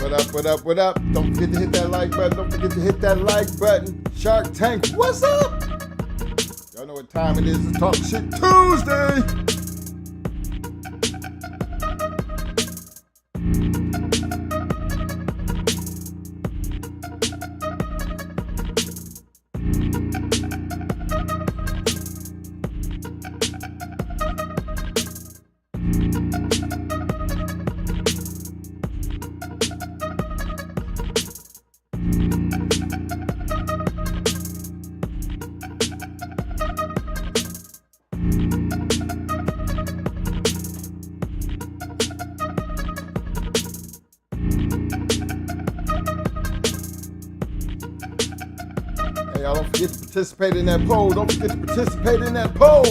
What up? Don't forget to hit that like button. Shark Tank, what's up? Y'all know what time it is. It's Talk Shit Tuesday. Y'all don't forget to participate in that poll.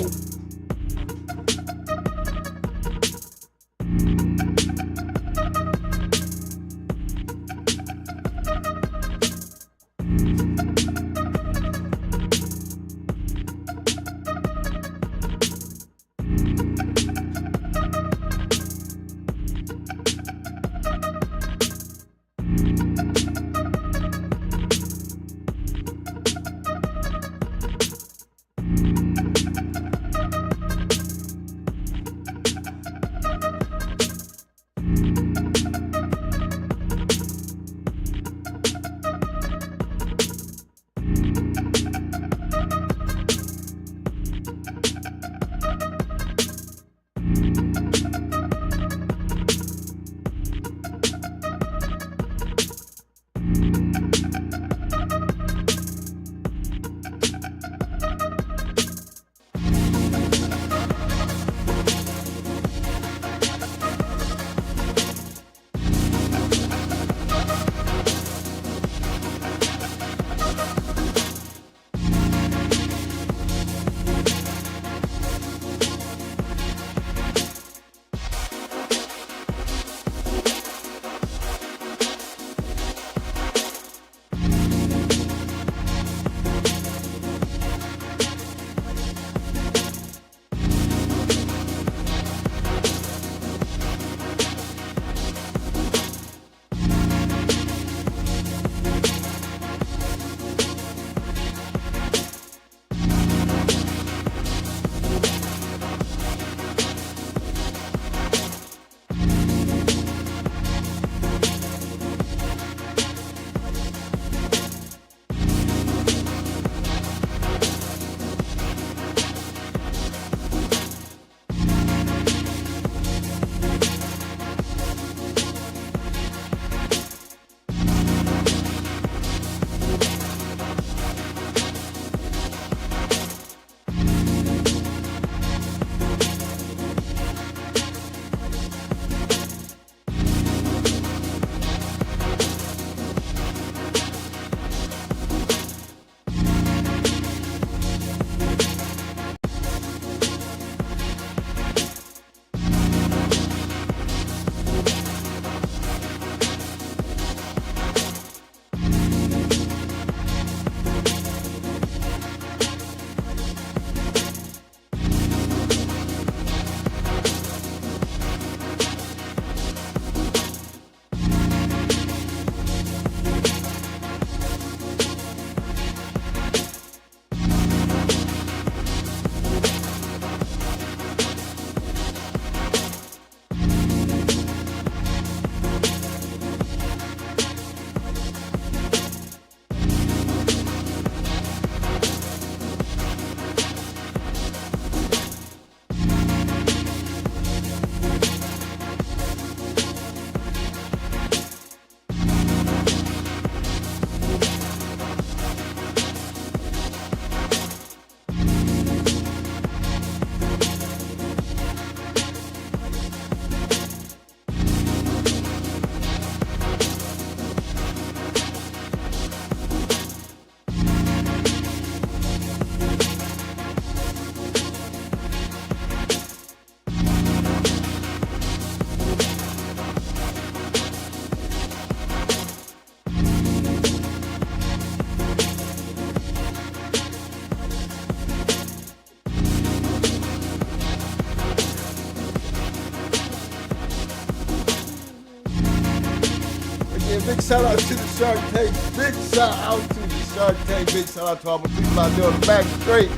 Yeah, big shout out to the Shark Tank. Big shout out to the Shark Tank. Big shout out to all my people out there on the back straight.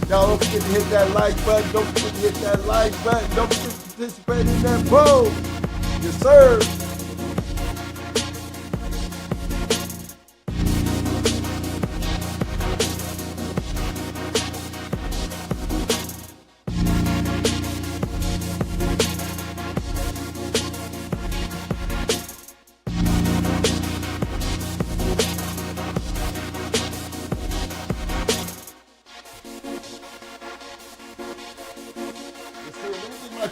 Y'all don't forget to hit that like button. Don't forget to hit that like button. Don't forget to participate in that poll. Yes, sir.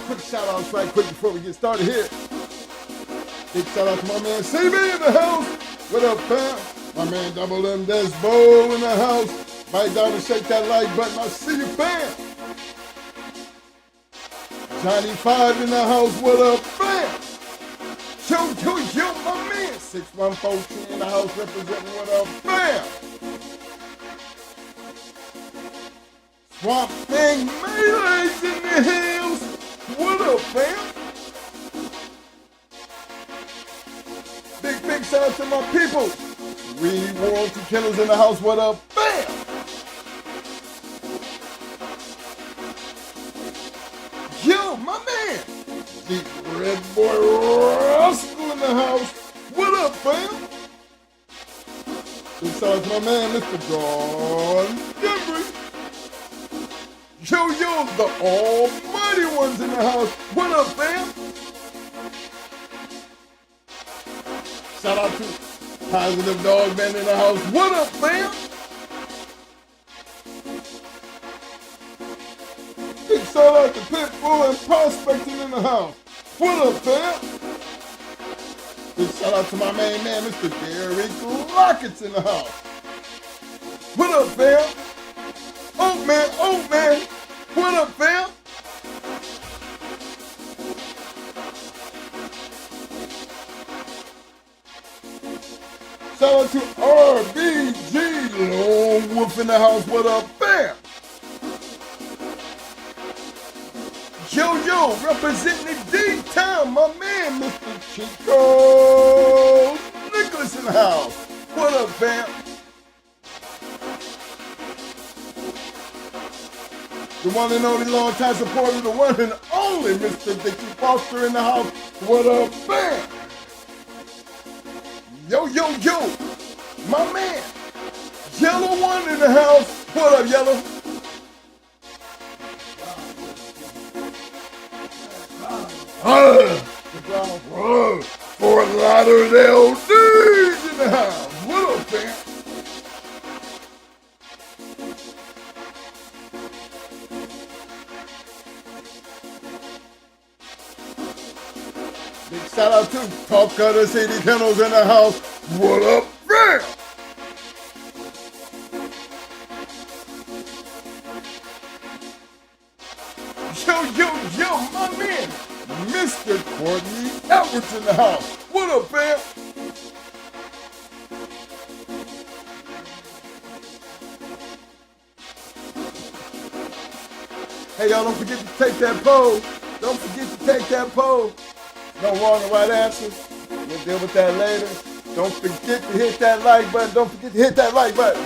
Quick shout outs right quick before we get started here. Big shout out to my man CB in the house. What up, fam? My man Double M Desbo in the house. Bite down and shake that like button. I see you, fam. Johnny 5 in the house. What up, fam? Yo, my man. 614 in the house representing. What up, fam? Swamp Thing Melee's in the hills. What up, fam? Big shout out to my people. Royalty Kennels in the house. What up, fam? Yo, my man. Deep Red Boy Rascal in the house. What up, fam? Big shout out to my man, Mr. John Pedigree. Yo, the almighty ones in the house. What up, fam? Shout out to Positive Dog Man in the house. What up, fam? Big shout out to Pitbull and Prospecting in the house. What up, fam? Big shout out to my main man, Mr. Derek Lockett's in the house. What up, fam? Oh, man. What up, fam? Shout out to RBG Lone Wolf in the house. What up, fam? Yo, representing the D-Town, my man, Mr. Chico Nicholas in the house. What up, fam? The one and only long-time supporter, the one and only Mr. Dickie Foster in the house. What up, fam? Yo, my man, Yellow One in the house. What up, Yellow? Fort Lauderdale D's in the house. What up, fam? Big shout out to Talk of the City Kennels in the house. What up, fam? Yo, my man, Mr. Courtney Edwards in the house. What up, fam? Hey, y'all, don't forget to take that poll. Don't forget to take that poll. No wrong or right answer. We'll deal with that later. Don't forget to hit that like button. Don't forget to hit that like button.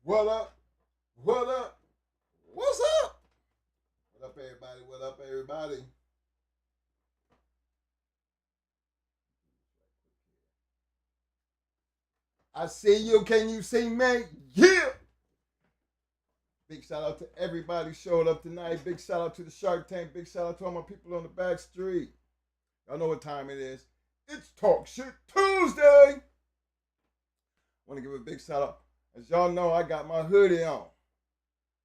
What up? What up? What's up? What up, everybody? What up, everybody? I see you. Can you see me? Yeah. Big shout out to everybody showed up tonight. Big shout out to the Shark Tank. Big shout out to all my people on the back street. Y'all know what time it is. It's Talk Shit Tuesday. want to give a big shout out. As y'all know, I got my hoodie on.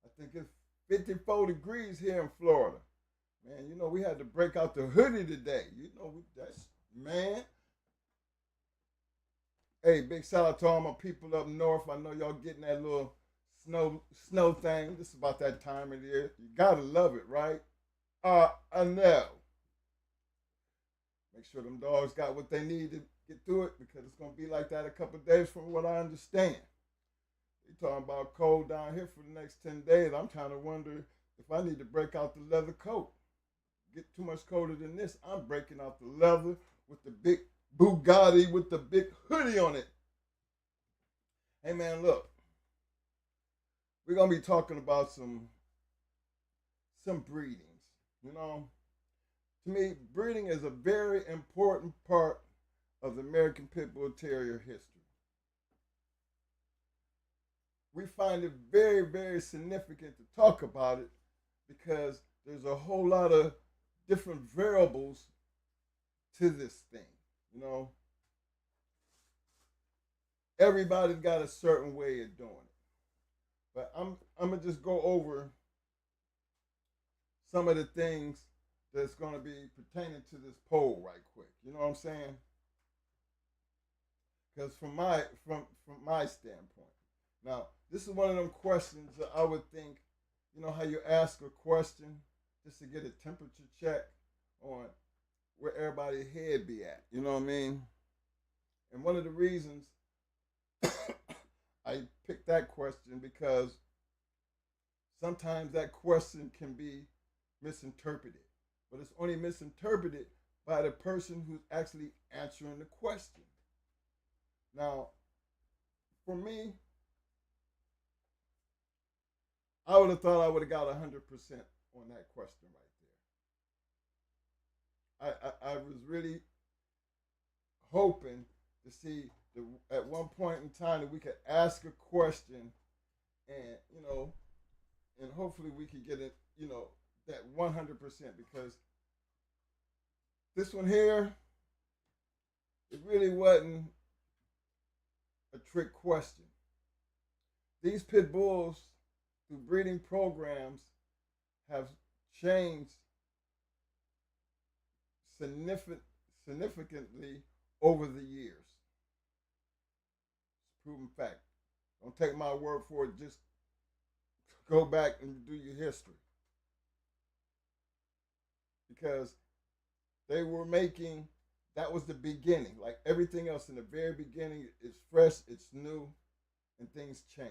I think it's 54 degrees here in Florida. Man, you know, we had to break out the hoodie today. You know, that's, man. Hey, big shout out to all my people up north. I know y'all getting that little snow thing. This is about that time of the year. You gotta love it, right? I know. Make sure them dogs got what they need to get through it because it's gonna be like that a couple of days from what I understand. They talking about cold down here for the next 10 days. I'm trying to wonder if I need to break out the leather coat. Get too much colder than this. I'm breaking out the leather with the big Bugatti with the big hoodie on it. Hey man, look. We're gonna be talking about some breedings. You know, to me, breeding is a very important part of the American Pit Bull Terrier history. We find it very, very significant to talk about it because there's a whole lot of different variables to this thing. You know, everybody's got a certain way of doing it. But I'm gonna just go over some of the things that's gonna be pertaining to this poll right quick. You know what I'm saying? Because from my standpoint, now this is one of them questions that I would think, you know how you ask a question just to get a temperature check on where everybody's head be at. You know what I mean? And one of the reasons I picked that question because sometimes that question can be misinterpreted. But it's only misinterpreted by the person who's actually answering the question. Now, for me, I would have thought I would have got 100% on that question right there. I was really hoping to see at one point in time that we could ask a question and, you know, and hopefully we could get it, you know, that 100% because this one here, it really wasn't a trick question. These pit bulls, through breeding programs, have changed significantly over the years. It's a proven fact. Don't take my word for it. Just go back and do your history. Because they were making, that was the beginning. Like everything else in the very beginning, it's fresh, it's new, and things change.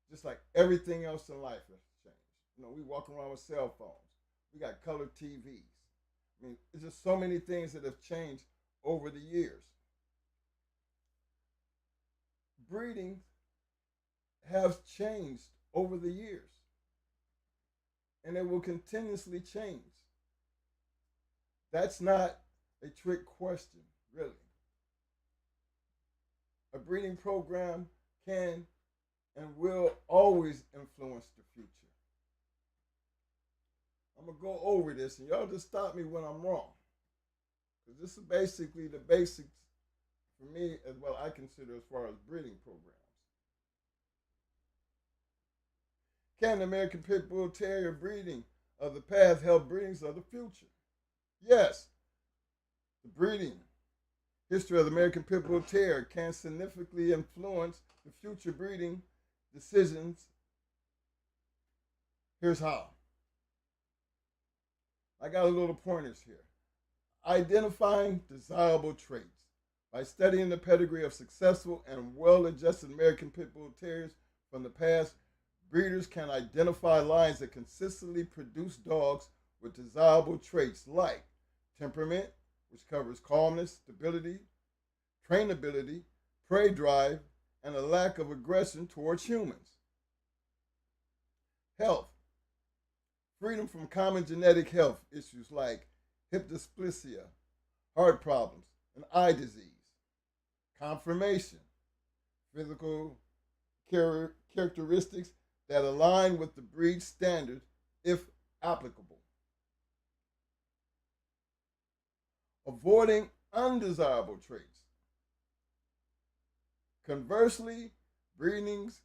Just like everything else in life has changed. You know, we walk around with cell phones. We got color TVs. I mean, it's just so many things that have changed over the years. Breeding has changed over the years. And it will continuously change. That's not a trick question, really. A breeding program can and will always influence the future. I'm going to go over this, and y'all just stop me when I'm wrong. Because this is basically the basics for me as well I consider as far as breeding programs. Can the American Pit Bull Terrier breeding of the past help breedings of the future? Yes. The breeding history of the American Pit Bull Terrier can significantly influence the future breeding decisions. Here's how. I got a little pointers here. Identifying desirable traits. By studying the pedigree of successful and well-adjusted American Pit Bull Terriers from the past, breeders can identify lines that consistently produce dogs with desirable traits like temperament, which covers calmness, stability, trainability, prey drive, and a lack of aggression towards humans. Health. Freedom from common genetic health issues like hip dysplasia, heart problems, and eye disease. Conformation. Physical characteristics that align with the breed standard if applicable. Avoiding undesirable traits. Conversely, breeders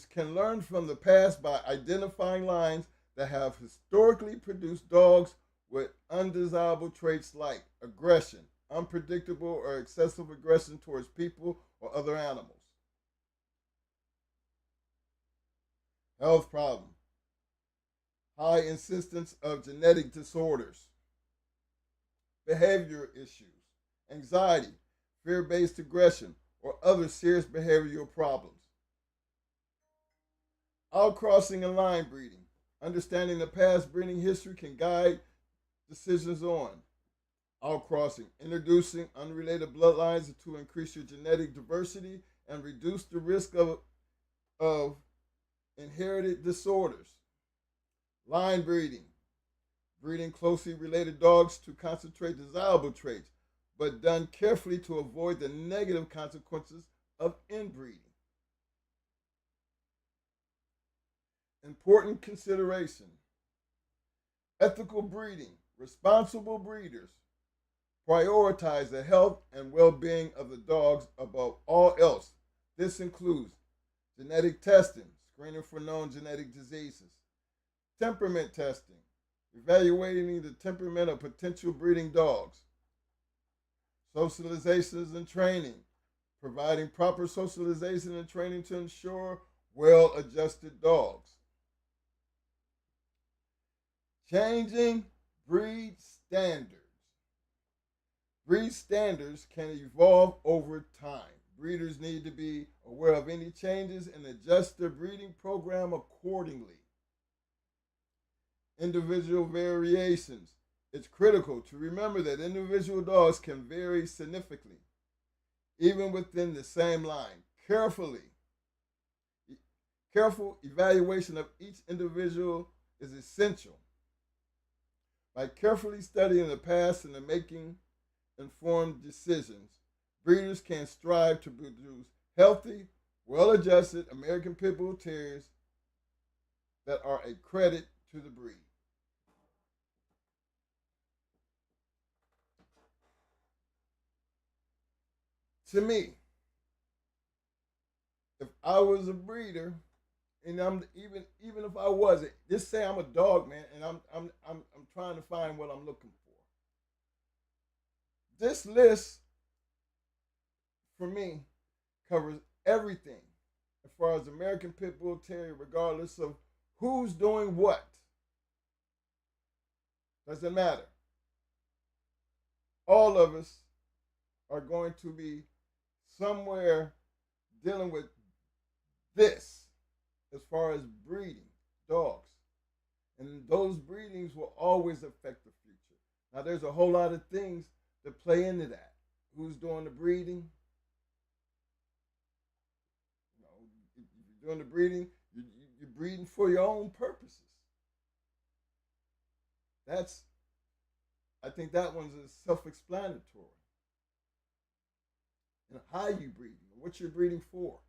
can learn from the past by identifying lines that have historically produced dogs with undesirable traits like aggression, unpredictable or excessive aggression towards people or other animals. Health problem, high insistence of genetic disorders, behavior issues, anxiety, fear based aggression, or other serious behavioral problems. Outcrossing and line breeding. Understanding the past breeding history can guide decisions on outcrossing, introducing unrelated bloodlines to increase your genetic diversity and reduce the risk of inherited disorders. Line breeding, breeding closely related dogs to concentrate desirable traits, but done carefully to avoid the negative consequences of inbreeding. Important consideration. Ethical breeding. Responsible breeders prioritize the health and well-being of the dogs above all else. This includes genetic testing, screening for known genetic diseases, temperament testing, evaluating the temperament of potential breeding dogs, socializations and training, providing proper socialization and training to ensure well-adjusted dogs. Changing breed standards. Breed standards can evolve over time. Breeders need to be aware of any changes and adjust their breeding program accordingly. Individual variations. It's critical to remember that individual dogs can vary significantly, even within the same line. Careful evaluation of each individual is essential. By carefully studying the past and making informed decisions, breeders can strive to produce healthy, well-adjusted American Pit Bull Terriers that are a credit to the breed. To me, if I was a breeder, and I'm even if I wasn't, just say I'm a dog man, and I'm trying to find what I'm looking for. This list for me covers everything as far as American Pit Bull Terrier, regardless of who's doing what. Doesn't matter. All of us are going to be somewhere dealing with this as far as breeding dogs. And those breedings will always affect the future. Now, there's a whole lot of things that play into that. Who's doing the breeding? You know, if you're doing the breeding, you're breeding for your own purposes. I think that one's self-explanatory. And how you breeding, what you're breeding for,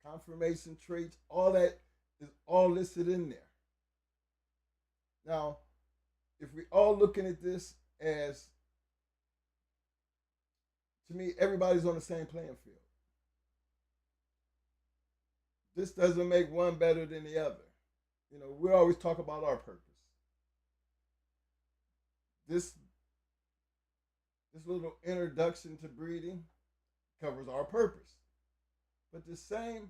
conformation traits, all that is all listed in there. Now, if we all looking at this as, to me, everybody's on the same playing field. This doesn't make one better than the other. You know, we always talk about our purpose. This little introduction to breeding covers our purpose. But the same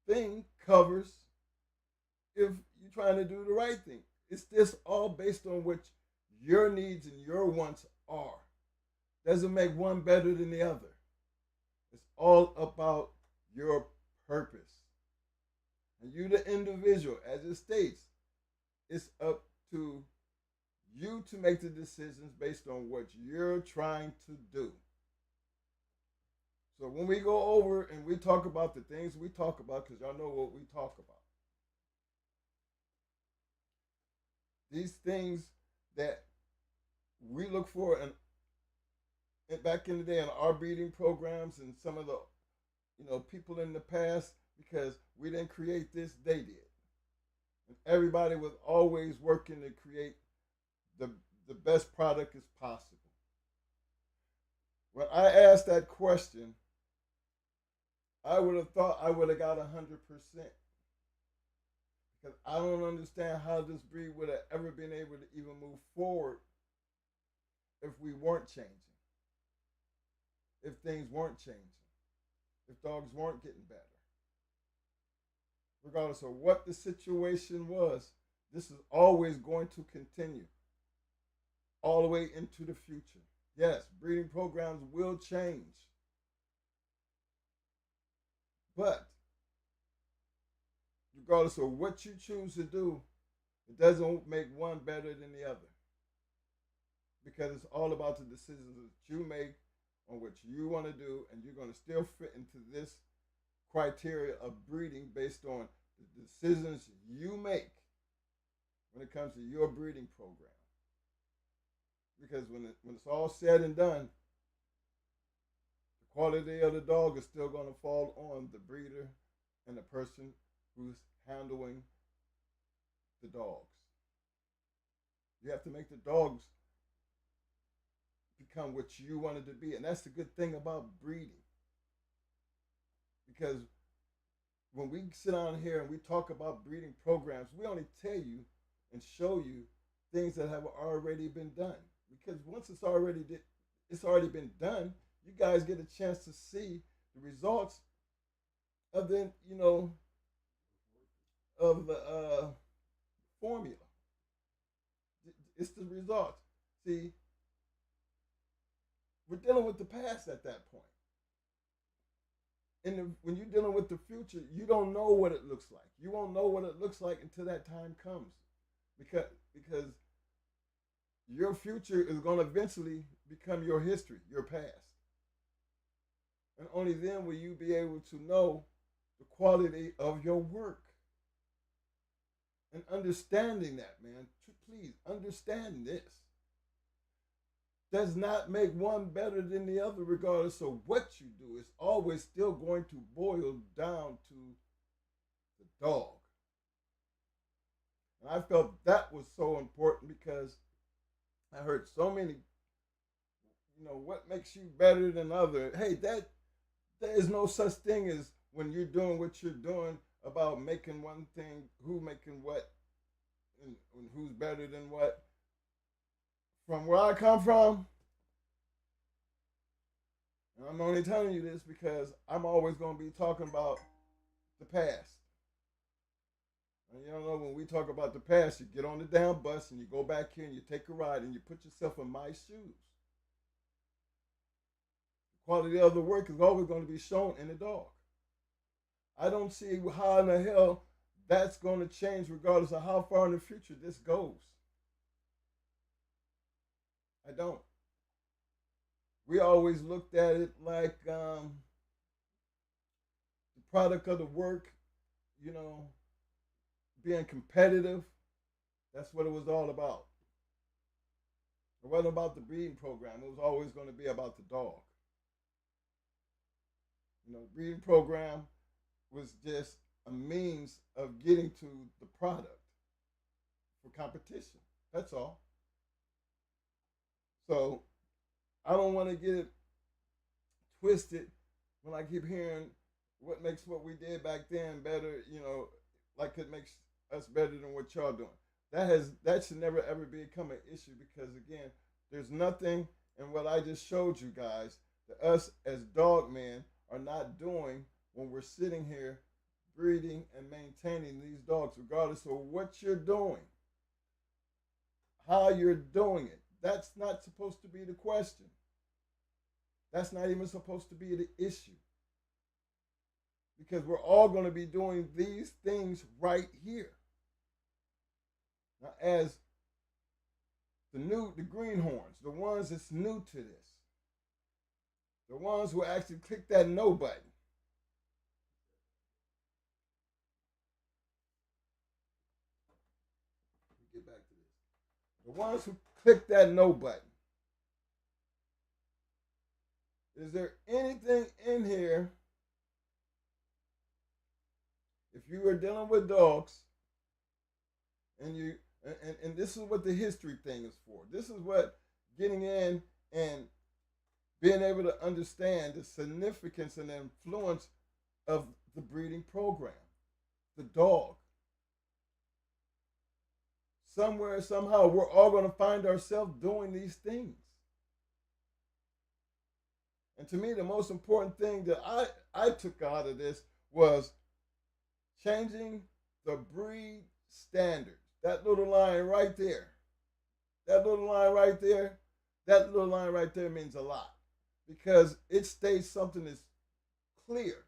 thing covers if you're trying to do the right thing. It's just all based on what your needs and your wants are. Doesn't make one better than the other. It's all about your purpose. And you, the individual, as it states, it's up to you to make the decisions based on what you're trying to do. So when we go over and we talk about the things we talk about, because y'all know what we talk about, these things that we look for and back in the day in our breeding programs and some of the people in the past, because we didn't create this, they did. And everybody was always working to create the best product as possible. When I asked that question, I would have thought I would have got 100%. Because I don't understand how this breed would have ever been able to even move forward if we weren't changing, if things weren't changing, if dogs weren't getting better. Regardless of what the situation was, this is always going to continue all the way into the future. Yes, breeding programs will change. But regardless of what you choose to do, it doesn't make one better than the other. Because it's all about the decisions that you make on what you want to do, and you're going to still fit into this criteria of breeding based on the decisions you make when it comes to your breeding program. Because when it's all said and done, the quality of the dog is still going to fall on the breeder and the person who's handling the dogs. You have to make the dogs become what you wanted to be. And that's the good thing about breeding. Because when we sit down here and we talk about breeding programs, we only tell you and show you things that have already been done. Because once it's already been done, you guys get a chance to see the results of the of the formula. It's the results. See, we're dealing with the past at that point. And when you're dealing with the future, you don't know what it looks like. You won't know what it looks like until that time comes, because your future is going to eventually become your history, your past, and only then will you be able to know the quality of your work. And understanding that, man, please understand this. Does not make one better than the other, regardless of what you do. It's always still going to boil down to the dog. And I felt that was so important because I heard so many, what makes you better than other? Hey, there is no such thing as when you're doing what you're doing about making one thing, who making what, and who's better than what. From where I come from, and I'm only telling you this because I'm always going to be talking about the past. And you know, when we talk about the past, you get on the damn bus and you go back here and you take a ride and you put yourself in my shoes. The quality of the work is always going to be shown in the dog. I don't see how in the hell that's going to change regardless of how far in the future this goes. I don't. We always looked at it like the product of the work, being competitive. That's what it was all about. It wasn't about the breeding program. It was always going to be about the dog. Breeding program was just a means of getting to the product for competition. That's all. So I don't want to get it twisted when I keep hearing what makes what we did back then better, like it makes us better than what y'all doing. That should never ever become an issue because again, there's nothing in what I just showed you guys that us as dog men are not doing when we're sitting here breeding and maintaining these dogs, regardless of what you're doing, how you're doing it. That's not supposed to be the question. That's not even supposed to be the issue. Because we're all going to be doing these things right here. Now, as the greenhorns, the ones that's new to this, the ones who actually click that no button. Get back to this. The ones who click that no button. Is there anything in here, if you are dealing with dogs, and this is what the history thing is for. This is what getting in and being able to understand the significance and the influence of the breeding program, the dog. Somewhere, somehow, we're all going to find ourselves doing these things. And to me, the most important thing that I took out of this was changing the breed standards. That little line right there. That little line right there. That little line right there means a lot because it states something that's clear.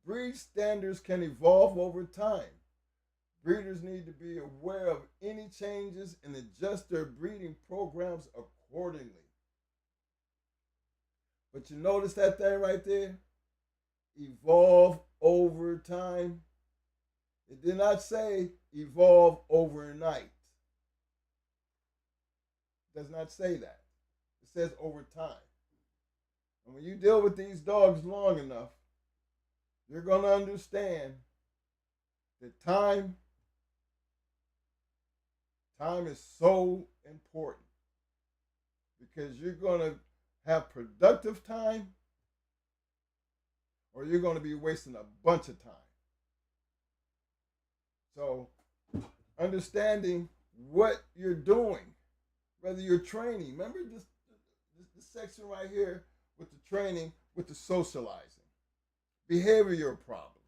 Breed standards can evolve over time. Breeders need to be aware of any changes and adjust their breeding programs accordingly. But you notice that thing right there? Evolve over time. It did not say evolve overnight. It does not say that. It says over time. And when you deal with these dogs long enough, you're going to understand that time is so important because you're going to have productive time or you're going to be wasting a bunch of time. So understanding what you're doing, whether you're training. Remember this section right here with the training, with the socializing, behavioral problems,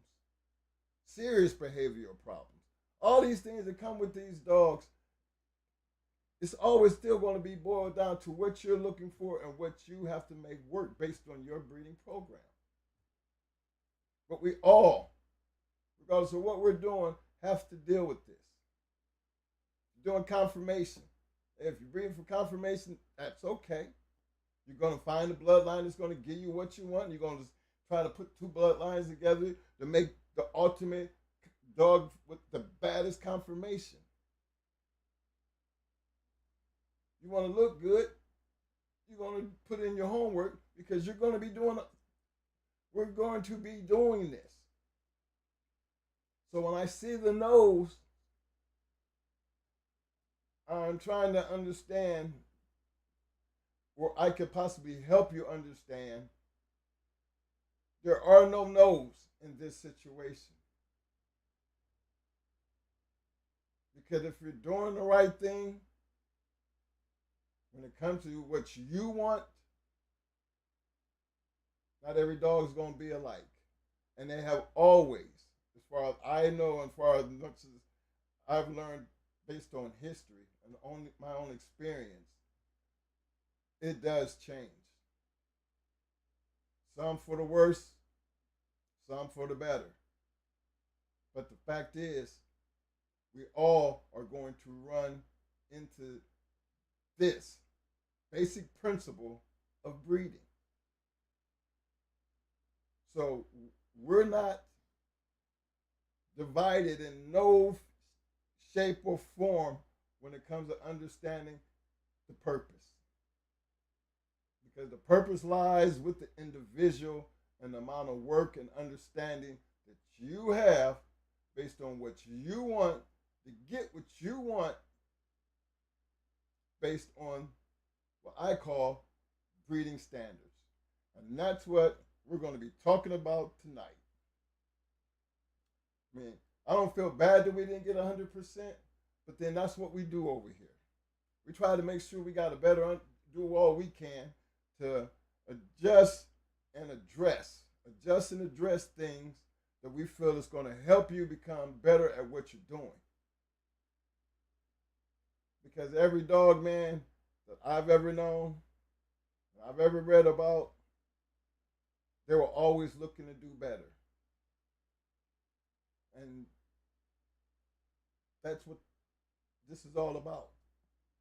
serious behavioral problems. All these things that come with these dogs, it's always still going to be boiled down to what you're looking for and what you have to make work based on your breeding program. But we all, regardless of what we're doing, have to deal with this. Doing confirmation. If you're breeding for confirmation, that's okay. You're going to find a bloodline that's going to give you what you want. You're going to try to put two bloodlines together to make the ultimate dog with the baddest confirmation. You want to look good, you're going to put in your homework because we're going to be doing this. So when I see the nose, I'm trying to understand, or I could possibly help you understand, there are no no's in this situation. Because if you're doing the right thing, when it comes to what you want, not every dog is going to be alike. And they have always, as far as I know and as far as much as I've learned based on history and my own experience, it does change. Some for the worse, some for the better. But the fact is, we all are going to run into this basic principle of breeding. So we're not divided in no shape or form when it comes to understanding the purpose. Because the purpose lies with the individual and the amount of work and understanding that you have based on what you want to get what you want based on what I call breeding standards. And that's what we're going to be talking about tonight. I mean, I don't feel bad that we didn't get 100%, but then that's what we do over here. We try to make sure we got a better, do all we can to adjust and address things that we feel is going to help you become better at what you're doing. Because every dog, man, that I've ever known, that I've ever read about, they were always looking to do better. And that's what this is all about.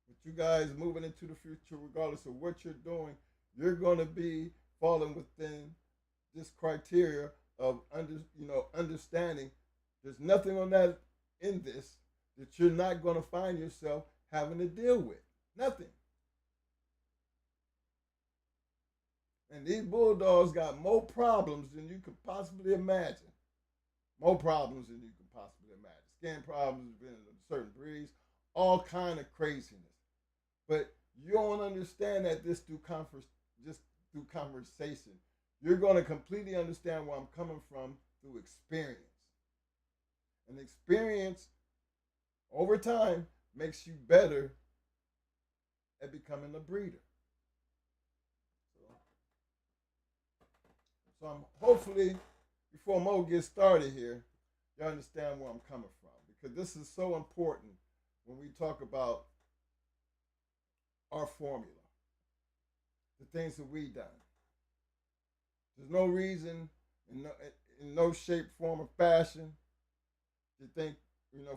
With you guys moving into the future, regardless of what you're doing, you're going to be falling within this criteria of understanding. There's nothing on that in this that you're not going to find yourself having to deal with. Nothing. And these bulldogs got more problems than you could possibly imagine. More problems than you could possibly imagine. Skin problems, certain breeds, all kind of craziness. But you don't understand that just through through conversation. You're going to completely understand where I'm coming from through experience. And experience over time makes you better at becoming a breeder. So I'm hopefully, before Mo gets started here, you understand where I'm coming from. Because this is so important when we talk about our formula, the things that we done. There's no reason, in no shape, form, or fashion, to think,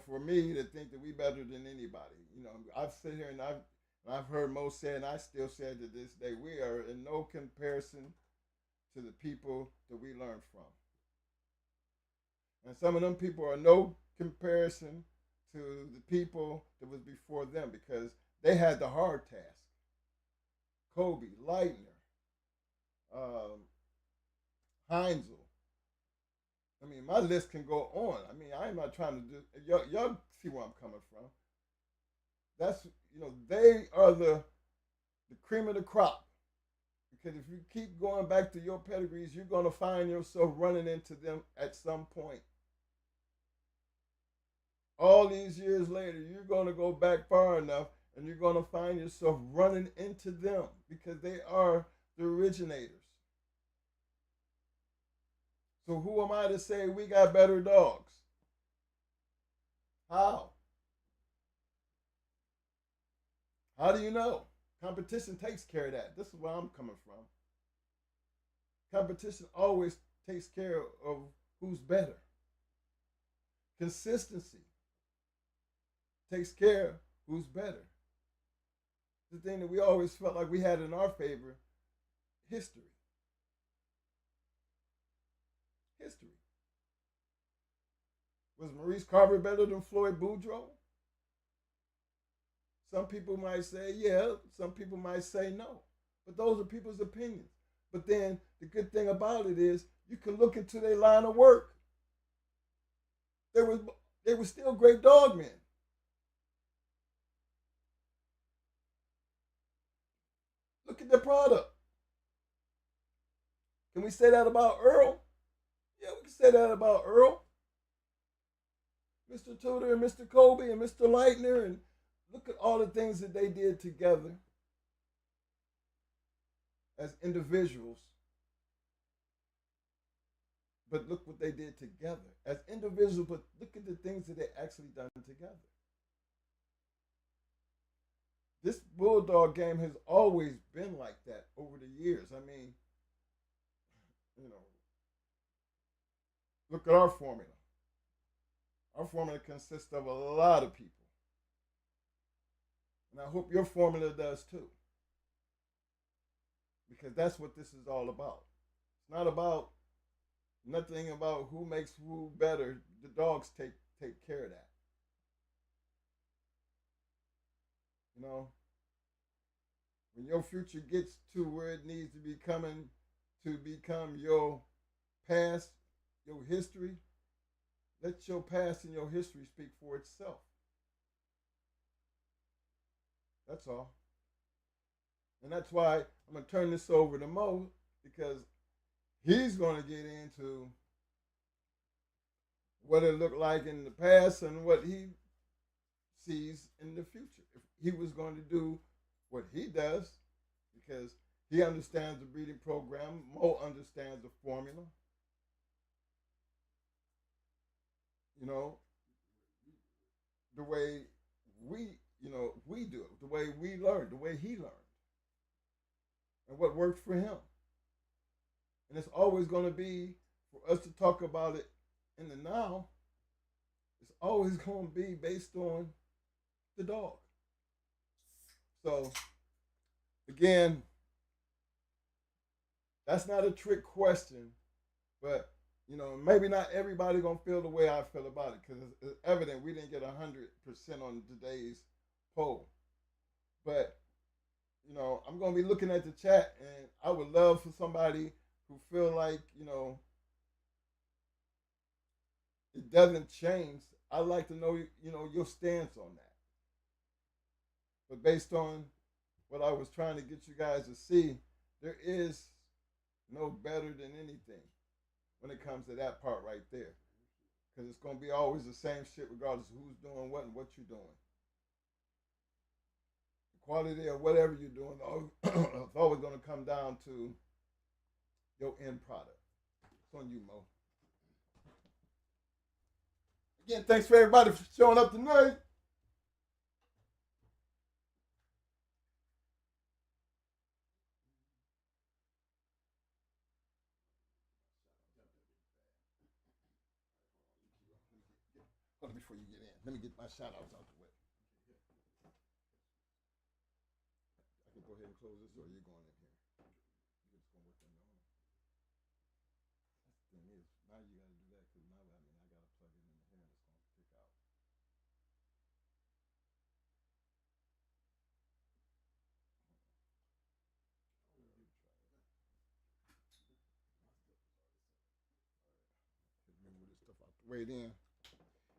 for me to think that we better than anybody. I've sit here and I've heard Mo say, and I still say it to this day, we are in no comparison to the people that we learn from. And some of them people are no comparison to the people that was before them because they had the hard task. Kobe, Leitner, Heinzel. I mean, my list can go on. I mean, I'm not trying to do. Y'all see where I'm coming from. That's they are the cream of the crop. Because if you keep going back to your pedigrees, you're going to find yourself running into them at some point. All these years later, you're going to go back far enough and you're going to find yourself running into them because they are the originators. So who am I to say we got better dogs? How? How do you know? Competition takes care of that. This is where I'm coming from. Competition always takes care of who's better. Consistency takes care of who's better. The thing that we always felt like we had in our favor, history. History. Was Maurice Carver better than Floyd Boudreaux? Some people might say yeah, some people might say no. But those are people's opinions. But then the good thing about it is you can look into their line of work. They were still great dog men. Look at their product. Can we say that about Earl? Yeah, we can say that about Earl. Mr. Tudor and Mr. Kobe and Mr. Leitner, and look at all the things that they did together as individuals. But look what they did together as individuals, but look at the things that they actually done together. This Bulldog game has always been like that over the years. I mean, look at our formula. Our formula consists of a lot of people. And I hope your formula does too. Because that's what this is all about. It's not about nothing about who makes who better. The dogs take care of that. When your future gets to where it needs to become your past, your history, let your past and your history speak for itself. That's all. And that's why I'm going to turn this over to Mo, because he's going to get into what it looked like in the past and what he sees in the future. If he was going to do what he does, because he understands the breeding program, Mo understands the formula. The way we do it, the way we learned, the way he learned, and what worked for him. And it's always going to be, for us to talk about it in the now, it's always going to be based on the dog. So, again, that's not a trick question, but maybe not everybody gonna feel the way I feel about it, because it's evident we didn't get 100% on today's poll. But I'm gonna be looking at the chat, and I would love for somebody who feel like it doesn't change. I'd like to know your stance on that. But based on what I was trying to get you guys to see, There is no better than anything when it comes to that part right there. Because it's going to be always the same shit regardless of who's doing what and what you're doing. The quality of whatever you're doing, it's always going to come down to your end product. It's on you, Mo. Again, thanks for everybody for showing up tonight. Hold on before you get in. Let me get my shout outs out the way. I can go ahead and close this, or are you going in here? You're just going to work on your own. The thing is, now you got to do that because now I got to plug it in here and it's going to stick out. Move this stuff out the way then.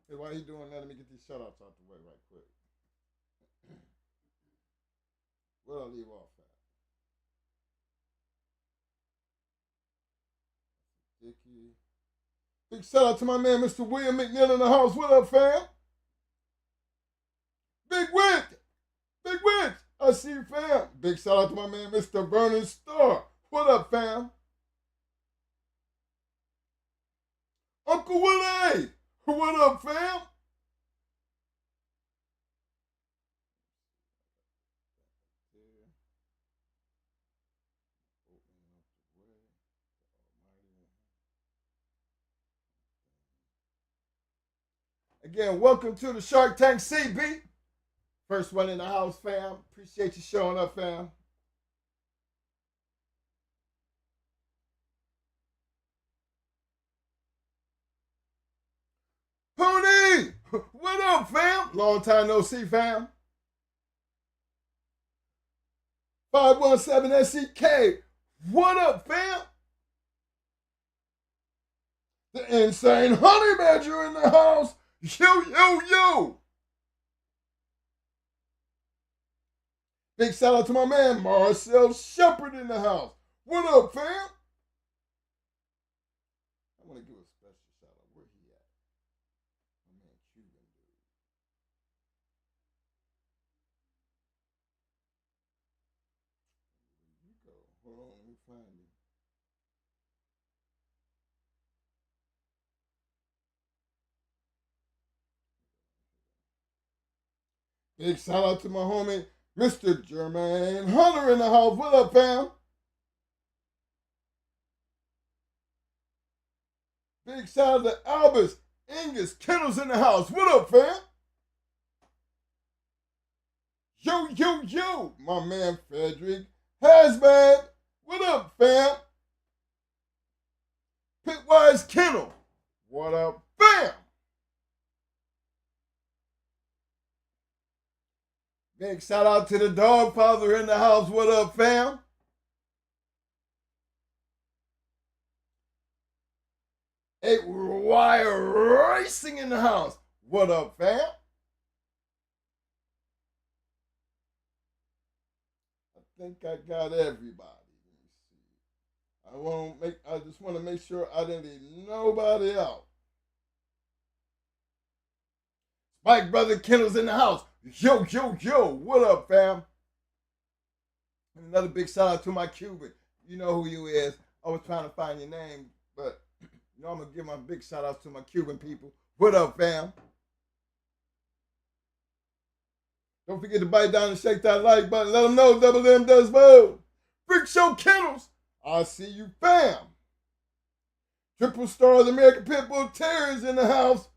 Hey, while you doing that, let me get these shout outs out the way right quick. Where'd I leave off at? Dickie. Big shout out to my man, Mr. William McNeil in the house. What up, fam? Big Witch. Big Witch. I see you, fam. Big shout out to my man, Mr. Vernon Starr. What up, fam? Uncle Willie. What up, fam? Again, welcome to the Shark Tank CB. First one in the house, fam. Appreciate you showing up, fam. Pony! What up, fam? Long time no see, fam. 517 SEK. What up, fam? The insane honey badger in the house. Yo, yo, yo. Big shout out to my man, Marcel Shepard in the house. What up, fam? I want to give a special shout out. Where he at? My man, Cuban dude. Where you go? Hold on, let me find you. Big shout out to my homie, Mr. Jermaine Hunter in the house. What up, fam? Big shout out to Albus Angus Kennels in the house. What up, fam? Yo, yo, yo, my man Frederick Hasbad. What up, fam? Pitwise Kennel. What up, fam? Big shout out to the dog father in the house. What up, fam? Eight Wire Racing in the house. What up, fam? I think I got everybody. Let me see. I just want to make sure I didn't leave nobody out. Spike Brother Kennels in the house. Yo, yo, yo. What up, fam? And another big shout out to my Cuban. You know who you is. I was trying to find your name, but you know I'm going to give my big shout outs to my Cuban people. What up, fam? Don't forget to bite down and shake that like button. Let them know Double M does move. Freak Show Kennels. I see you, fam. Triple star of the American Pitbull Terriers in the house.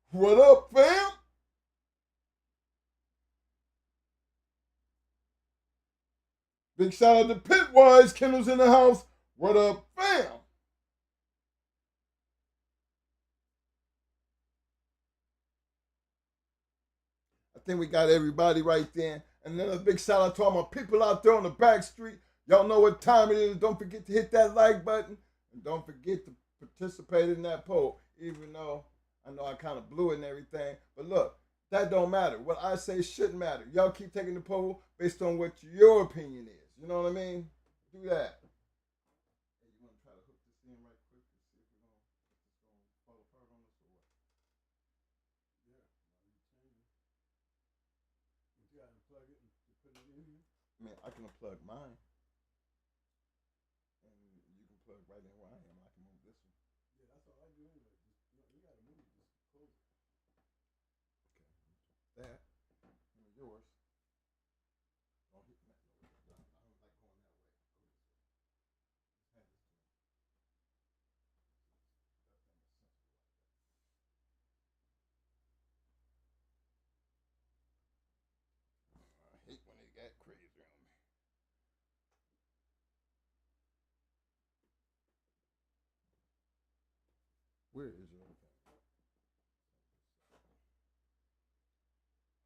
What up, fam? Big shout out to Pitwise Kennels in the house. What up, fam? I think we got everybody right there. And then a big shout out to all my people out there on the back street. Y'all know what time it is. Don't forget to hit that like button. And don't forget to participate in that poll. Even though I know I kind of blew it and everything. But look, that don't matter. What I say shouldn't matter. Y'all keep taking the poll based on what your opinion is. You know what I mean? Do that. unplug it and put it in here? I mean, I can unplug mine, and you can plug right in where I am. I can move this one. Yeah, that's all I do anyway. Just, you gotta move it. Just close it. Okay. That. Give me yours. Don't hit that. No, I don't like going that way. Go this way. Just hand this to me. That thing is sensible like that. I hate when they got crazy on me. Where is your thing?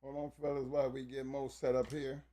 Hold on, fellas, while we get Mo set up here.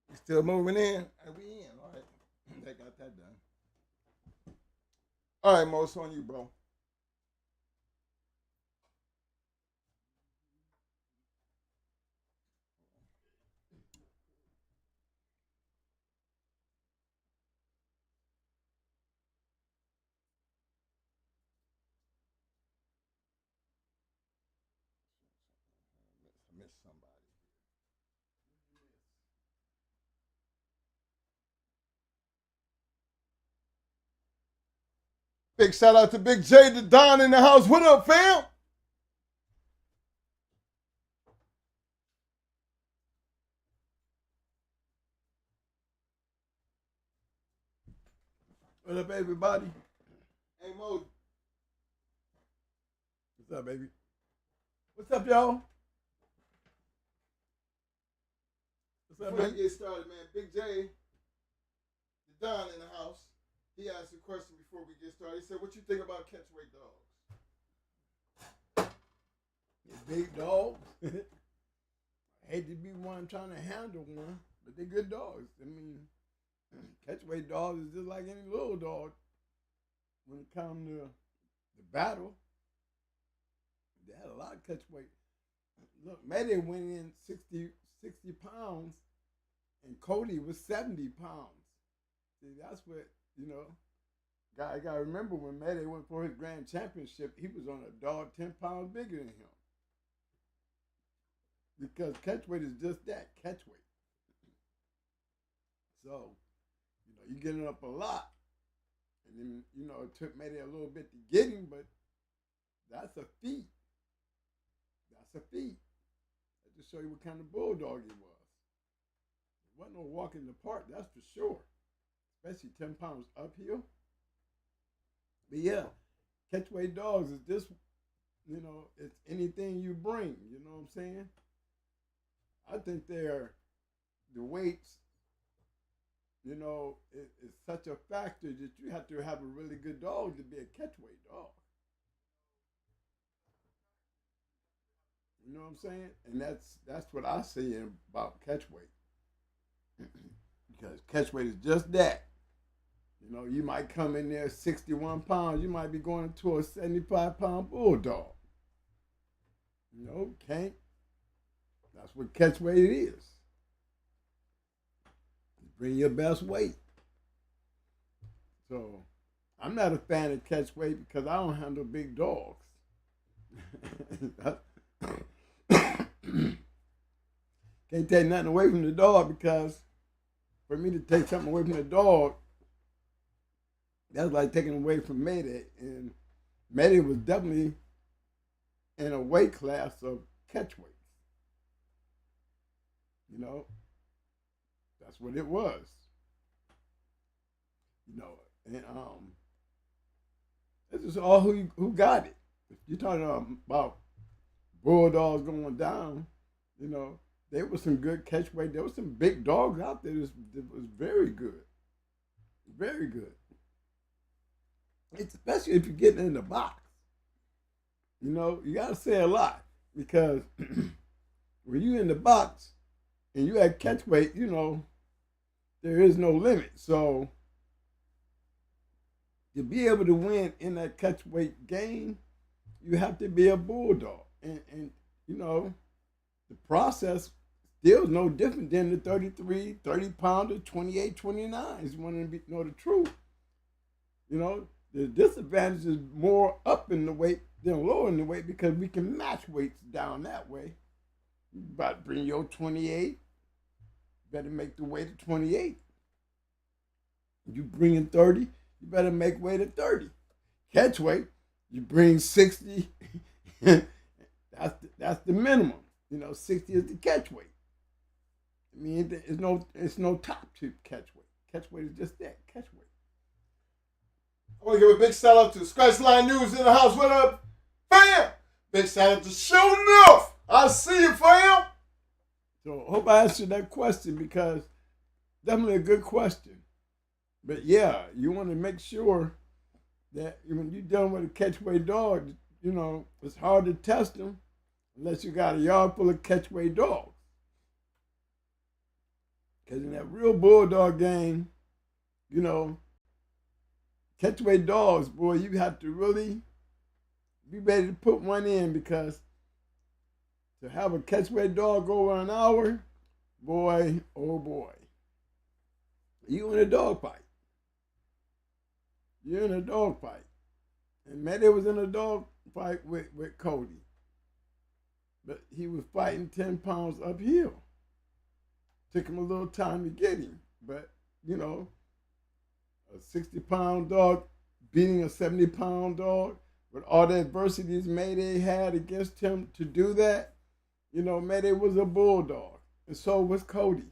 We still moving in? Are we in? All right. They got that done. All right, Mo, it's on you, bro. I missed somebody. Big shout out to Big J, the Don in the house. What up, fam? What up, everybody? Hey, Mo. What's up, baby? What's up, y'all? What's up, Before we get started, man, Big J, the Don in the house, he asked a question before we get started. He said, what you think about catchweight dogs? Big dogs. I hate to be one trying to handle one, but they're good dogs. I mean, catchweight dogs is just like any little dog. When it comes to the battle, they had a lot of catchweight. Look, Mayday went in 60 pounds, and Cody was 70 pounds. See, that's what, I got to remember when Mayday went for his grand championship, he was on a dog 10 pounds bigger than him. Because catchweight is just that, catchweight. So, you're getting up a lot. And then, it took maybe a little bit to get him, but that's a feat. That's a feat. That just show you what kind of bulldog he was. It wasn't no walk in the park, that's for sure. Especially 10 pounds uphill. But yeah, catchweight dogs is just, it's anything you bring, you know what I'm saying? I think the weights, it's such a factor that you have to have a really good dog to be a catchweight dog. You know what I'm saying? And that's what I see about catchweight. Because catchweight is just that. You might come in there 61 pounds, you might be going into a 75-pound bulldog. Can't. That's what catchweight is. You bring your best weight. So, I'm not a fan of catchweight because I don't handle big dogs. Can't take nothing away from the dog because for me to take something away from the dog, that's like taking away from Mayday. And Mayday was definitely in a weight class of catchweight. That's what it was. And this is all who got it. If you're talking about bulldogs going down, you know, there was some good catchweight. There was some big dogs out there that was very good. Very good. It's especially if you're getting in the box. You know, you got to say a lot because when you in the box and you at catchweight, you know, there is no limit. So to be able to win in that catchweight game, you have to be a bulldog. And you know, the process still is no different than the 33, 30 pounder, 28, 29s. You want to know the truth. You know, the disadvantage is more up in the weight than lower in the weight because we can match weights down that way. You about to bring your 28, better make the weight of 28. You bring in 30, you better make weight of 30. Catch weight, you bring 60, that's the minimum. You know, 60 is the catch weight. I mean, it's no top to catch weight. Catch weight is just that, catch weight. I want to give a big shout out to Scratch Line News in the house. What up, fam? Big shout out to Show Enough. I see you, fam. So I hope I answered that question because definitely a good question. But yeah, you want to make sure that when you're dealing with a catchweight dog, you know, it's hard to test them unless you got a yard full of catchweight dogs. Because in that real bulldog game, you know, catchweight dogs, boy, you have to really be ready to put one in because to have a catchweight dog over an hour, boy, oh boy. You in a dog fight. You're in a dog fight. And Mayday was in a dog fight with Cody. But he was fighting 10 pounds uphill. Took him a little time to get him. But, you know, a 60-pound dog beating a 70-pound dog with all the adversities Mayday had against him to do that, you know, Mayday was a bulldog. And so was Cody.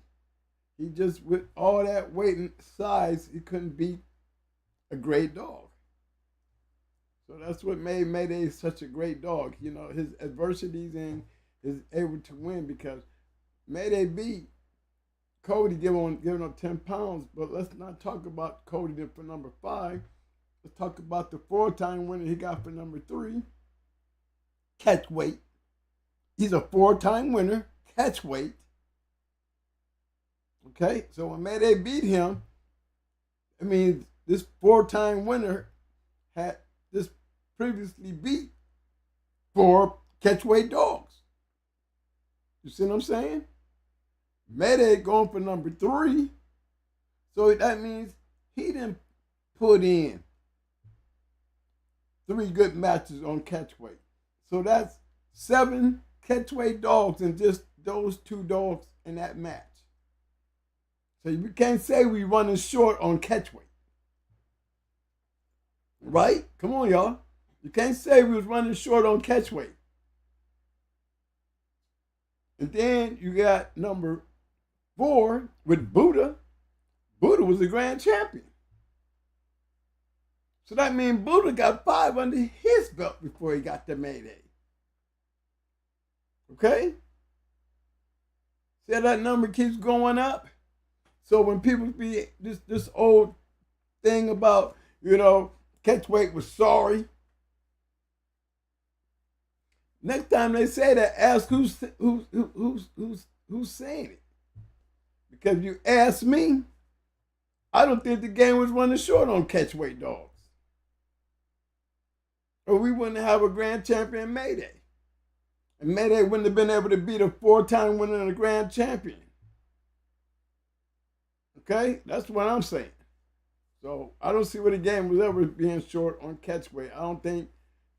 He just, with all that weight and size, he couldn't beat a great dog. So that's what made Mayday such a great dog. You know, his adversities and is able to win because Mayday beat Cody giving him 10 pounds, but let's not talk about Cody for number 5. Let's talk about the 4-time winner he got for number 3, Catchweight. He's a 4-time winner, Catchweight. Okay, so when Mayday beat him, I mean, this 4-time winner had this previously beat 4 catchweight dogs. You see what I'm saying? Mayday going for number 3. So that means he didn't put in 3 good matches on catchweight. So that's 7 catchweight dogs and just those 2 dogs in that match. So you can't say we running short on catchweight. Right? Come on, y'all. You can't say we was running short on catchweight. And then you got number 4 with Buddha. Buddha was the grand champion. So that means Buddha got 5 under his belt before he got to Mayday. Okay? See how that number keeps going up? So when people be this old thing about, you know, Catchweight was sorry. Next time they say that, ask who's saying it. Because if you ask me, I don't think the game was running short on catchweight dogs. Or we wouldn't have a grand champion Mayday. And Mayday wouldn't have been able to beat a 4-time winner and a grand champion. Okay? That's what I'm saying. So I don't see where the game was ever being short on catchweight. I don't think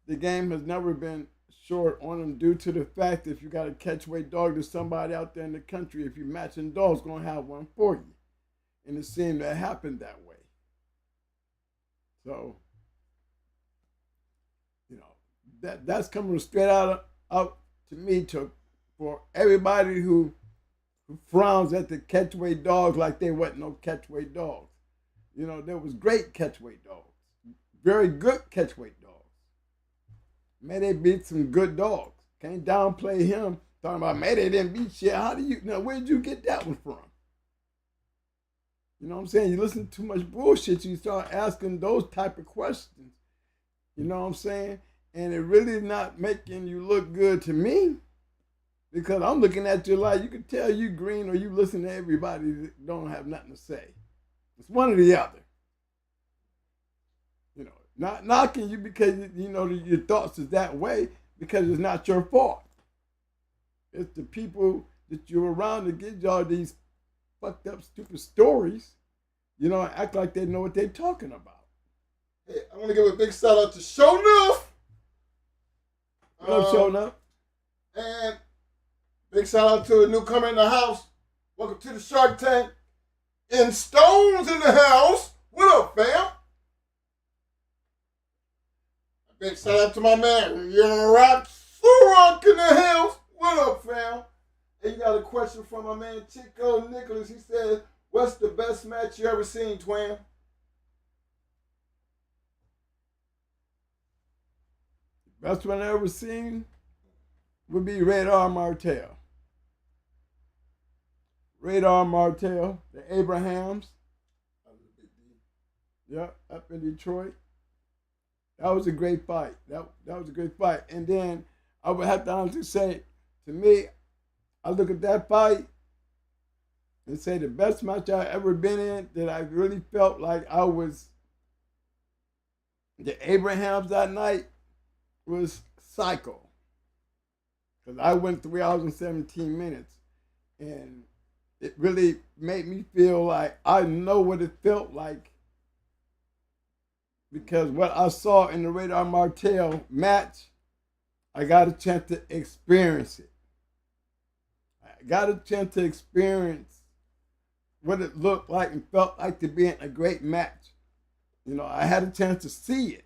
the game has never been short on them due to the fact that if you got a catchweight dog, there's somebody out there in the country, if you're matching dogs, going to have one for you. And it seemed to happen that way. So, you know, that's coming straight out to me for everybody who frowns at the catchweight dogs like they wasn't no catchweight dogs. You know, there was great catchweight dogs. Very good catchweight dogs. May they beat some good dogs. Can't downplay him talking about, man, they didn't beat shit. How do you, now where did you get that one from? You know what I'm saying? You listen to too much bullshit, you start asking those type of questions. You know what I'm saying? And it really is not making you look good to me, because I'm looking at you like you can tell you green or you listen to everybody that don't have nothing to say. It's one or the other. You know, not knocking you because, you know, your thoughts is that way, because it's not your fault. It's the people that you're around that give y'all these fucked up, stupid stories, you know, act like they know what they're talking about. Hey, I want to give a big shout out to Show Enough. What up, Show Enough? And big shout out to a newcomer in the house. Welcome to the Shark Tank. And Stones in the house. What up, fam? A big shout out to my man, Young Rock Surrock in the house. What up, fam? And you got a question from my man Chico Nicholas. He said, what's the best match you ever seen, Twam? Best one I ever seen would be Radar Martel. Radar Martel, the Abrahams. Yeah, up in Detroit. That was a great fight. That was a great fight. And then I would have to honestly say, to me, I look at that fight and say the best match I ever been in that I really felt like I was the Abrahams that night was Psycho. Because I went 3 hours and 17 minutes. And it really made me feel like I know what it felt like, because what I saw in the Radar Martel match, I got a chance to experience it. I got a chance to experience what it looked like and felt like to be in a great match. You know, I had a chance to see it.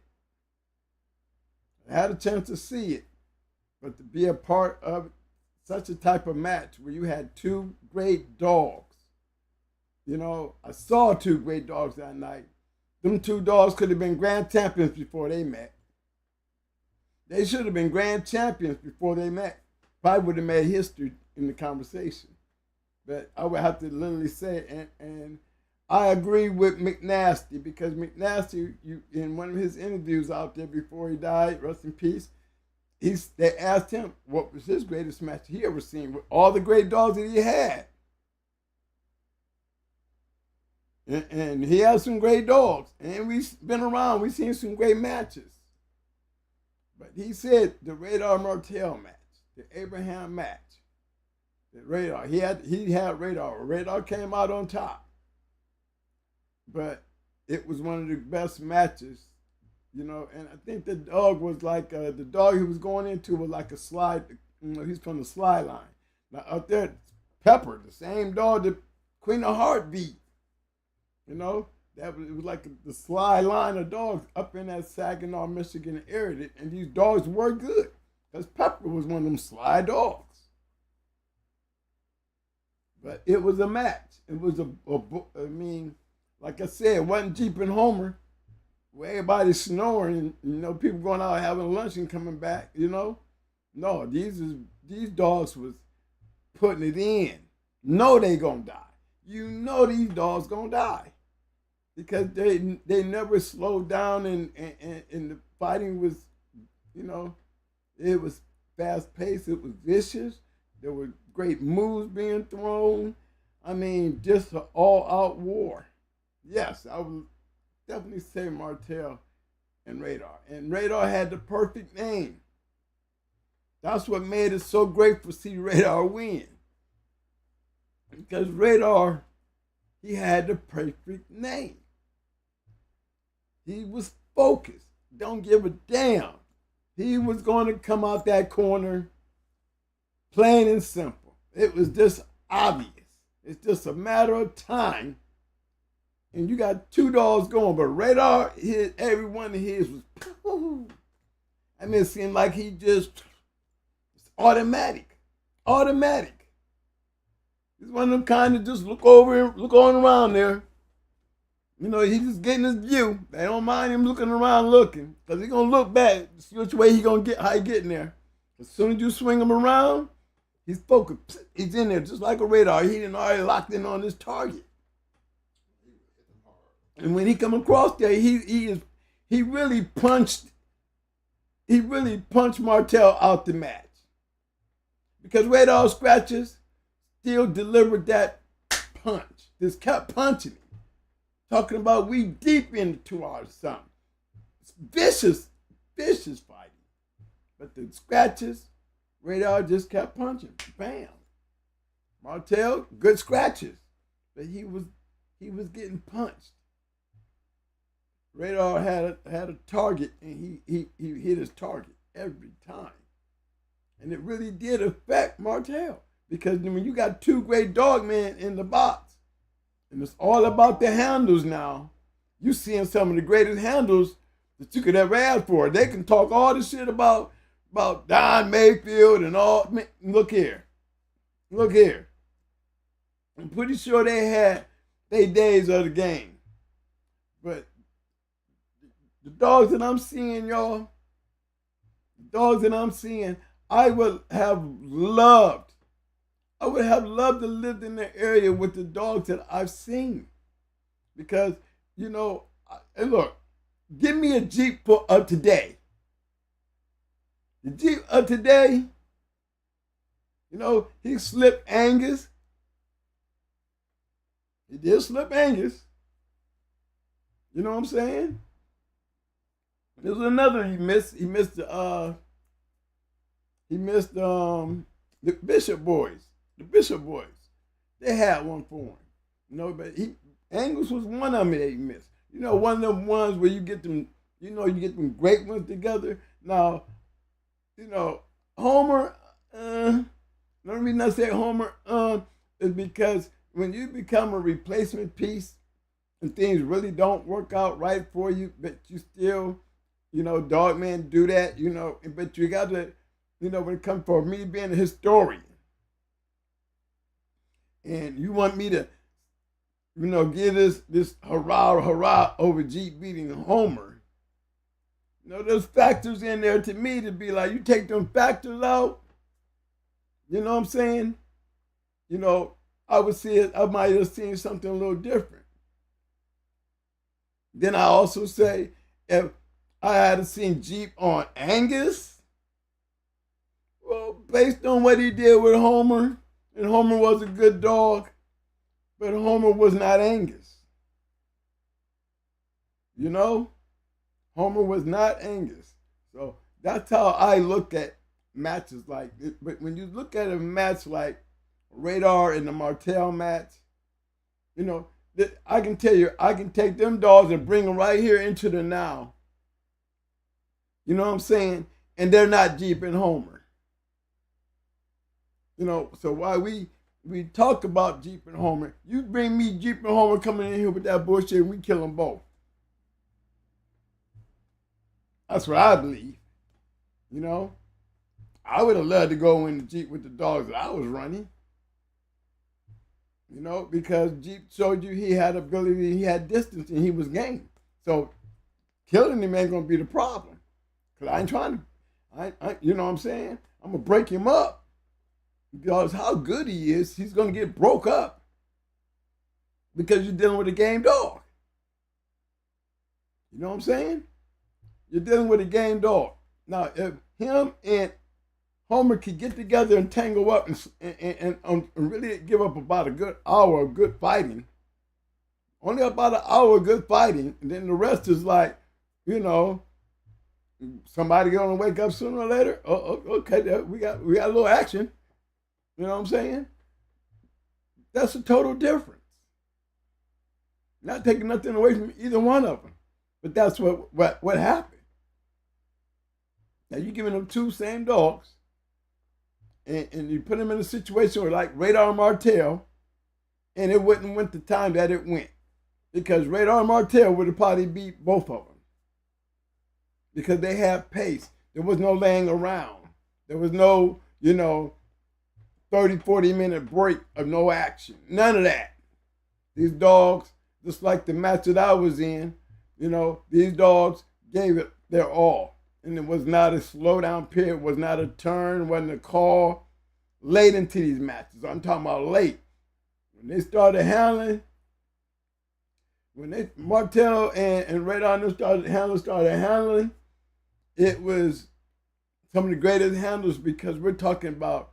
But to be a part of such a type of match where you had two great dogs. You know, I saw two great dogs that night. Them two dogs could have been grand champions before they met. They should have been grand champions before they met. Probably would have made history in the conversation. But I would have to literally say, and I agree with McNasty, because McNasty, in one of his interviews out there before he died, rest in peace, they asked him what was his greatest match he ever seen with all the great dogs that he had. And he had some great dogs. And we've been around, we've seen some great matches. But he said the Radar Martel match, the Abraham match, the Radar, he had Radar. Radar came out on top. But it was one of the best matches, you know, and I think the dog was like, the dog he was going into was like a slide, you know, he's from the slide line. Now out there, Pepper, the same dog that Queen of Heart beat, you know, it was like the slide line of dogs up in that Saginaw, Michigan area, and these dogs were good, because Pepper was one of them slide dogs. But it was a match. It was like I said, it wasn't Jeep and Homer, where everybody's snoring and, you know, people going out having lunch and coming back, you know. No, these dogs was putting it in. Know they gonna die. You know these dogs gonna die. Because they never slowed down, and the fighting was, you know, it was fast paced, it was vicious, there were great moves being thrown. I mean, just an all out war. Yes, I would definitely say Martel and Radar. And Radar had the perfect name. That's what made it so great to see Radar win. Because Radar, he had the perfect name. He was focused. Don't give a damn. He was going to come out that corner plain and simple. It was just obvious. It's just a matter of time. And you got two dogs going, but Radar, every one of his was, I mean, it seemed like he just, it's automatic. He's one of them kind of just look on around there. You know, he's just getting his view. They don't mind him looking around looking, because he's going to look back, see which way he going to get, how he getting there. As soon as you swing him around, he's focused. He's in there just like a radar. He didn't already locked in on his target. And when he come across there, he really punched Martell out the match. Because radar scratches still delivered that punch. Just kept punching him. Talking about we deep into 2 hours something. It's vicious fighting. But the scratches, radar just kept punching. Bam. Martell, good scratches. But he was getting punched. Radar had a target, and he hit his target every time. And it really did affect Martell. Because when you got 2 great dogmen in the box, and it's all about the handles now, you seeing some of the greatest handles that you could ever ask for. They can talk all this shit about Don Mayfield and all. Look here. I'm pretty sure they had their days of the game. But the dogs that I'm seeing, y'all, I would have loved to live in the area with the dogs that I've seen. Because, and look, give me a Jeep of today. The Jeep of today, he slipped Angus. He did slip Angus. You know what I'm saying? There was another he missed. He missed the Bishop boys. The Bishop boys. They had one for him. But Angus was one of them that he missed. One of them ones where you get them, you get them great ones together. Now, Homer, the reason I say Homer is because when you become a replacement piece and things really don't work out right for you, but you still, dogmen do that, but you got to, when it comes for me being a historian, and you want me to, give this hurrah over Jeep beating Homer, there's factors in there to me to be like, you take them factors out, you know what I'm saying? I might have seen something a little different. Then I also say, if I had seen Jeep on Angus, well, based on what he did with Homer, and Homer was a good dog, but Homer was not Angus. Homer was not Angus. So that's how I look at matches like this. But when you look at a match like Radar and the Martell match, I can tell you, I can take them dogs and bring them right here into the now. You know what I'm saying? And they're not Jeep and Homer. So while we talk about Jeep and Homer, you bring me Jeep and Homer coming in here with that bullshit and we kill them both. That's what I believe. I would have loved to go in the Jeep with the dogs that I was running. Because Jeep showed you he had ability, he had distance, and he was game. So killing him ain't gonna be the problem. Cause I ain't trying to, you know what I'm saying? I'm gonna break him up. Because how good he is, he's gonna get broke up. Because you're dealing with a game dog. You know what I'm saying? You're dealing with a game dog. Now, if him and Homer could get together and tangle up and really give up about a good hour of good fighting, only about an hour of good fighting, and then the rest is like, somebody gonna wake up sooner or later. Oh, okay, we got a little action. You know what I'm saying? That's a total difference. Not taking nothing away from either one of them, but that's what happened. Now you're giving them 2 same dogs, and you put them in a situation where like Radar and Martell, and it wouldn't went the time that it went, because Radar and Martell would have probably beat both of them, because they have pace. There was no laying around. There was no 30, 40-minute break of no action. None of that. These dogs, just like the match that I was in, these dogs gave it their all. and it was not a slow down period, was not a turn, wasn't a call late into these matches. I'm talking about late. When they started handling, Martel and Red Arnold started handling, it was some of the greatest handles because we're talking about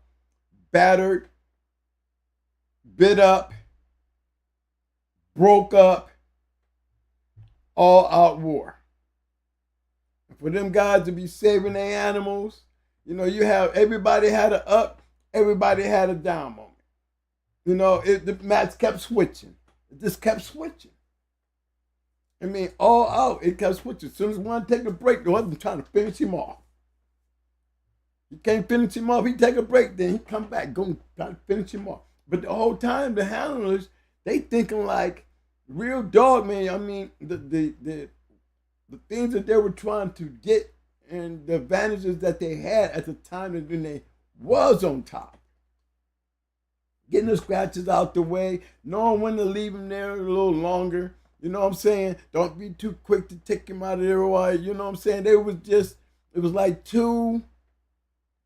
battered, bit up, broke up, all out war. For them guys to be saving their animals, you have everybody had an up, everybody had a down moment. The match kept switching. It just kept switching. I mean, all out, it kept switching. As soon as one take a break, the other trying to finish him off. You can't finish him off, he take a break, then he come back, go try to finish him off. But the whole time, the handlers, they thinking like real dog, man. I mean, the things that they were trying to get and the advantages that they had at the time that when they was on top. Getting the scratches out the way, knowing when to leave them there a little longer. You know what I'm saying? Don't be too quick to take him out of there. You know what I'm saying? It was like two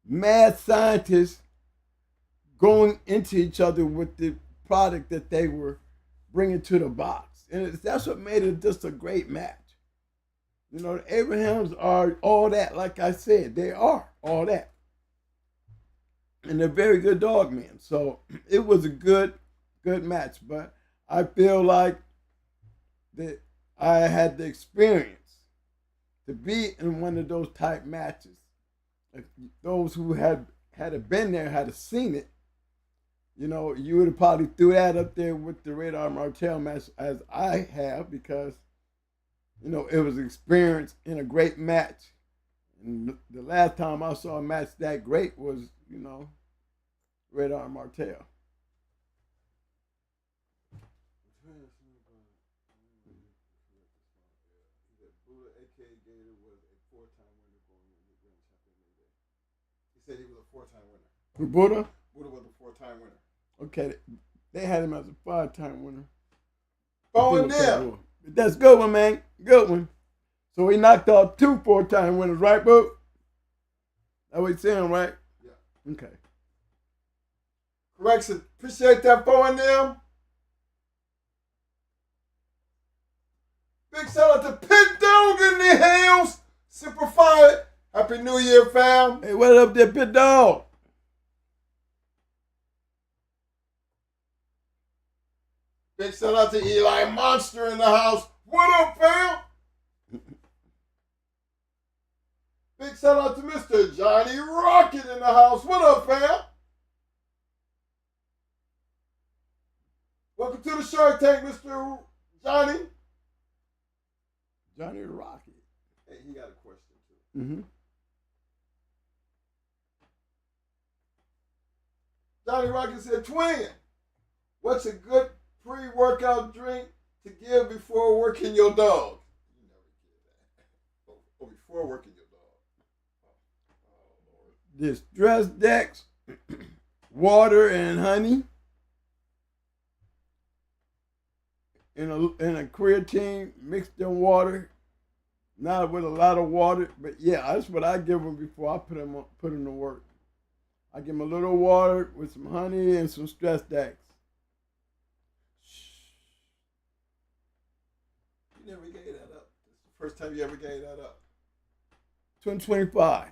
mad scientists going into each other with the product that they were bringing to the box. And that's what made it just a great match. The Abrahams are all that, like I said, they are all that. And they're very good dog men. So it was a good match. But I feel like that I had the experience to be in one of those type matches. If those who had been there, had seen it, you would have probably threw that up there with the Radar Martel match as I have because, it was an experience in a great match. And the last time I saw a match that great was, Radar Martel. He said he was a 4-time winner. Buddha? Buddha was a 4-time winner. Okay, they had him as a 5-time winner. Going there. That's a good one, man. Good one. So he knocked out 2 4-time winners, right, Boo? That's what he's saying, right? Yeah. Okay. Correction. Appreciate that for them. Big shout out to Pit Dog in the house. Simplified. Happy New Year, fam. Hey, what up there, Pit Dog? Big shout out to Eli Monster in the house. What up, fam? Big shout out to Mr. Johnny Rocket in the house. What up, fam? Welcome to the Shark Tank, Mr. Johnny. Johnny Rocket. Hey, he got a question, too. Mm-hmm. Johnny Rocket said, Twin, what's a good pre-workout drink to give before working your dog? You never get that. Or before working your dog. Oh, Lord. This Stress Dex, water and honey, in a creatine mixed in water, not with a lot of water, but yeah, that's what I give them before I put them to work. I give them a little water with some honey and some Stress Dex. You never gave that up. It's the first time you ever gave that up. 225.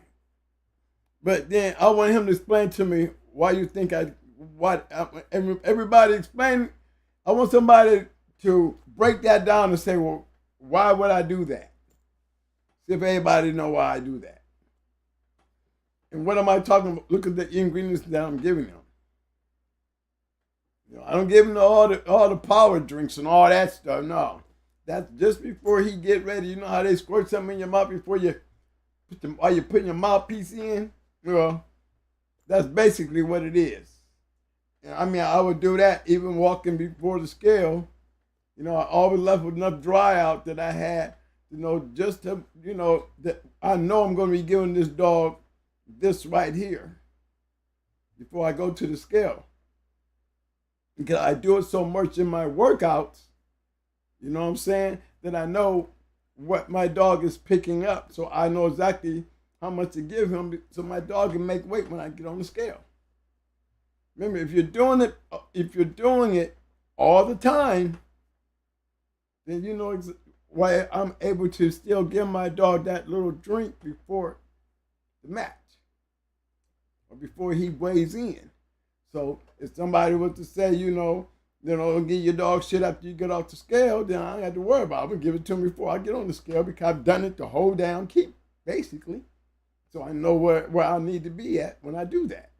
But then I want him to explain to me why you think everybody explain. I want somebody to break that down and say, well, why would I do that? See if everybody know why I do that. And what am I talking about? Look at the ingredients that I'm giving them. I don't give him all the power drinks and all that stuff. No. That's just before he get ready. You know how they squirt something in your mouth before while you're putting your mouthpiece in? Well, that's basically what it is. I mean, I would do that even walking before the scale. I always left with enough dry out that I had, just to, that I know I'm going to be giving this dog this right here before I go to the scale. Because I do it so much in my workouts, you know what I'm saying, that I know what my dog is picking up, so I know exactly how much to give him, so my dog can make weight when I get on the scale. Remember, if you're doing it all the time, then you know why I'm able to still give my dog that little drink before the match or before he weighs in. So if somebody was to say, give your dog shit after you get off the scale, then I don't have to worry about it. I'm gonna give it to him before I get on the scale because I've done it to hold down keep, basically. So I know where I need to be at when I do that.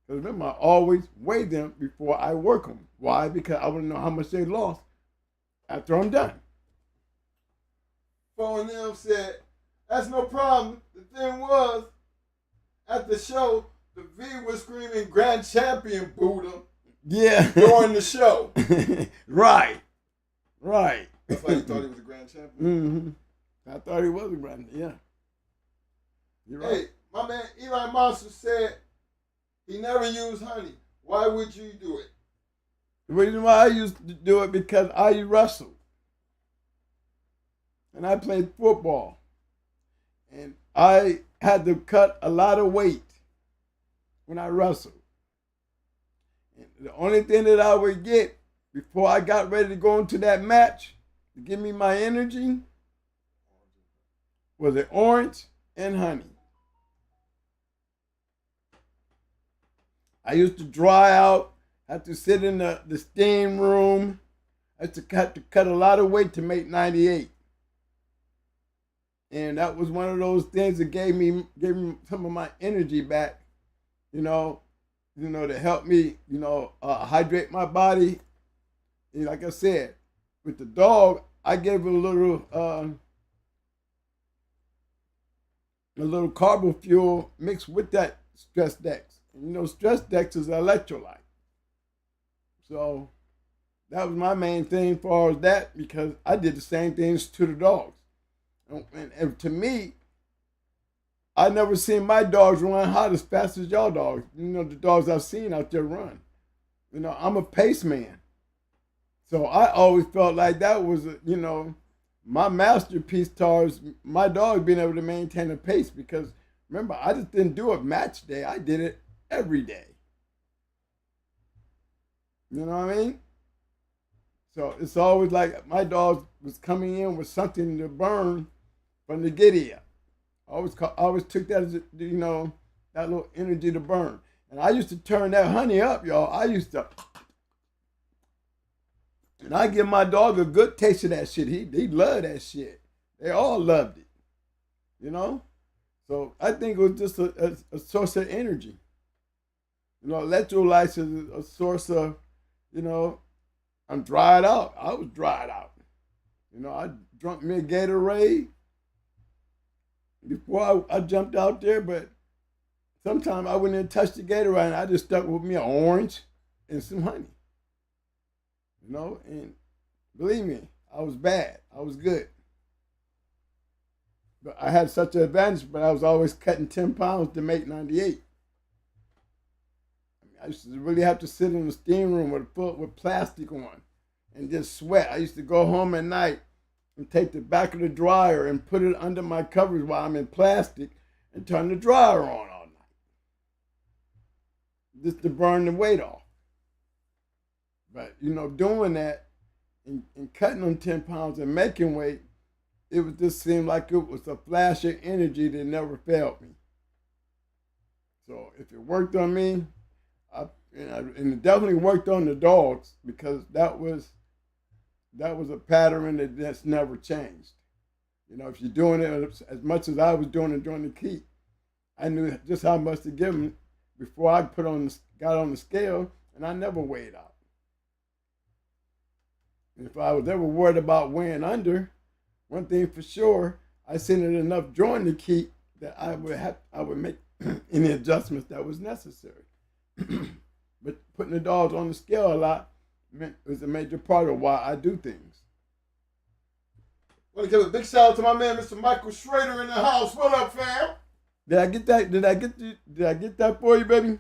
Because remember, I always weigh them before I work them. Why? Because I want to know how much they lost after I'm done. Phone them said, that's no problem. The thing was, at the show, the V was screaming Grand Champion Buddha. Yeah. During the show. Right. That's why you thought he was a grand champion. I thought he was a grand, yeah. You're right. Hey, my man Eli Monster said he never used honey. Why would you do it? The reason why I used to do it because I wrestled. And I played football. And I had to cut a lot of weight when I wrestled. And the only thing that I would get before I got ready to go into that match to give me my energy was an orange and honey. I used to dry out, have to sit in the steam room. I used to cut a lot of weight to make 98. And that was one of those things that gave me some of my energy back, to help me, hydrate my body. And like I said, with the dog, I gave it a little carbo fuel mixed with that stress dex. And stress dex is electrolyte. So that was my main thing as far as that, because I did the same things to the dogs. And to me, I never seen my dogs run hot as fast as y'all dogs. The dogs I've seen out there run. I'm a pace man. So I always felt like that was, my masterpiece towards my dog being able to maintain a pace, because remember, I just didn't do it match day. I did it every day. You know what I mean? So it's always like my dog was coming in with something to burn from the giddy up. I always took that as, that little energy to burn. And I used to turn that honey up, y'all. And I give my dog a good taste of that shit. He loved that shit. They all loved it. So I think it was just a source of energy. Electrolytes is a source of, I'm dried out. I was dried out. I drunk me a Gatorade before I jumped out there, but sometimes I wouldn't even touch the Gatorade, and I just stuck with me an orange and some honey. And believe me, I was bad. I was good. But I had such an advantage, but I was always cutting 10 pounds to make 98. I used to really have to sit in the steam room with plastic on and just sweat. I used to go home at night and take the back of the dryer and put it under my covers while I'm in plastic and turn the dryer on all night, just to burn the weight off. But, doing that and cutting them 10 pounds and making weight, it would just seem like it was a flash of energy that never failed me. So if it worked on me, and it definitely worked on the dogs, because that was a pattern that just never changed. If you're doing it as much as I was doing it during the keep, I knew just how much to give them before I got on the scale, and I never weighed out. And if I was ever worried about weighing under, one thing for sure, I seen it enough during the keep that I would make any adjustments that was necessary. But putting the dogs on the scale a lot was a major part of why I do things. I want to give a big shout out to my man, Mr. Michael Schrader in the house. What up, fam? Did I get that? Did I get that for you, baby?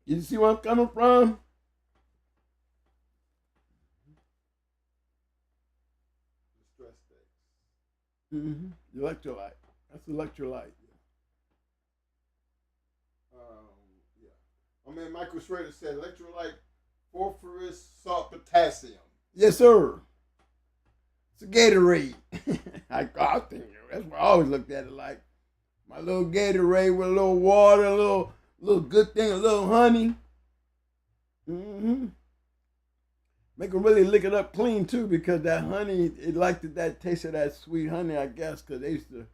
You see where I'm coming from? Electrolyte. That's electrolyte. Yeah. I mean, Michael Schrader said electrolyte, phosphorus, salt, potassium. Yes, sir. It's a Gatorade. I think that's what I always looked at it like. My little Gatorade with a little water, a little good thing, a little honey. Make them really lick it up clean too, because that honey, it liked that taste of that sweet honey, I guess, because they used to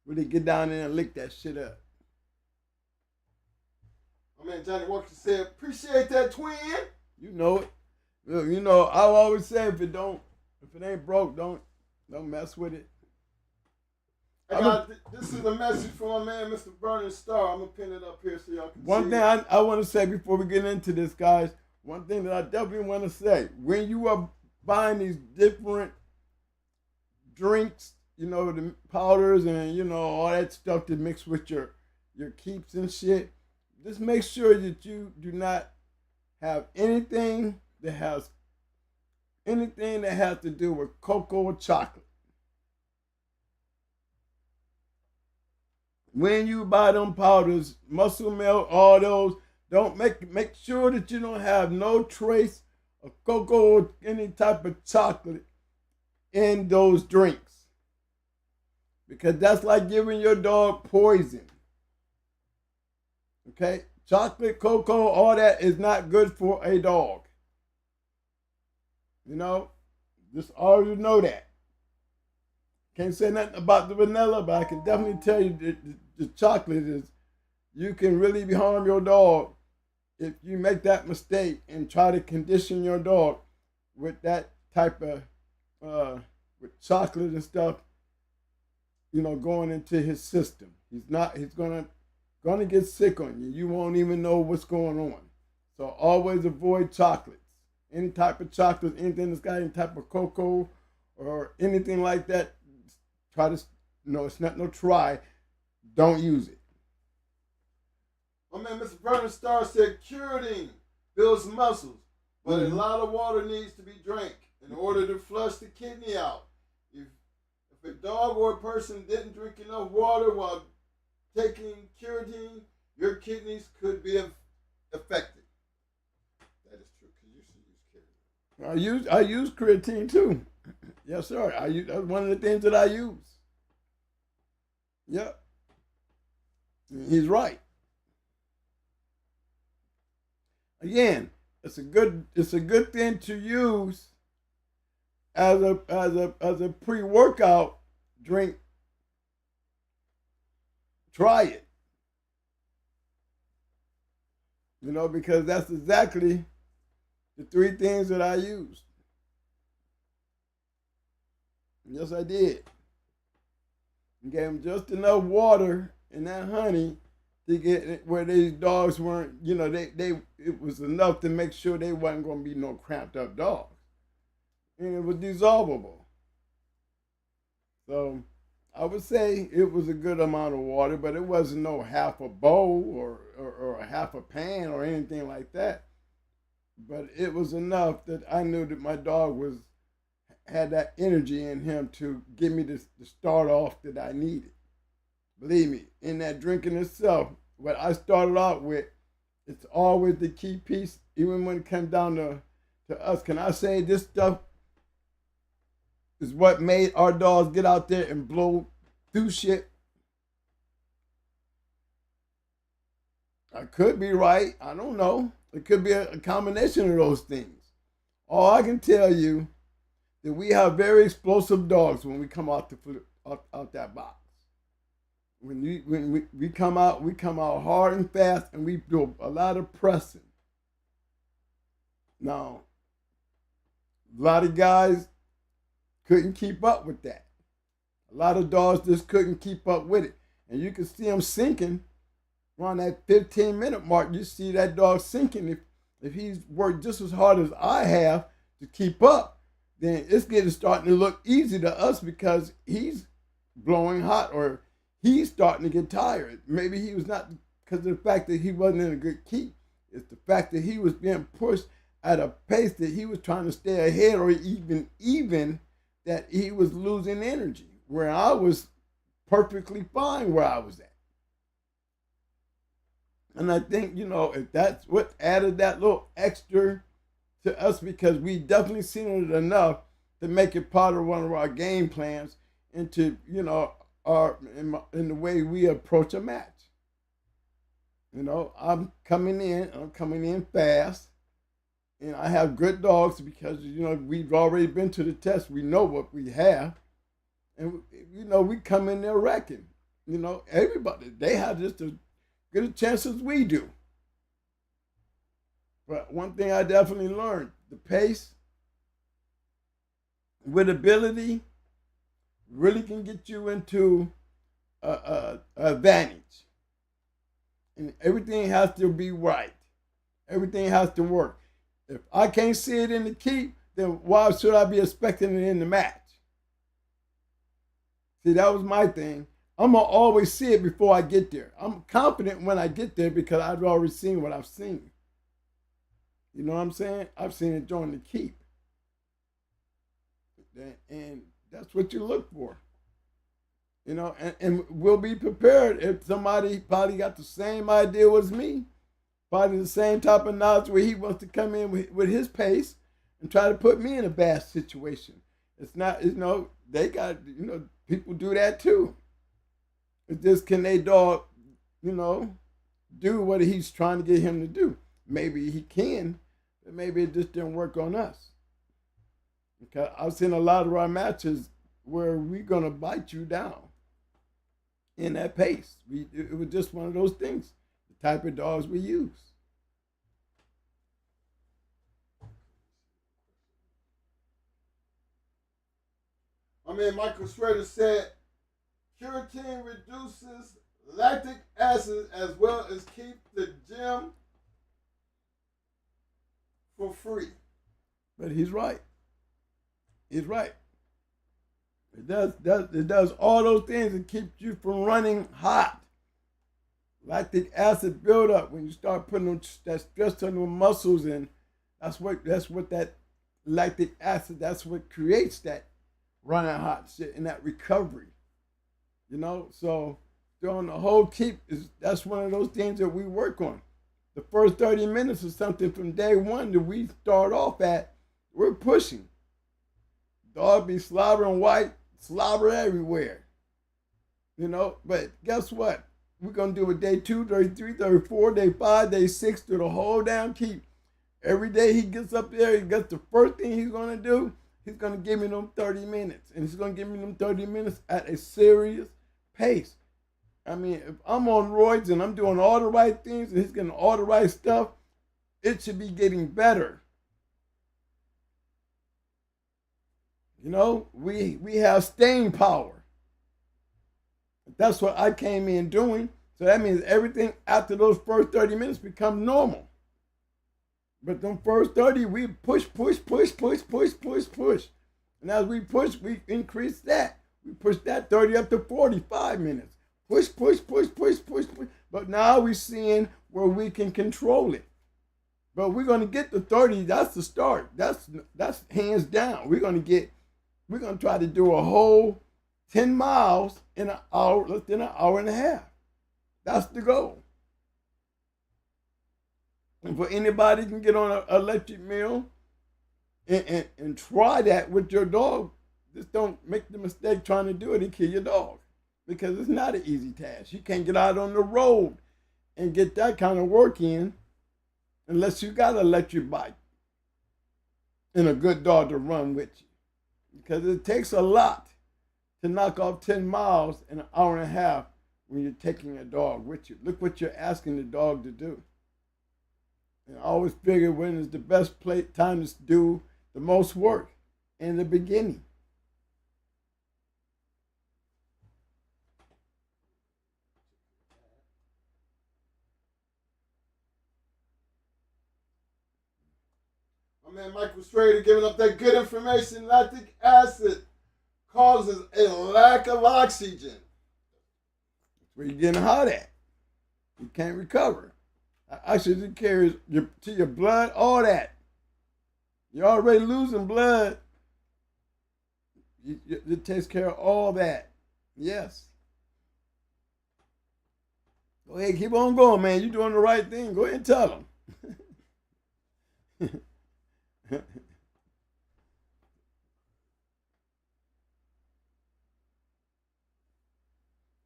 really get down there and lick that shit up. My man Johnny Walker said, appreciate that, twin. You know it. Look, you know, I always say if it ain't broke, don't mess with it. This is a message from my man, Mr. Burning Star. I'm gonna pin it up here so y'all can see. One thing I want to say before we get into this, guys. One thing that I definitely want to say: when you are buying these different drinks, you know, the powders and you know all that stuff to mix with your keeps and shit, just make sure that you do not have anything that has to do with cocoa or chocolate. When you buy them powders, muscle milk, all those, don't make sure that you don't have no trace of cocoa or any type of chocolate in those drinks. Because that's like giving your dog poison. Okay? Chocolate, cocoa, all that is not good for a dog. You know? Just always know that. Can't say nothing about the vanilla, but I can definitely tell you that the chocolate is, you can really harm your dog if you make that mistake and try to condition your dog with that type of, with chocolate and stuff, you know, going into his system. He's gonna get sick on you. You won't even know what's going on. So always avoid chocolates. Any type of chocolate, anything that's got any type of cocoa or anything like that, try to, no, it's not no try. Don't use it. My man, Mr. Burning Star said curing builds muscles, but a lot of water needs to be drank in order to flush the kidney out. If a dog or a person didn't drink enough water while taking Curatine, your kidneys could be affected. That is true, because you should use Curatine. I use creatine too. Yes, sir. That's one of the things that I use. Yep. He's right. Again, it's a good thing to use as a pre-workout drink. Try it. You know, because that's exactly the 3 things that I used. Yes, I did. And gave them just enough water and that honey to get where these dogs weren't, you know, it was enough to make sure they wasn't going to be no cramped up dogs. And it was dissolvable. So I would say it was a good amount of water, but it wasn't no half a bowl or a half a pan or anything like that. But it was enough that I knew that my dog had that energy in him to give me the start off that I needed. Believe me, in that drinking itself, what I started out with, it's always the key piece, even when it comes down to us. Can I say this stuff is what made our dogs get out there and blow through shit? I could be right. I don't know. It could be a combination of those things. All I can tell you that we have very explosive dogs when we come out out that box. When we come out hard and fast, and we do a lot of pressing. Now, a lot of guys couldn't keep up with that. A lot of dogs just couldn't keep up with it. And you can see them sinking around that 15-minute mark. You see that dog sinking. If he's worked just as hard as I have to keep up, then it's starting to look easy to us because he's blowing hot or he's starting to get tired. Maybe he was not because of the fact that he wasn't in a good keep. It's the fact that he was being pushed at a pace that he was trying to stay ahead, or even that he was losing energy. where I was perfectly fine where I was at. And I think, if that's what added that little extra to us, because we definitely seen it enough to make it part of one of our game plans into, in the way we approach a match. I'm coming in fast, and I have good dogs because, we've already been to the test. We know what we have. And, we come in there wrecking. Everybody, they have just as good a chance as we do. But one thing I definitely learned, the pace with ability really can get you into a advantage. And everything has to be right. Everything has to work. If I can't see it in the keep, then why should I be expecting it in the match? See, that was my thing. I'm going to always see it before I get there. I'm confident when I get there because I've already seen what I've seen. You know what I'm saying? I've seen it during the keep. And that's what you look for. And we'll be prepared if somebody probably got the same idea as me, probably the same type of knowledge where he wants to come in with his pace and try to put me in a bad situation. It's not, they got, people do that too. It's just, can they dog, do what he's trying to get him to do? Maybe he can, but maybe it just didn't work on us. Because I've seen a lot of our matches where we're going to bite you down in that pace. It was just one of those things, the type of dogs we use. Michael Schrader said, Curatine reduces lactic acid as well as keep the gym for free. But he's right. He's right. It does all those things and keeps you from running hot. Lactic acid buildup when you start putting that stress on the muscles, and that's what that lactic acid, that's what creates that running hot shit and that recovery. So during the whole keep, that's one of those things that we work on. The first 30 minutes is something from day one that we start off at, we're pushing. Dog be slobbering white, slobber everywhere. But guess what? We're going to do it day 2, day 3, day 4, day 5, day 6, through the whole damn keep. Every day he gets up there, the first thing he's going to do, he's going to give me them 30 minutes. And he's going to give me them 30 minutes at a serious pace. If I'm on roids and I'm doing all the right things and he's getting all the right stuff, it should be getting better. We have staying power. That's what I came in doing. So that means everything after those first 30 minutes become normal. But them first 30, we push. And as we push, we increase that. We push that 30 up to 45 minutes. Push. But now we're seeing where we can control it. But we're going to get to 30. That's the start. That's hands down. We're going to try to do a whole 10 miles in an hour, less than an hour and a half. That's the goal. And for anybody who can get on an electric mill and try that with your dog, just don't make the mistake trying to do it and kill your dog. Because it's not an easy task. You can't get out on the road and get that kind of work in unless you got an electric bike and a good dog to run with you. Because it takes a lot to knock off 10 miles in an hour and a half when you're taking a dog with you. Look what you're asking the dog to do. And I always figure when is the best time to do the most work in the beginning. My man Michael Schrader giving up that good information. Lactic acid causes a lack of oxygen. That's where you're getting hot at. You can't recover. Oxygen carries to your blood, all that. You're already losing blood. It takes care of all that. Yes. Go ahead, keep on going, man. You're doing the right thing. Go ahead and tell them.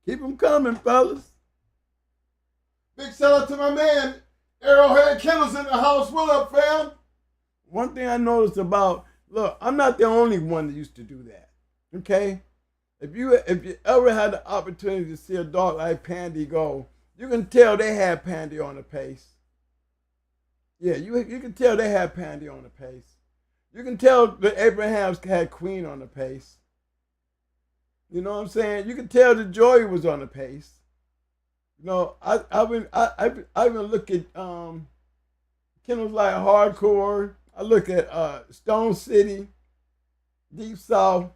Keep them coming, fellas. Big shout out to my man, Arrowhead Kennels in the house. What up, fam? One thing I noticed about, look, I'm not the only one that used to do that. Okay? If you ever had the opportunity to see a dog like Pandy go, you can tell they had Pandy on the pace. Yeah, you can tell they had Pandy on the pace. You can tell the Abrahams had Queen on the pace. You know what I'm saying? You can tell the Joy was on the pace. You know, I even look at Kennels like Hardcore. I look at Stone City, Deep South.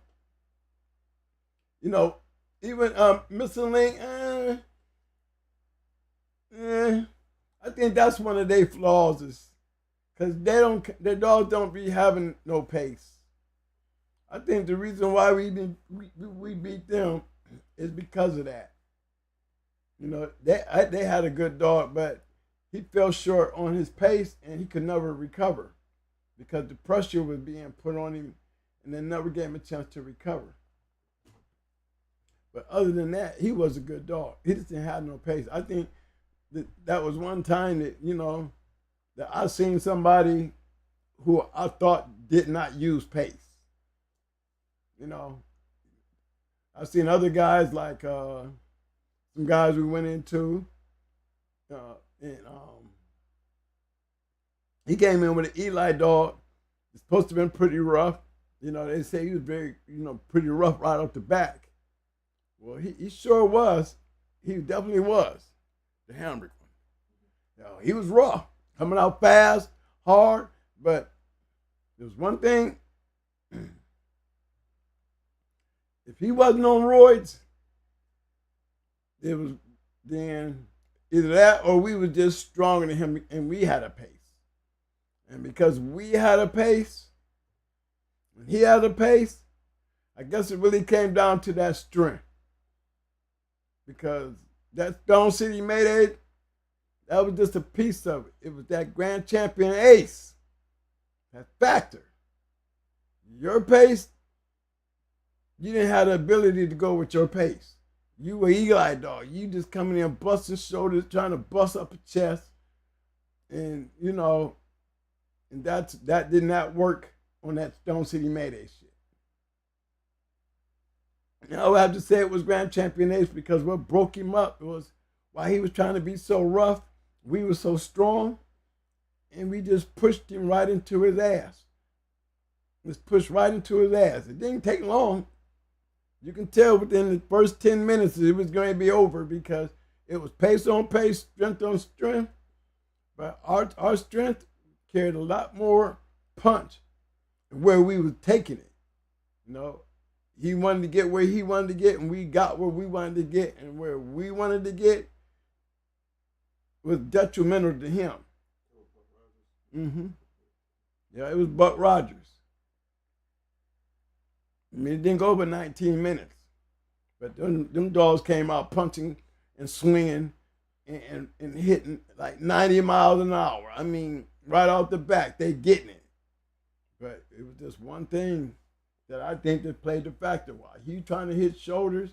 You know, even Mr. Link. I think that's one of their flaws is because their dogs don't be having no pace. I think the reason why we beat them is because of that. You know, they had a good dog, but he fell short on his pace and he could never recover because the pressure was being put on him and they never gave him a chance to recover. But other than that, he was a good dog. He just didn't have no pace. I think that was one time that, you know, that I seen somebody who I thought did not use pace. You know, I've seen other guys like some guys we went into, and he came in with an Eli dog. It's supposed to have been pretty rough. You know, they say he was very, you know, pretty rough right off the back. Well, he sure was. He definitely was. The Hambrick one. You know, he was raw, coming out fast, hard, but there was one thing. If he wasn't on roids, then either that or we were just stronger than him and we had a pace. And because we had a pace, when he had a pace, I guess it really came down to that strength. Because that Stone City Mayday, that was just a piece of it. It was that grand champion ace, that factor. Your pace, you didn't have the ability to go with your pace. You were Eli dog. You just coming in busting shoulders, trying to bust up a chest. And, you know, and that did not work on that Stone City Mayday shit. And I would have to say it was Grand Champion Ace because what broke him up was while he was trying to be so rough, we were so strong, and we just pushed him right into his ass. Just pushed right into his ass. It didn't take long. You can tell within the first 10 minutes it was going to be over because it was pace on pace, strength on strength. But our strength carried a lot more punch where we was taking it. You know, he wanted to get where he wanted to get, and we got where we wanted to get, and where we wanted to get was detrimental to him. Yeah, it was Buck Rogers. I mean, it didn't go over 19 minutes. But them dogs came out punching and swinging and hitting like 90 miles an hour. I mean, right off the back, they getting it. But it was just one thing that I think that played the factor. Why he trying to hit shoulders,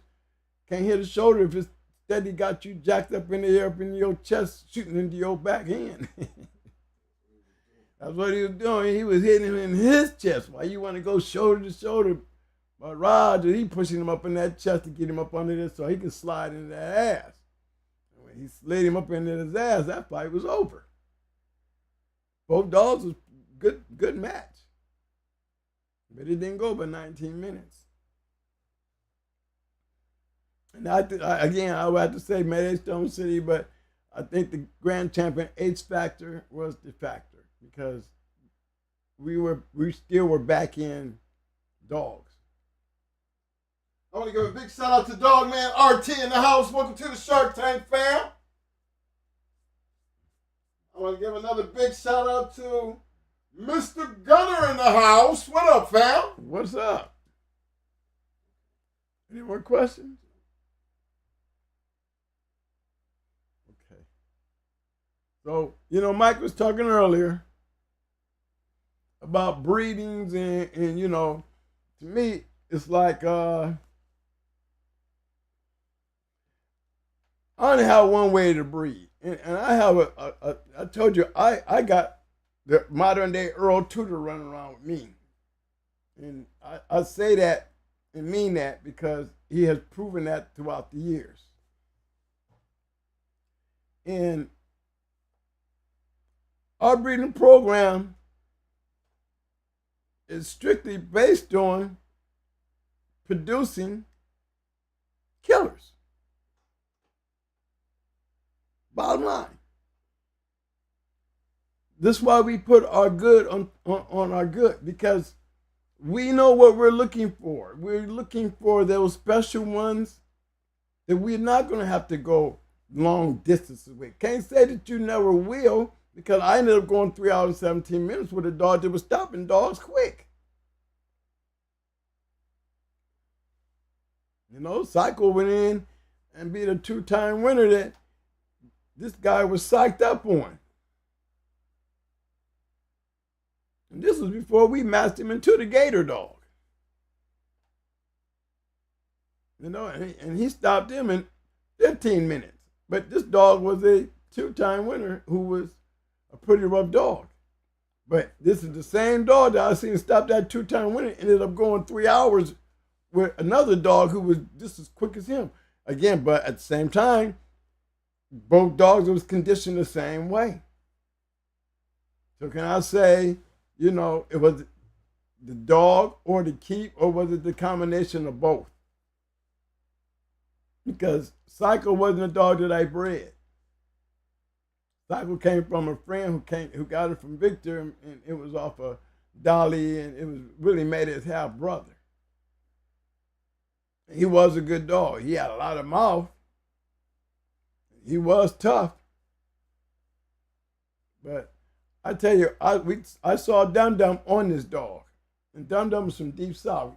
can't hit a shoulder if it's steady got you jacked up in the air, up in your chest, shooting into your back hand. That's what he was doing. He was hitting him in his chest. Why you want to go shoulder to shoulder? But Roger, he pushing him up in that chest to get him up under there so he can slide into that ass. And when he slid him up into his ass, that fight was over. Both dogs was good match. But it didn't go but 19 minutes. And I would have to say Mayday Stone City, but I think the grand champion H factor was the factor because we still were back in dogs. I want to give a big shout out to Dog Man RT in the house. Welcome to the Shark Tank, fam. I want to give another big shout out to Mr. Gunner in the house. What up, fam? What's up? Any more questions? Okay. So, Mike was talking earlier about breedings and to me, it's like I only have one way to breed. And I have I told you, I got the modern day Earl Tudor running around with me. And I say that and mean that because he has proven that throughout the years. And our breeding program is strictly based on producing killers. Bottom line. This is why we put our good on our good, because we know what we're looking for. We're looking for those special ones that we're not going to have to go long distances with. Can't say that you never will, because I ended up going 3 hours and 17 minutes with a dog that was stopping dogs quick. Psycho went in and beat a 2-time winner that this guy was psyched up on. And this was before we matched him into the Gator dog. And he stopped him in 15 minutes. But this dog was a 2-time winner who was a pretty rough dog. But this is the same dog that I seen stop that 2-time winner, ended up going 3 hours with another dog who was just as quick as him. Again, but at the same time, both dogs was conditioned the same way. So can I say, it was the dog or the keep, or was it the combination of both? Because Psycho wasn't a dog that I bred. Psycho came from a friend who got it from Victor, and it was off of Dolly, and it was really made his half brother. He was a good dog. He had a lot of mouth. He was tough. But I tell you, I saw Dum Dum on this dog. And Dum Dum was from Deep South.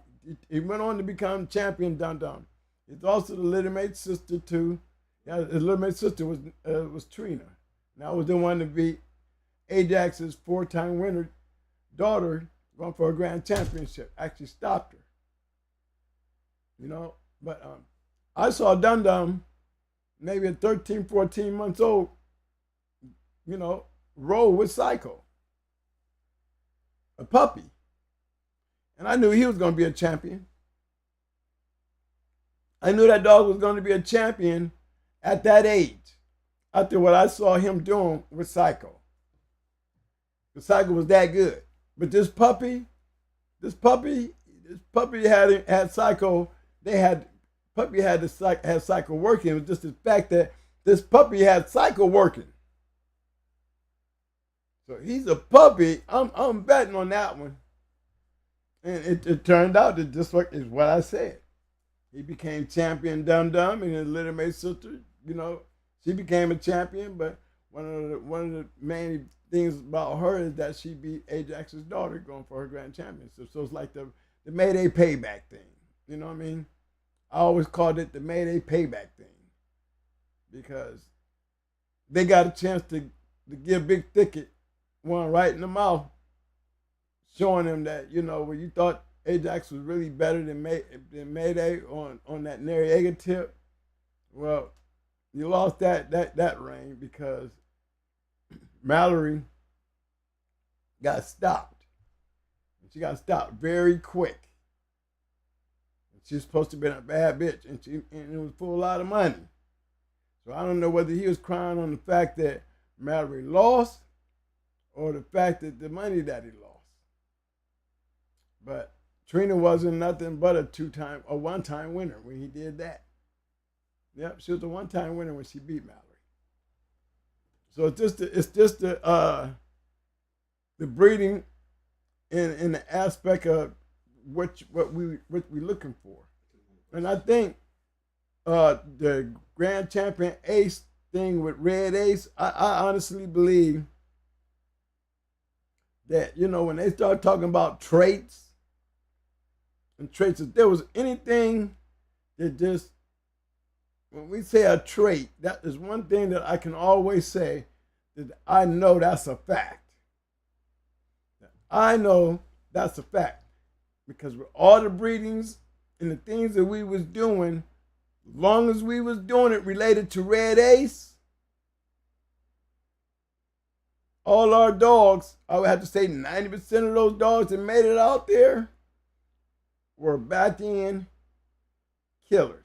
He went on to become champion Dum Dum. He's also the little mate sister too. Yeah, his little mate sister was Trina. And I was the one to beat Ajax's 4-time winner daughter going for a grand championship. Actually stopped her. But I saw Dum Dum maybe at 13, 14 months old, roll with Psycho, a puppy. And I knew he was going to be a champion. I knew that dog was going to be a champion at that age, after what I saw him doing with Psycho. The Psycho was that good. But this puppy had Psycho. Puppy had Psycho working. It was just the fact that this puppy had Psycho working. So he's a puppy. I'm betting on that one. And it turned out that this is what I said. He became champion Dum Dum, and his little mate sister, she became a champion. But one of the main things about her is that she beat Ajax's daughter going for her grand championship. So it's like the Mayday payback thing. You know what I mean? I always called it the Mayday payback thing, because they got a chance to give Big Thicket one right in the mouth, showing him that, when you thought Ajax was really better than Mayday on that Noriega tip, well, you lost that reign because Mallory got stopped. She got stopped very quick. She's supposed to be a bad bitch, and it was for a lot of money. So I don't know whether he was crying on the fact that Mallory lost, or the fact that the money that he lost. But Trina wasn't nothing but a one-time winner when he did that. Yep, she was a one-time winner when she beat Mallory. So it's just the breeding in the aspect of what we're looking for. And I think the Grand Champion Ace thing with Red Ace, I honestly believe that, when they start talking about traits, and traits, if there was anything that just, when we say a trait, that is one thing that I can always say that I know that's a fact. I know that's a fact. Because with all the breedings and the things that we was doing, as long as we was doing it related to Red Ace, all our dogs, I would have to say 90% of those dogs that made it out there were back end killers.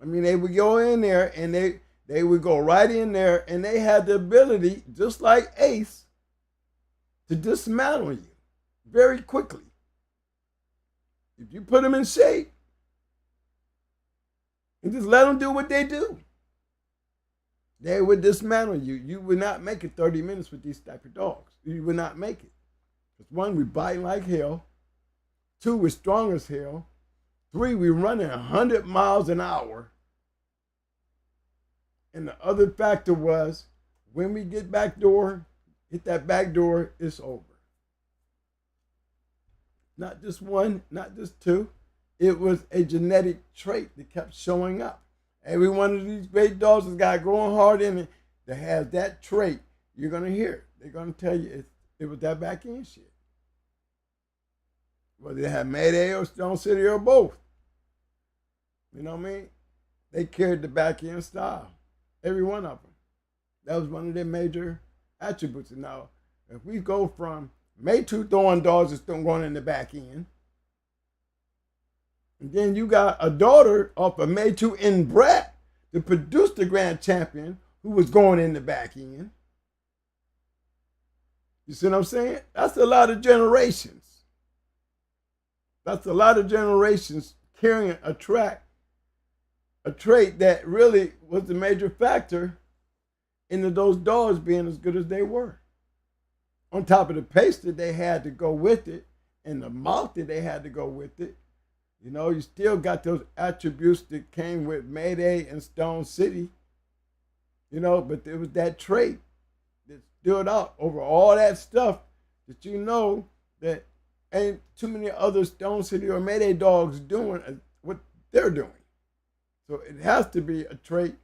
I mean, they would go in there and they would go right in there and they had the ability, just like Ace, to dismantle you very quickly. If you put them in shape and just let them do what they do, they would dismantle you. You would not make it 30 minutes with these type of dogs. You would not make it. Because one, we bite like hell. Two, we're strong as hell. Three, we're running 100 miles an hour. And the other factor was, when we get back door, hit that back door, it's over. Not just one, not just two. It was a genetic trait that kept showing up. Every one of these great dogs that's got growing hard in it that has that trait, you're going to hear it. They're going to tell you it was that back end shit. Whether they had Mayday or Stone City or both. You know what I mean? They carried the back end style. Every one of them. That was one of their major attributes. And now, if we go from Maytooth throwing dogs that's still going in the back end, and then you got a daughter off of Maytooth in Brat that produced the grand champion who was going in the back end. You see what I'm saying? That's a lot of generations. That's a lot of generations carrying a trait that really was the major factor into those dogs being as good as they were. On top of the pace that they had to go with it and the mouth that they had to go with it, you know, you still got those attributes that came with Mayday and Stone City, you know, but there was that trait that stood out over all that stuff that you know that ain't too many other Stone City or Mayday dogs doing what they're doing. So it has to be a trait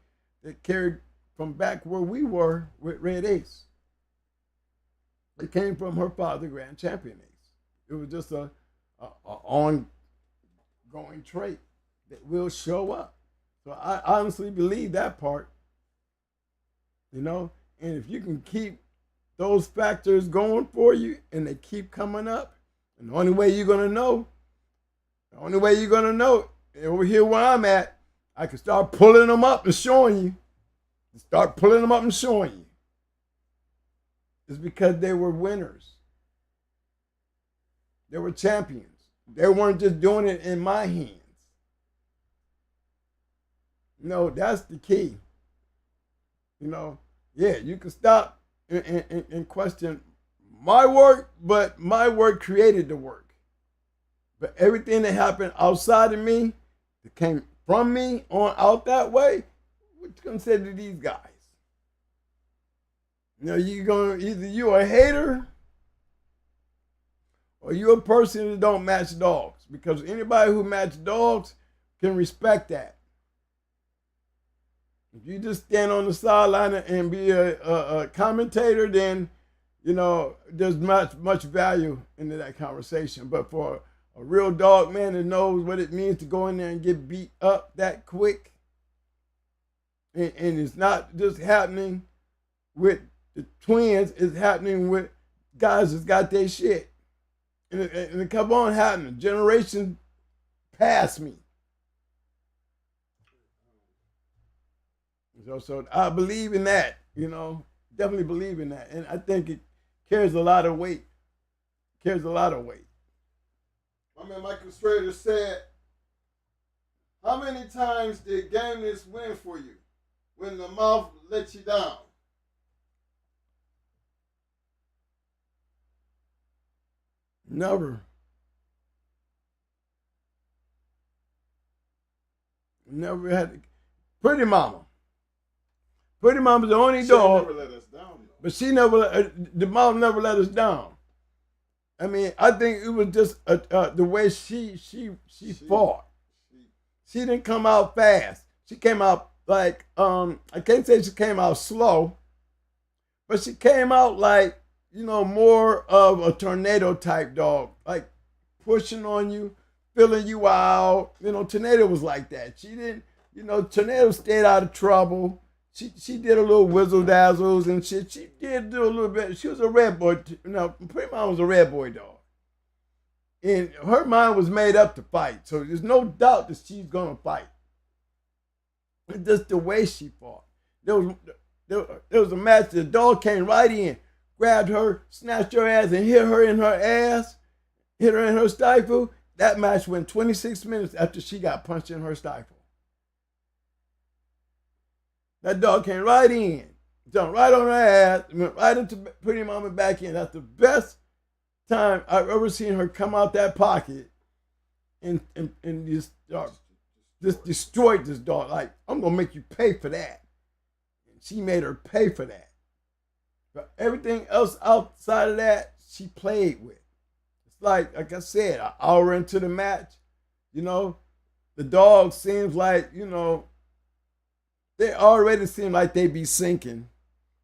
that carried from back where we were with Red Ace. It came from her father, Grand Champion Ace. It was just a ongoing trait that will show up. So I honestly believe that part, you know, and if you can keep those factors going for you and they keep coming up, and the only way you're going to know, over here where I'm at, I can start pulling them up and showing you. It's because they were winners. They were champions. They weren't just doing it in my hands. No, that's the key. You know, yeah, you can stop and question my work, but my work created the work. But everything that happened outside of me, that came from me on out that way, what you gonna say to these guys? You know, either you a hater or you a person that don't match dogs. Because anybody who match dogs can respect that. If you just stand on the sideline and be a commentator, then, you know, there's much value into that conversation. But for a real dog man that knows what it means to go in there and get beat up that quick, and it's not just happening with the twins, it's happening with guys that's got their shit. And it kept on happening. Generations past me. So I believe in that, you know, definitely believe in that. And I think it carries a lot of weight. My man Michael Strader said, how many times did gameness win for you when the mouth let you down? Never. Never had. Pretty Mama. Pretty Mama's the only dog. She never let us down, though. But she never, the mom never let us down. I mean, I think it was just the way she fought. she didn't come out fast. She came out like, I can't say she came out slow, but she came out like, more of a tornado type dog, like pushing on you, filling you out. Tornado was like that. She didn't, Tornado stayed out of trouble. She did a little whizzle dazzles and shit. She did do a little bit. She was a red boy. Pretty Mom was a red boy dog. And her mind was made up to fight. So there's no doubt that she's going to fight. It's just the way she fought. There was a match. The dog came right in, grabbed her, snatched her ass, and hit her in her ass, hit her in her stifle. That match went 26 minutes after she got punched in her stifle. That dog came right in, jumped right on her ass, went right into Pretty Mama back in. That's the best time I've ever seen her come out that pocket and just destroyed this dog. Like, I'm going to make you pay for that. And she made her pay for that. But everything else outside of that, she played with. It's like I said, an hour into the match, the dog seems like, they already seem like they be sinking,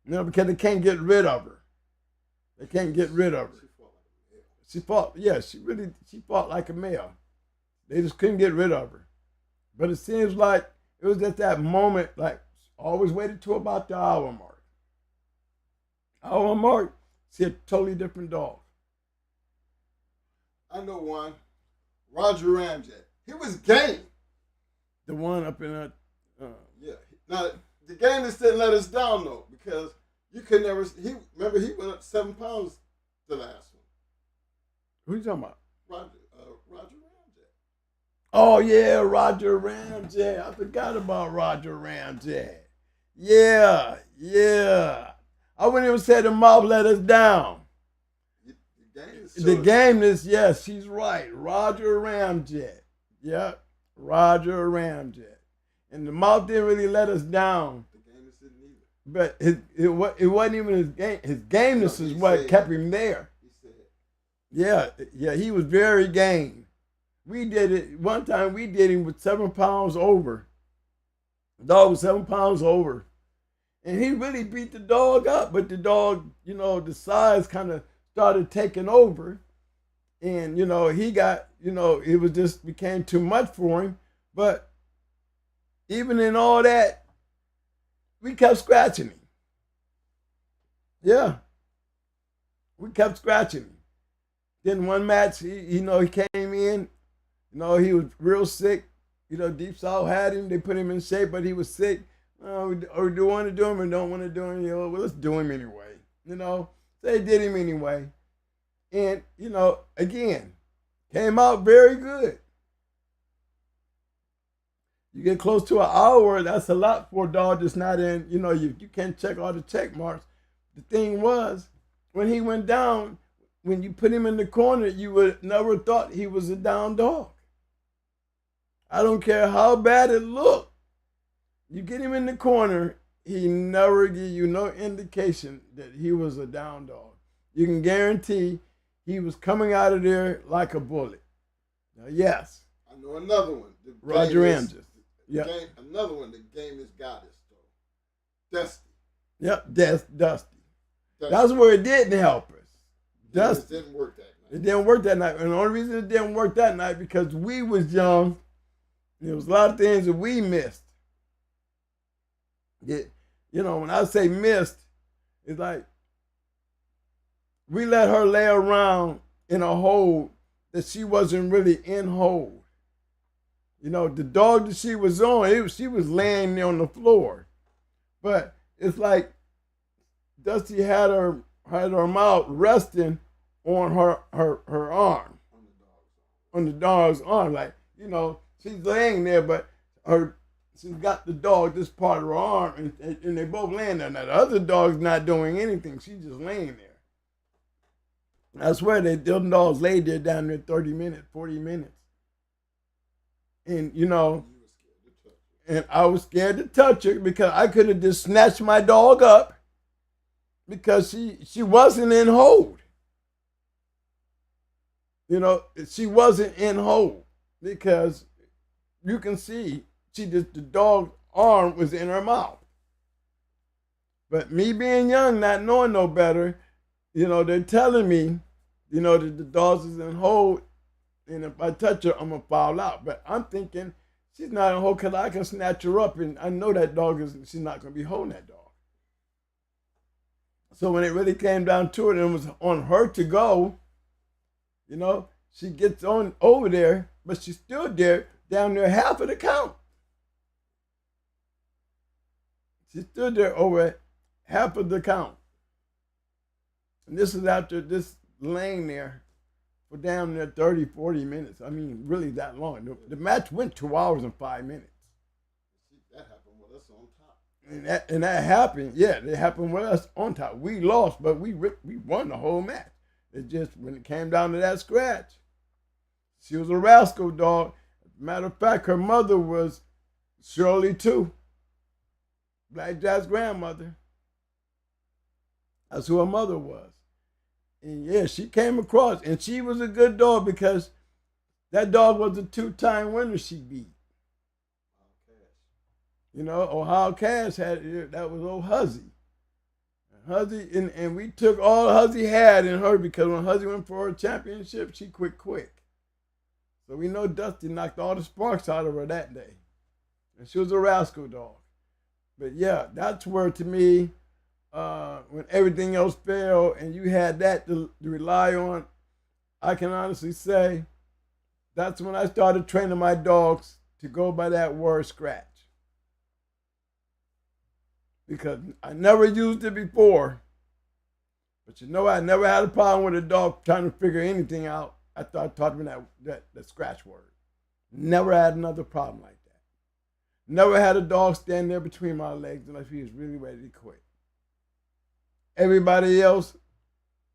because they can't get rid of her. They can't get rid of her. She fought like a male. They just couldn't get rid of her. But it seems like it was at that moment, like, always waited till about the hour mark. Hour mark, see a totally different dog. I know one, Roger Ramjet. He was game. The one up in that. Yeah. Now, the game just didn't let us down, though, because you could never. He went up 7 pounds the last one. Who you talking about? Roger Ramjet. Oh, yeah, Roger Ramjet. I forgot about Roger Ramjet. Yeah. I wouldn't even say the mob let us down. The game is, yes, she's right. Roger Ramjet. Yep, Roger Ramjet. And the mouth didn't really let us down. The gameness didn't either. But it wasn't even his game. His gameness is what kept him there. He said. Yeah, he was very game. We did it, one time we did him with 7 pounds over. The dog was 7 pounds over. And he really beat the dog up, but the dog, the size kind of started taking over. And, he got, it was just became too much for him. But even in all that, we kept scratching him. Yeah. We kept scratching him. Then one match, he came in, he was real sick. Deep South had him. They put him in shape, but he was sick. We do want to do him or don't want to do him. Well, let's do him anyway. So they did him anyway. And, again, came out very good. You get close to an hour, that's a lot for a dog that's not in, you can't check all the check marks. The thing was, when he went down, when you put him in the corner, you would never thought he was a down dog. I don't care how bad it looked. You get him in the corner, he never give you no indication that he was a down dog. You can guarantee he was coming out of there like a bullet. Now, yes. I know another one. Roger Ramjet. Yeah. Another one, the game is goddess, though. Dusty. Yep, Dusty. That's where it didn't help us. Dusty. It didn't work that night. It didn't work that night. And the only reason it didn't work that night because we was young. There was a lot of things that we missed. When I say missed, it's like we let her lay around in a hole that she wasn't really in hold. The dog that she was on, she was laying there on the floor. But it's like Dusty had her mouth resting on her arm. On the dog's arm. Like, she's laying there, but she's got the dog, this part of her arm, and they both laying there. Now, the other dog's not doing anything. She's just laying there. I swear them dogs laid there down there 30 minutes, 40 minutes. And, and I was scared to touch her because I could have just snatched my dog up because she wasn't in hold. She wasn't in hold because you can see the dog's arm was in her mouth. But me being young, not knowing no better, they're telling me, that the dog is in hold, and if I touch her, I'm gonna fall out. But I'm thinking she's not in hold because I can snatch her up, and I know that she's not gonna be holding that dog. So when it really came down to it, and it was on her to go, she gets on over there, but she's still there, down there half of the count. She stood there over half of the count. And this is after this laying there for down there 30, 40 minutes. I mean, really that long. The match went 2 hours and 5 minutes. That happened with us on top. And that happened, yeah, it happened with us on top. We lost, but we won the whole match. It just, when it came down to that scratch, she was a rascal dog. Matter of fact, her mother was Shirley too. Black Jack's grandmother. That's who her mother was. And yeah, she came across, and she was a good dog because that dog was a 2-time winner she beat. Ohio Cash had, that was old Huzzy. And we took all Huzzy had in her because when Huzzy went for her championship, she quit quick. So we know Dusty knocked all the sparks out of her that day. And she was a rascal dog. But yeah, that's where, to me, when everything else failed and you had that to rely on, I can honestly say that's when I started training my dogs to go by that word scratch. Because I never used it before. But I never had a problem with a dog trying to figure anything out after I taught him that scratch word. Never had another problem like that. Never had a dog stand there between my legs unless he was really ready to quit. Everybody else,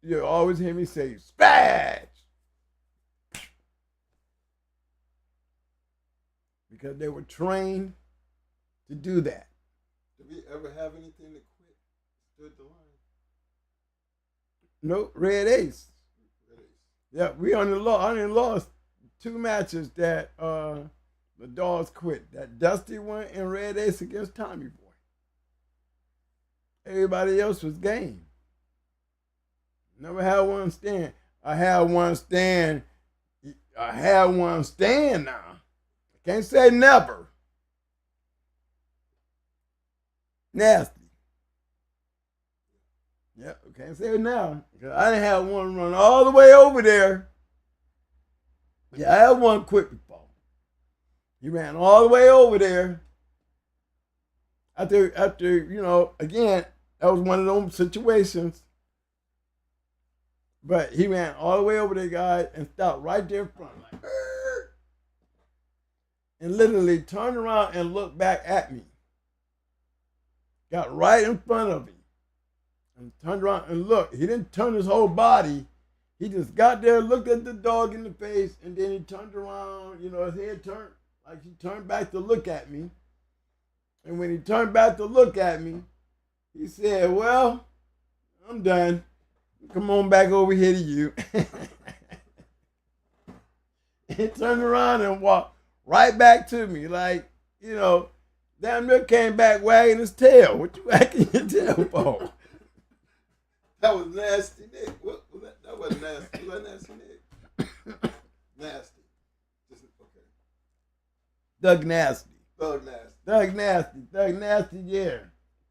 you always hear me say, scratch! Because they were trained to do that. Did we ever have anything that quit? Stood the line? No, Red Ace. Yeah, I only lost 2 matches that the dogs quit. That Dusty one and Red Ace against Tommy Boy. Everybody else was game. Never had one stand. I had one stand now. I can't say never. Nasty. Yep, can't say it now. I didn't have one run all the way over there. Yeah, I had one quit before. He ran all the way over there. After again, that was one of those situations. But he ran all the way over there, guys, and stopped right there in front. Like, and literally turned around and looked back at me. Got right in front of me. And turned around and looked. He didn't turn his whole body. He just got there, looked at the dog in the face, and then he turned around. His head turned, like he turned back to look at me. And when he turned back to look at me, he said, "Well, I'm done. Come on back over here to you." He turned around and walked right back to me. Like, damn near came back wagging his tail. What you wagging your tail for? That was nasty, Nick. What was that? That wasn't nasty. Was that nasty, Nick? Nasty. Okay. Doug Nasty. Doug Nasty. Doug Nasty. Doug Nasty, yeah.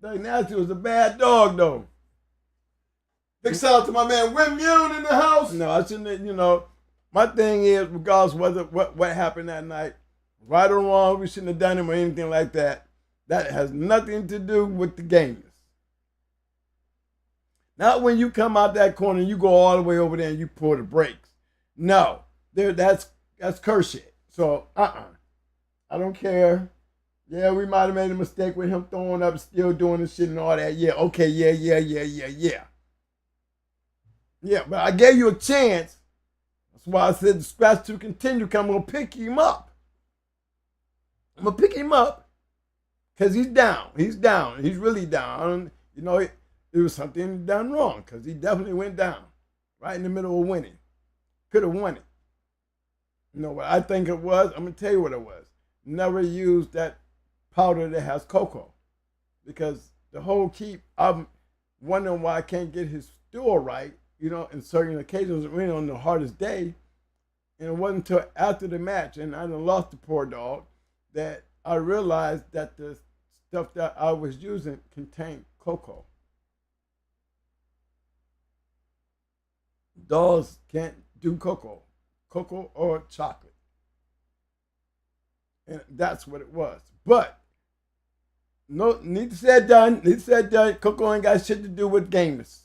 Doug Nasty was a bad dog, though. Big shout out to my man Wimune in the house. No, I shouldn't, my thing is, regardless whether what happened that night, right or wrong, we shouldn't have done him or anything like that. That has nothing to do with the gamers. Not when you come out that corner and you go all the way over there and you pull the brakes. No, that's curse shit. So, I don't care. Yeah, we might have made a mistake with him throwing up, still doing the shit and all that. Yeah, okay, yeah. Yeah, but I gave you a chance. That's why I said the scratch to continue, because I'm going to pick him up. I'm going to pick him up because he's down. He's down. He's really down. It was something done wrong because he definitely went down right in the middle of winning. Could have won it. You know what I think it was? I'm going to tell you what it was. never use that powder that has cocoa. Because the whole keep, I'm wondering why I can't get his stool right, in certain occasions, really on the hardest day. And it wasn't until after the match, and I done lost the poor dog, that I realized that the stuff that I was using contained cocoa. Dogs can't do cocoa or chocolate. And that's what it was. But, no, need to say done. Cocoa ain't got shit to do with gameness.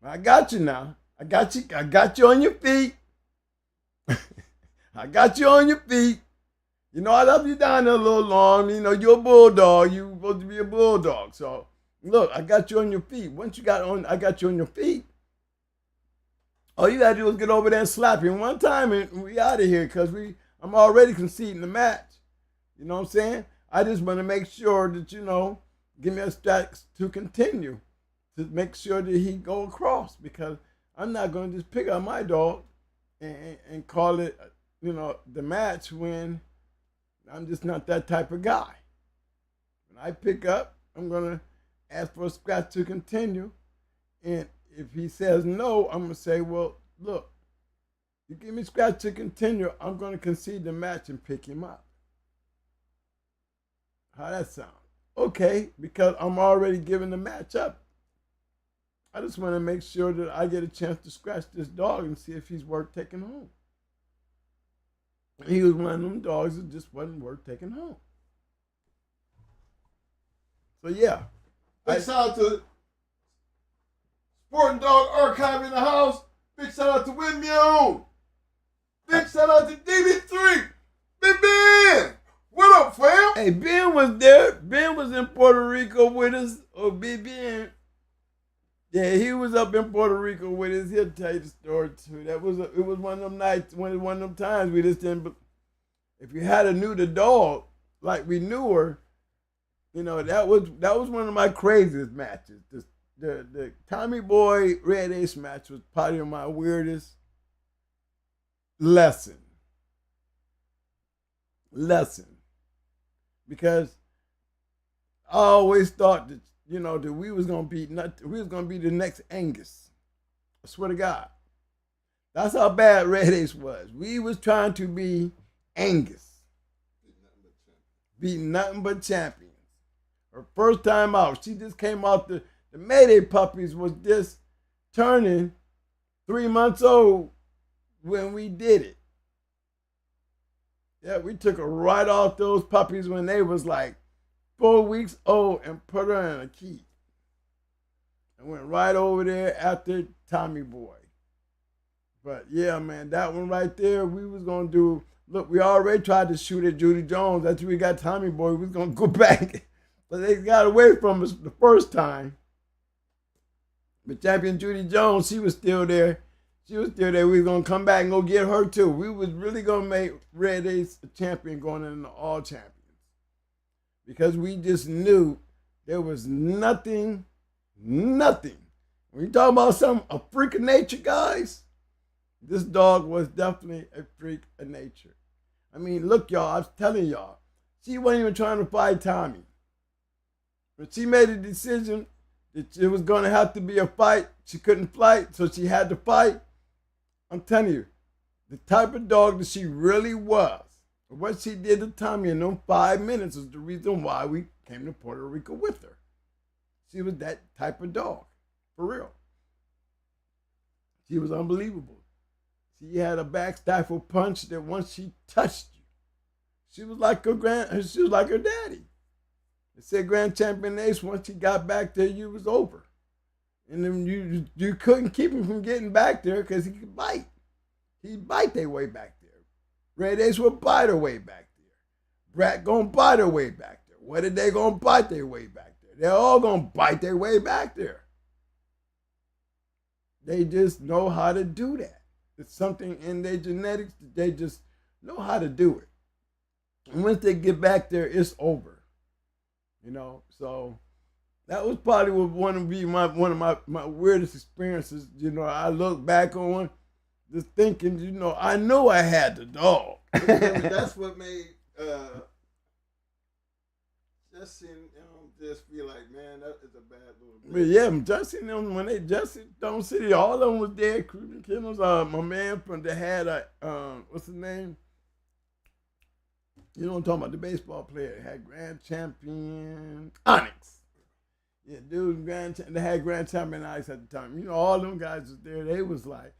I got you now. I got you on your feet. I got you on your feet. I love you down there a little long. You're a bulldog. You're supposed to be a bulldog. So, look, I got you on your feet. Once I got you on your feet, all you gotta do is get over there and slap him one time and we out of here because I'm already conceding the match. You know what I'm saying? I just want to make sure that, give me a stat to continue to make sure that he go across because I'm not going to just pick up my dog and call it, the match when I'm just not that type of guy. When I pick up, I'm going to ask for a scratch to continue. And if he says no, I'm going to say, well, look, you give me scratch to continue, I'm going to concede the match and pick him up. How that sound? Okay, because I'm already giving the match up. I just want to make sure that I get a chance to scratch this dog and see if he's worth taking home. He was one of them dogs that just wasn't worth taking home. So yeah. Big shout out to Sporting Dog Archive in the house. Big shout out to Windmill. Big shout out to DB3. Big Ben. What up, fam? Hey, Ben was there. Ben was in Puerto Rico with us. Oh, Big Ben. Yeah, he was up in Puerto Rico with us. He'll tell you the story too. It was one of them nights, one of them times we just didn't. If you had knew the dog like we knew her, that was one of my craziest matches. The Tommy Boy Red Ace match was probably my weirdest lesson. Because I always thought that, that we was gonna be the next Angus. I swear to God. That's how bad Red Ace was. We was trying to be Angus. Be nothing but champions. Her first time out, she just came out the Mayday puppies was just turning 3 months old when we did it. Yeah, we took her right off those puppies when they was like 4 weeks old and put her in a key. And went right over there after Tommy Boy. But yeah, man, that one right there, we was going to do, look, we already tried to shoot at Judy Jones. After we got Tommy Boy, we was going to go back. But they got away from us the first time. But champion Judy Jones, she was still there. We was going to come back and go get her too. We was really going to make Red Ace a champion going into all champions. Because we just knew there was nothing. When you talk about a freak of nature, guys, this dog was definitely a freak of nature. I mean, look, y'all, I was telling y'all, she wasn't even trying to fight Tommy. When she made a decision that it was going to have to be a fight, she couldn't fight, so she had to fight. I'm telling you, the type of dog that she really was, what she did to Tommy in them 5 minutes is the reason why we came to Puerto Rico with her. She was that type of dog, for real. She was unbelievable. She had a back stifle punch that once she touched you, she was like her daddy. They said Grand Champion Ace, once he got back there, you was over. And then you couldn't keep him from getting back there because he could bite. He'd bite their way back there. Red Ace would bite her way back there. Brat gonna bite her way back there. What are they gonna bite their way back there? They're all gonna bite their way back there. They just know how to do that. It's something in their genetics that they just know how to do it. And once they get back there, it's over. So that was probably one of my weirdest experiences. I look back on just thinking, I knew I had the dog. That's what made Just seeing them just feel like, man, that is a bad little But bitch. yeah, just seeing them when they just in Stone City, all of them was there. Cruising Kennels, my man from the had a what's his name? You know what I'm talking about? The baseball player had grand champion Onyx. Yeah, dude, they had grand champion Onyx at the time. You know, all them guys was there. They was like,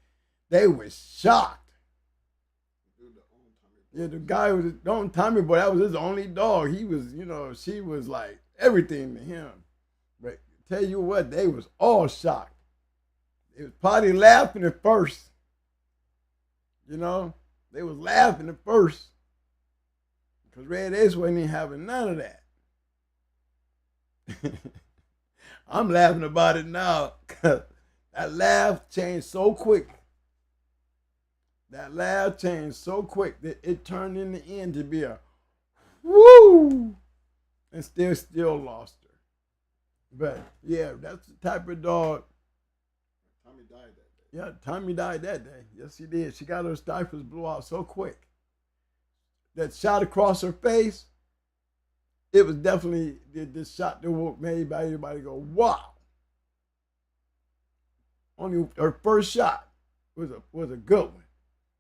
they was shocked. Yeah, the guy was the own Tommy boy. That was his only dog. He was, you know, she was like everything to him. But tell you what, they was all shocked. They was probably laughing at first. You know, they was laughing at first. Because Red Ace wasn't even having none of that. I'm laughing about it now because that laugh changed so quick. That laugh changed so quick that it turned in the end to be a woo, and still lost her. But yeah, that's the type of dog. Tommy died that day. Yeah, Tommy died that day. Yes, she did. She got her stifles blew out so quick. That shot across her face, it was definitely this shot that made everybody go, wow. Only her first shot was a good one.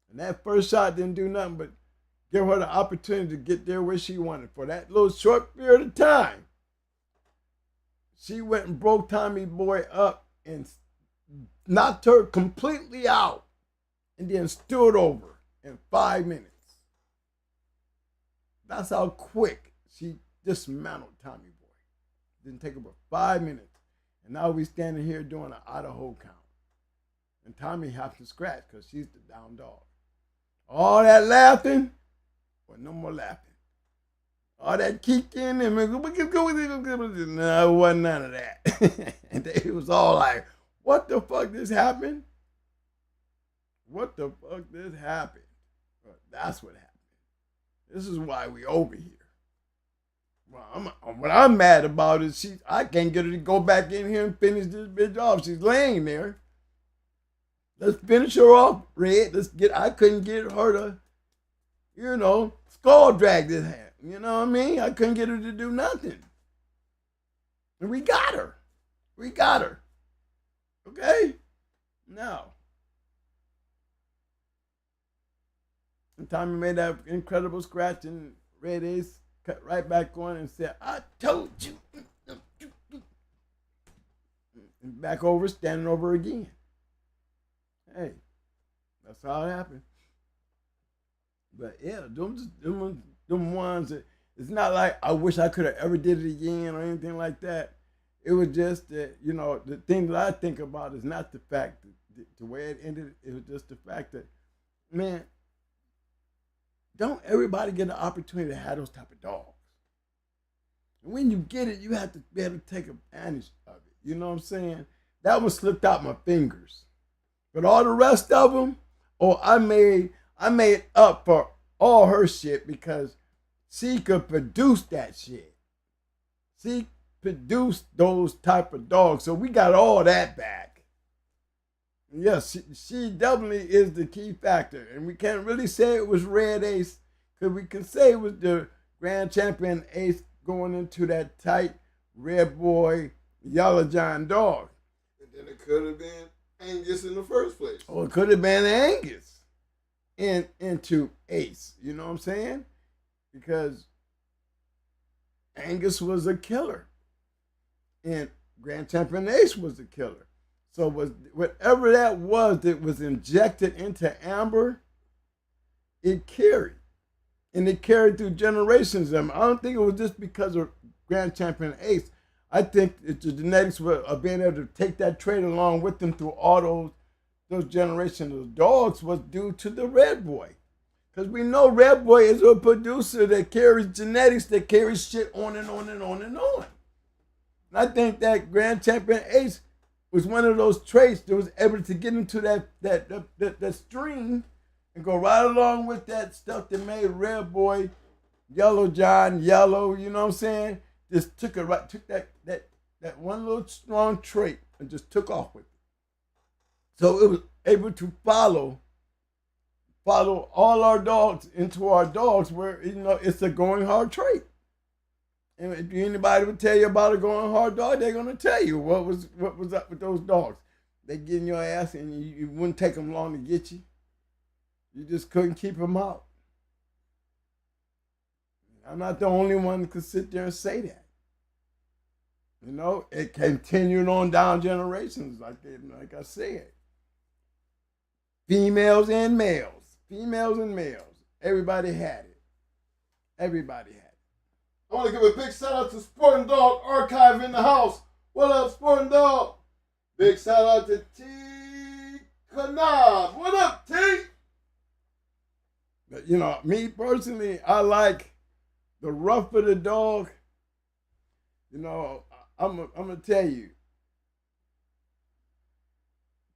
And that first shot didn't do nothing but give her the opportunity to get there where she wanted. For that little short period of time, she went and broke Tommy Boy up and knocked her completely out and then stood over in 5 minutes. That's how quick she dismantled Tommy Boy. Didn't take her but 5 minutes. And now we standing here doing an Idaho count. And Tommy has to scratch because she's the down dog. All that laughing, well, no more laughing. All that kicking and no, it wasn't none of that. And they was all like, what the fuck this happened? What the fuck this happened? But that's what happened. This is why we over here. Well, what I'm mad about is I can't get her to go back in here and finish this bitch off. She's laying there. Let's finish her off, Red. I couldn't get her to, you know, skull drag this hand. You know what I mean? I couldn't get her to do nothing. And we got her. We got her. Okay? Now. And Tommy made that incredible scratch and Red Ace cut right back on and said, I told you. And back over, standing over again. Hey, that's how it happened. But yeah, them ones that, it's not like I wish I could have ever did it again or anything like that. It was just that, you know, the thing that I think about is not the fact that the way it ended. It was just the fact that, man, don't everybody get an opportunity to have those type of dogs. And when you get it, you have to be able to take advantage of it. You know what I'm saying? That one slipped out my fingers. But all the rest of them, I made up for all her shit because she could produce that shit. She produced those type of dogs. So we got all that back. Yes, she definitely is the key factor. And we can't really say it was Red Ace because we can say it was the grand champion Ace going into that tight Red Boy Yellow John dog. And then it could have been Angus in the first place. Or it could have been Angus into Ace. You know what I'm saying? Because Angus was a killer. And Grand Champion Ace was a killer. So whatever that was injected into Amber, it carried. And it carried through generations of them. I don't think it was just because of Grand Champion Ace. I think the genetics of being able to take that trait along with them through all those generations of dogs was due to the Red Boy. Because we know Red Boy is a producer that carries genetics, that carries shit on and on and on and on. And I think that Grand Champion Ace was one of those traits that was able to get into that stream and go right along with that stuff that made Red Boy, Yellow John, yellow, you know what I'm saying? Just took that one little strong trait and just took off with it. So it was able to follow follow all our dogs into our dogs where, it's a going hard trait. And if anybody would tell you about a going hard dog, they're going to tell you what was up with those dogs. They get in your ass and you wouldn't take them long to get you. You just couldn't keep them out. I'm not the only one that could sit there and say that. It continued on down generations, like I said. Females and males. Everybody had it. Everybody had it. I want to give a big shout out to Sporting Dog Archive in the house. What up, Sporting Dog? Big shout out to T. Kennels. What up, T? But, me personally, I like the rougher the dog. I'm gonna tell you,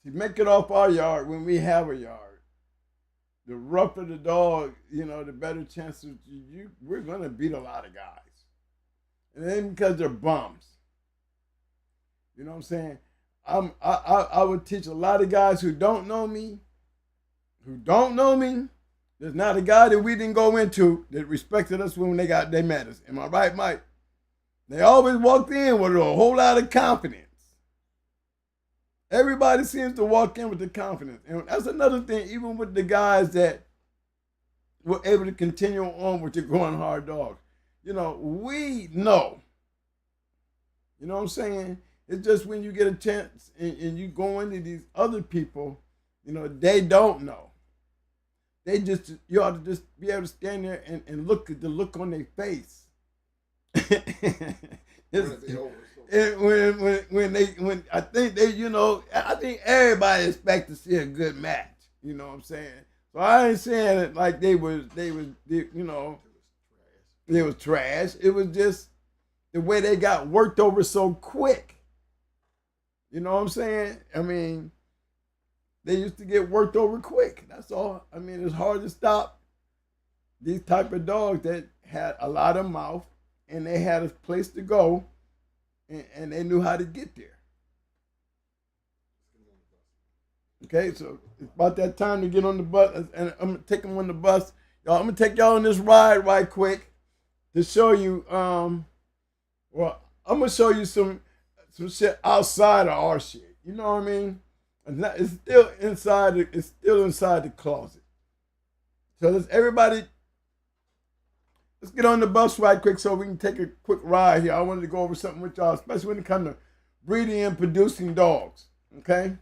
to make it off our yard when we have a yard, the rougher the dog, the better chances we're gonna beat a lot of guys, and it ain't because they're bums. You know what I'm saying? I would teach a lot of guys who don't know me. There's not a guy that we didn't go into that respected us when they met us. Am I right, Mike? They always walked in with a whole lot of confidence. Everybody seems to walk in with the confidence. And that's another thing, even with the guys that were able to continue on with the going hard dogs. We know. You know what I'm saying? It's just when you get a chance and you go into these other people, they don't know. You ought to just be able to stand there and look at the look on their face. When I think I think everybody expects to see a good match. You know what I'm saying? So I ain't saying it like they was trash. It was just the way they got worked over so quick. You know what I'm saying? I mean, they used to get worked over quick. That's all. I mean, it's hard to stop these type of dogs that had a lot of mouth and they had a place to go and they knew how to get there. Okay, so it's about that time to get on the bus, and I'm gonna take them on the bus. Y'all, I'm gonna take y'all on this ride right quick to show you. I'm gonna show you some shit outside of our shit. You know what I mean? And it's still inside. It's still inside the closet. So let's get on the bus right quick so we can take a quick ride here. I wanted to go over something with y'all, especially when it comes to breeding and producing dogs. Okay.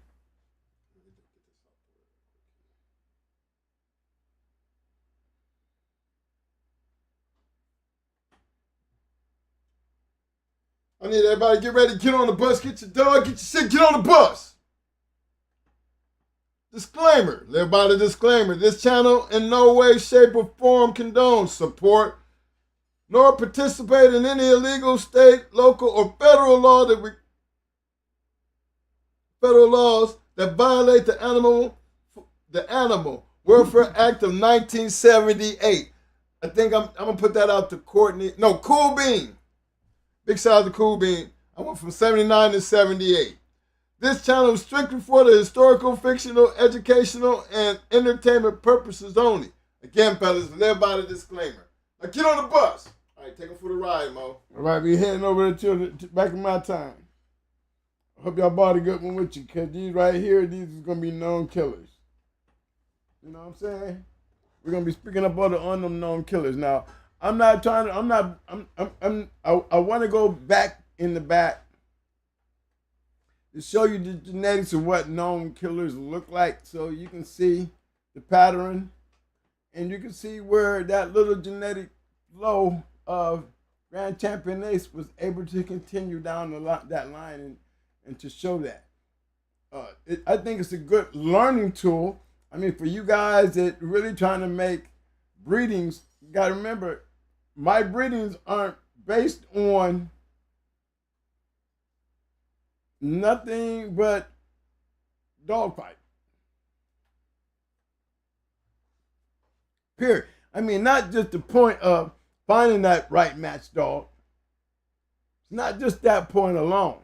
I need everybody to get ready, get on the bus, get your dog, get your shit, get on the bus. Disclaimer, live by the disclaimer. This channel in no way, shape, or form condones, support, nor participate in any illegal state, local, or federal laws that violate the Animal Welfare Act of 1978. I think I'm gonna put that out to Courtney. No, Cool Bean. Big shout out to Cool Bean. I went from 79 to 78. This channel is strictly for the historical, fictional, educational, and entertainment purposes only. Again, fellas, live by the disclaimer. Now get on the bus. All right, take them for the ride, Mo. All right, we heading over to back in my time. I hope y'all bought a good one with you, because these right here, these is going to be known killers. You know what I'm saying? We're going to be speaking up on the unknown killers. Now, I want to go back in the back to show you the genetics of what known killers look like, so you can see the pattern and you can see where that little genetic flow of Grand Champion Ace was able to continue down that line and to show that. I think it's a good learning tool. I mean, for you guys that really trying to make breedings, you got to remember, my breedings aren't based on nothing but dogfight. Period. I mean, not just the point of finding that right match dog. It's not just that point alone.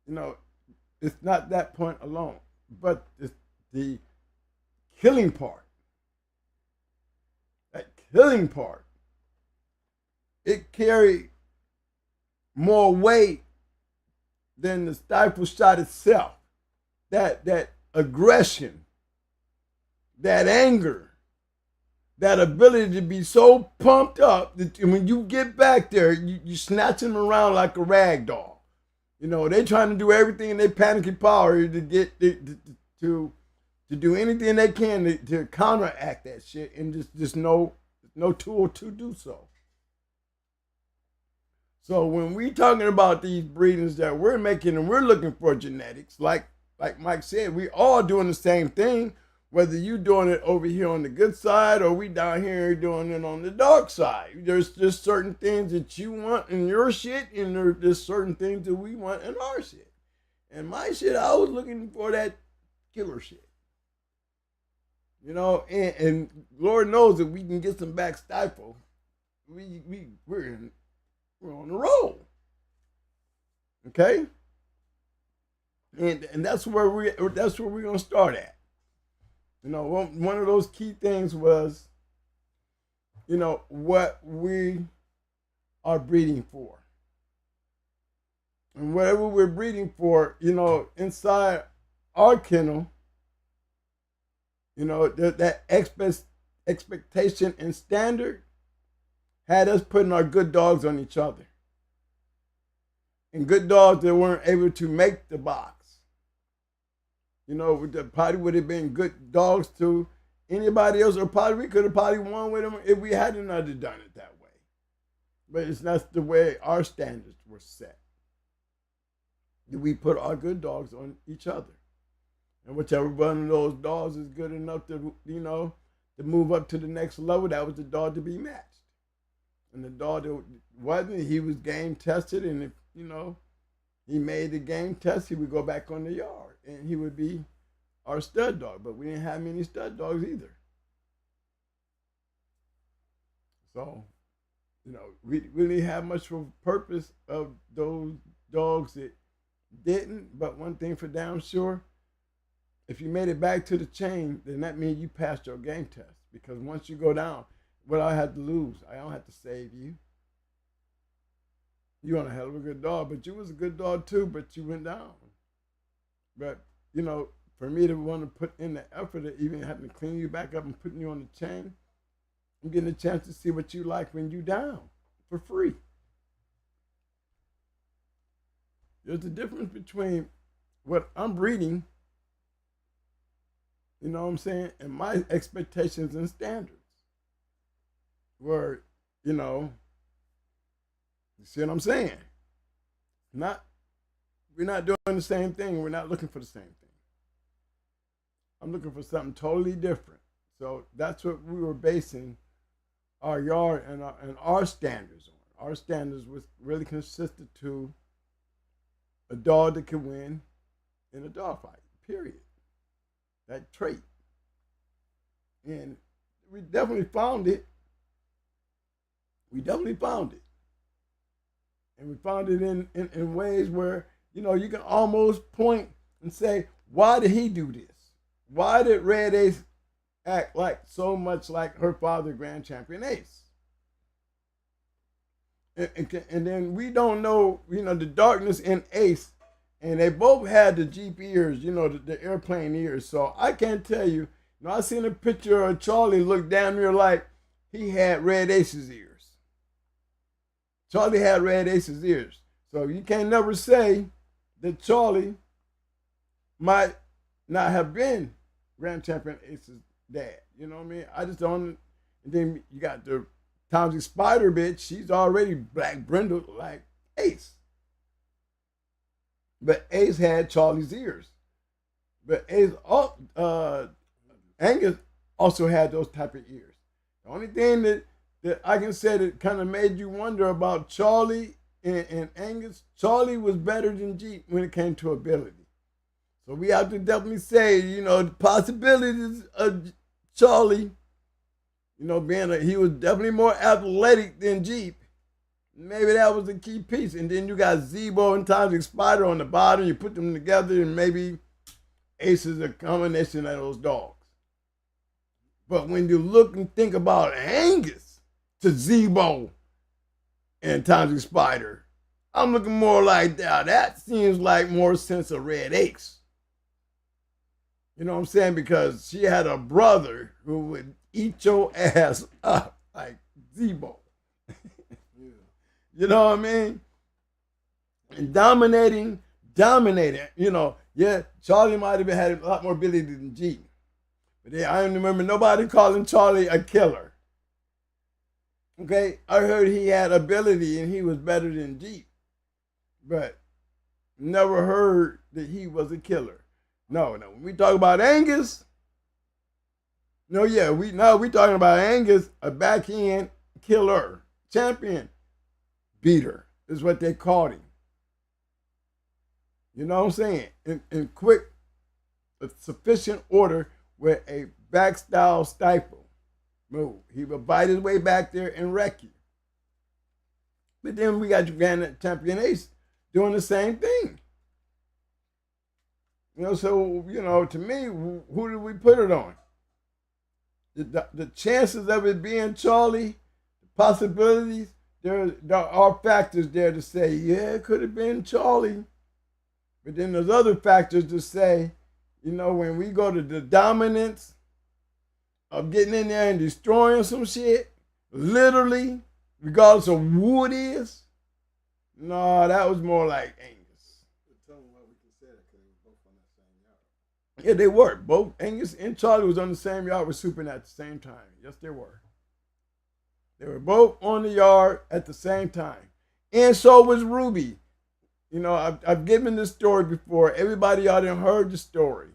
You know, it's not that point alone. But to the killing part. That killing part, it carried more weight than the stifle shot itself. That aggression, that anger, that ability to be so pumped up that when you get back there, you snatch them around like a rag doll. You know, they trying to do everything in their panicky power to get to do anything they can to counteract that shit, and just no tool to do so. So when we talking about these breedings that we're making and we're looking for genetics, like Mike said, we all doing the same thing, whether you doing it over here on the good side or we down here doing it on the dark side. There's just certain things that you want in your shit, and there's certain things that we want in our shit. And my shit, I was looking for that killer shit. You know, and Lord knows if we can get some back stifle, we're on the roll. Okay? And that's where we're gonna start at. You know, one of those key things was, you know, what we are breeding for. And whatever we're breeding for, you know, inside our kennel, you know, that expectation and standard had us putting our good dogs on each other. And good dogs that weren't able to make the box. You know, probably would have been good dogs to anybody else, or probably we could have probably won with them if we hadn't done it that way. But it's not the way our standards were set. We put our good dogs on each other. And whichever one of those dogs is good enough to, you know, to move up to the next level, that was the dog to be matched. And the dog that wasn't, he was game tested, and if, you know, he made the game test, he would go back on the yard, and he would be our stud dog. But we didn't have many stud dogs either. So, you know, we really have much of a purpose of those dogs that didn't. But one thing for damn sure, if you made it back to the chain, then that means you passed your game test. Because once you go down, what I had to lose, I don't have to save you. You want a hell of a good dog, but you was a good dog too, but you went down. But, you know, for me to want to put in the effort of even having to clean you back up and putting you on the chain, I'm getting a chance to see what you like when you down for free. There's a difference between what I'm breeding, you know what I'm saying, and my expectations and standards. Where, you know, you see what I'm saying? We're not doing the same thing. We're not looking for the same thing. I'm looking for something totally different. So that's what we were basing our yard and our standards on. Our standards was really consistent to a dog that can win in a dog fight, period. That trait. And we definitely found it. We definitely found it. And we found it in ways where, you know, you can almost point and say, why did he do this? Why did Red Ace act like so much like her father, Grand Champion Ace? And then we don't know, you know, the darkness in Ace, and they both had the Jeep ears, you know, the airplane ears. So I can't tell you, you know, I seen a picture of Charlie look damn near like he had Red Ace's ears. Charlie had Red Ace's ears. So you can't never say that Charlie might not have been Grand Champion Ace's dad. You know what I mean? I just don't. And then you got the Tomsy Spider bitch. She's already black brindled like Ace. But Ace had Charlie's ears. But Ace, Angus also had those type of ears. The only thing that I can say that kind of made you wonder about Charlie and Angus, Charlie was better than Jeep when it came to ability. So we have to definitely say, you know, the possibilities of Charlie, you know, he was definitely more athletic than Jeep. Maybe that was a key piece. And then you got Zebo and Toxic Spider on the bottom. You put them together and maybe Ace is a combination of those dogs. But when you look and think about Angus to Zebo and Tommy Spider, I'm looking more like that. That seems like more sense of Red Ace. You know what I'm saying? Because she had a brother who would eat your ass up like Zebo. Yeah. You know what I mean? And dominating. You know, yeah, Charlie might have had a lot more ability than G. But I don't remember nobody calling Charlie a killer. Okay, I heard he had ability and he was better than G. But never heard that he was a killer. No. When we talk about Angus, we talking about Angus, a backhand killer, champion beater is what they called him. You know what I'm saying? In quick, sufficient order with a back style stifle move. He would bite his way back there and wreck you. But then we got your Grand Champion Ace doing the same thing. You know, so, you know, to me, who did we put it on? The chances of it being Charlie, the possibilities, there are factors there to say, yeah, it could have been Charlie. But then there's other factors to say, you know, when we go to the dominance of getting in there and destroying some shit, literally, regardless of who it is, no, that was more like Angus. Tell them why we can say that because they were both on that same yard. Yeah, they were. Both Angus and Charlie was on the same yard with Superman at the same time. Yes, they were. They were both on the yard at the same time. And so was Ruby. You know, I've given this story before. Everybody out there heard the story.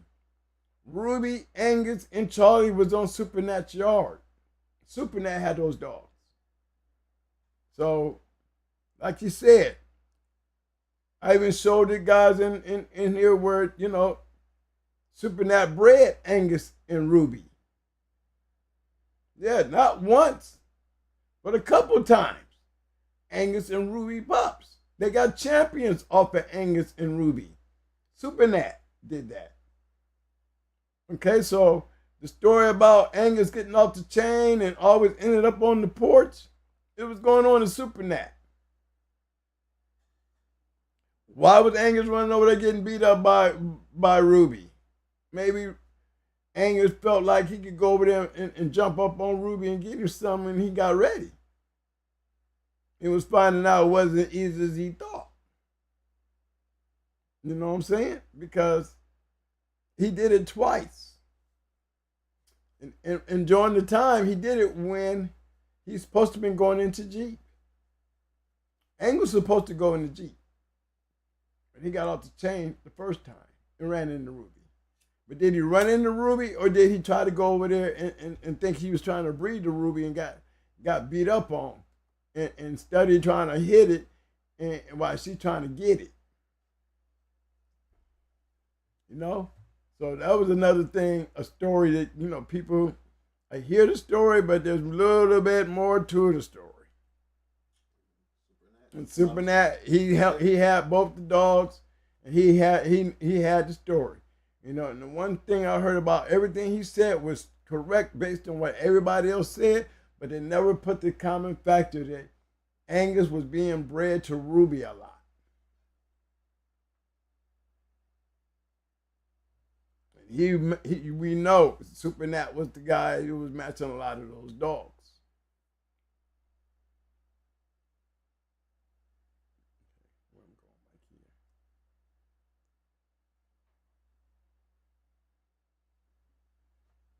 Ruby, Angus, and Charlie was on Supernat's yard. Supernat had those dogs. So, like you said, I even showed the guys in here where, you know, Supernat bred Angus and Ruby. Yeah, not once, but a couple times. Angus and Ruby pups. They got champions off of Angus and Ruby. Supernat did that. Okay, so the story about Angus getting off the chain and always ended up on the porch, it was going on in Supernat. Why was Angus running over there getting beat up by Ruby? Maybe Angus felt like he could go over there and jump up on Ruby and get him something when he got ready. He was finding out it wasn't as easy as he thought. You know what I'm saying? Because he did it twice. And during the time, he did it when he's supposed to have been going into Jeep. Angus was supposed to go into Jeep. But he got off the chain the first time and ran into Ruby. But did he run into Ruby or did he try to go over there and think he was trying to breed the Ruby and got beat up on? And studied trying to hit it and while she's trying to get it. You know? So that was another thing, a story that, you know, people, I hear the story, but there's a little bit more to the story. And Supernat, he had both the dogs and he had the story. You know, and the one thing I heard about everything he said was correct based on what everybody else said, but they never put the common factor that Angus was being bred to Ruby a lot. We know Supernat was the guy who was matching a lot of those dogs.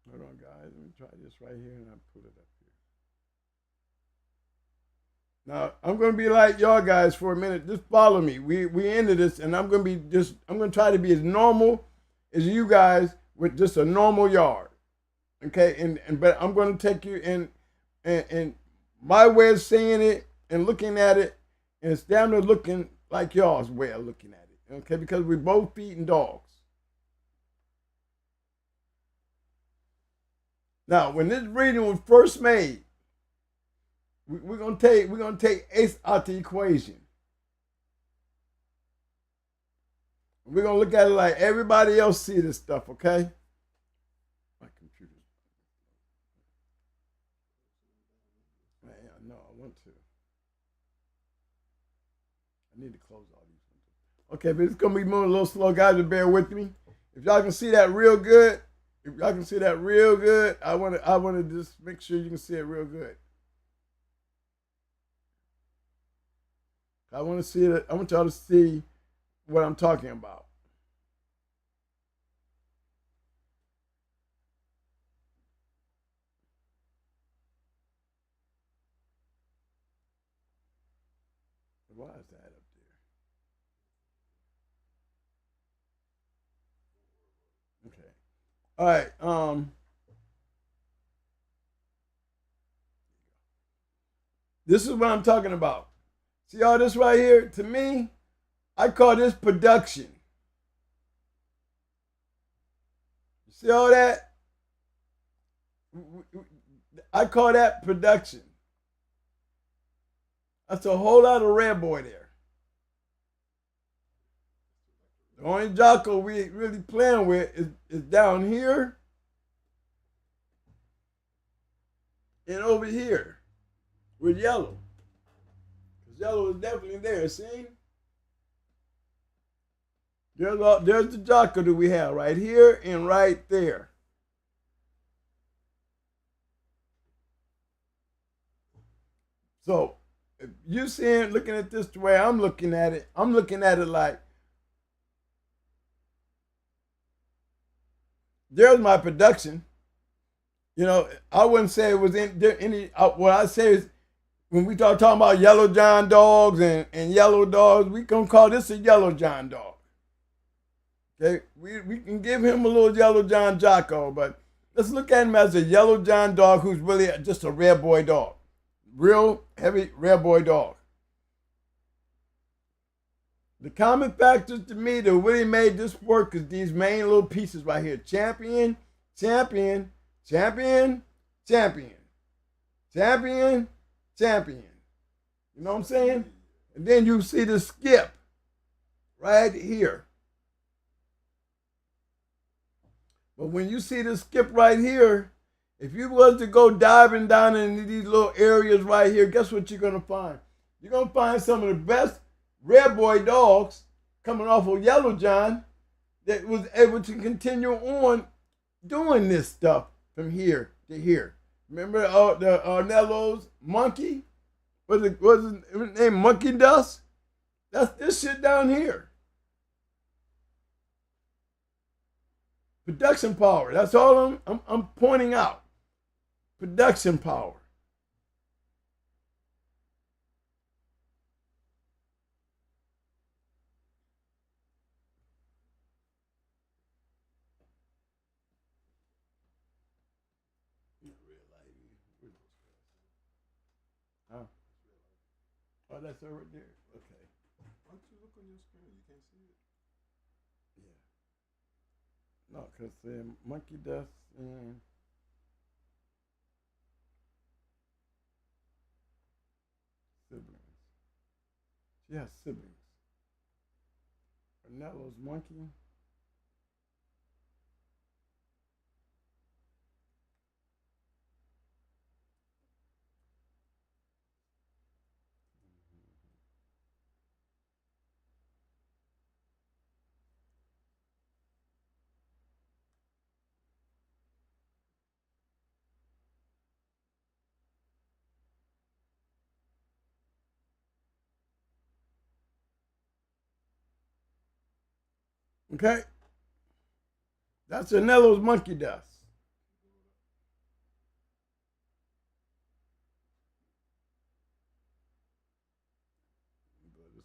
Hold on, guys. Let me try this right here and I'll pull it up here. Now, I'm going to be like y'all guys for a minute. Just follow me. We ended this and I'm going to try to be as normal as you guys with just a normal yard. Okay? But I'm going to take you in my way of seeing it and looking at it and instead of looking like y'all's way of looking at it. Okay? Because we're both feeding dogs. Now, when this breeding was first made, we're gonna take Ace out the equation. We're gonna look at it like everybody else see this stuff, okay? My computer. Man, no, I want to. I need to close all these windows. Okay, but it's gonna be moving a little slow, guys. To bear with me. If y'all can see that real good, I wanna just make sure you can see it real good. I want to see it. I want y'all to see what I'm talking about. Why is that up there? Okay. All right. This is what I'm talking about. See all this right here? To me, I call this production. You see all that? I call that production. That's a whole lot of red boy there. The only Jocko we really playing with is down here and over here with yellow. Because yellow is definitely there, see? There's the Jocko that we have right here and right there. So if you seeing, looking at this the way I'm looking at it like there's my production. You know, I wouldn't say it was any. What I say is, when we talking about yellow John dogs and yellow dogs, we can call this a yellow John dog. Okay, we can give him a little yellow John Jocko, but let's look at him as a yellow John dog who's really just a red boy dog. Real heavy red boy dog. The common factors to me that really made this work is these main little pieces right here. Champion, champion, champion, champion, champion, champion. You know what I'm saying? And then you see the skip right here. But when you see the skip right here, if you was to go diving down into these little areas right here, guess what you're going to find? You're going to find some of the best red boy dogs coming off of Yellow John that was able to continue on doing this stuff from here to here. Remember the Arnello's monkey? Was his name Monkey Dust? That's this shit down here. Production power. That's all I'm pointing out. Production power. Huh? Oh, that's over there. Okay. Why don't you look on your screen? You can't see it. Yeah. No, because Monkey Dust and siblings. She has siblings. Arnello's monkey. Okay? That's Arnello's monkey dust.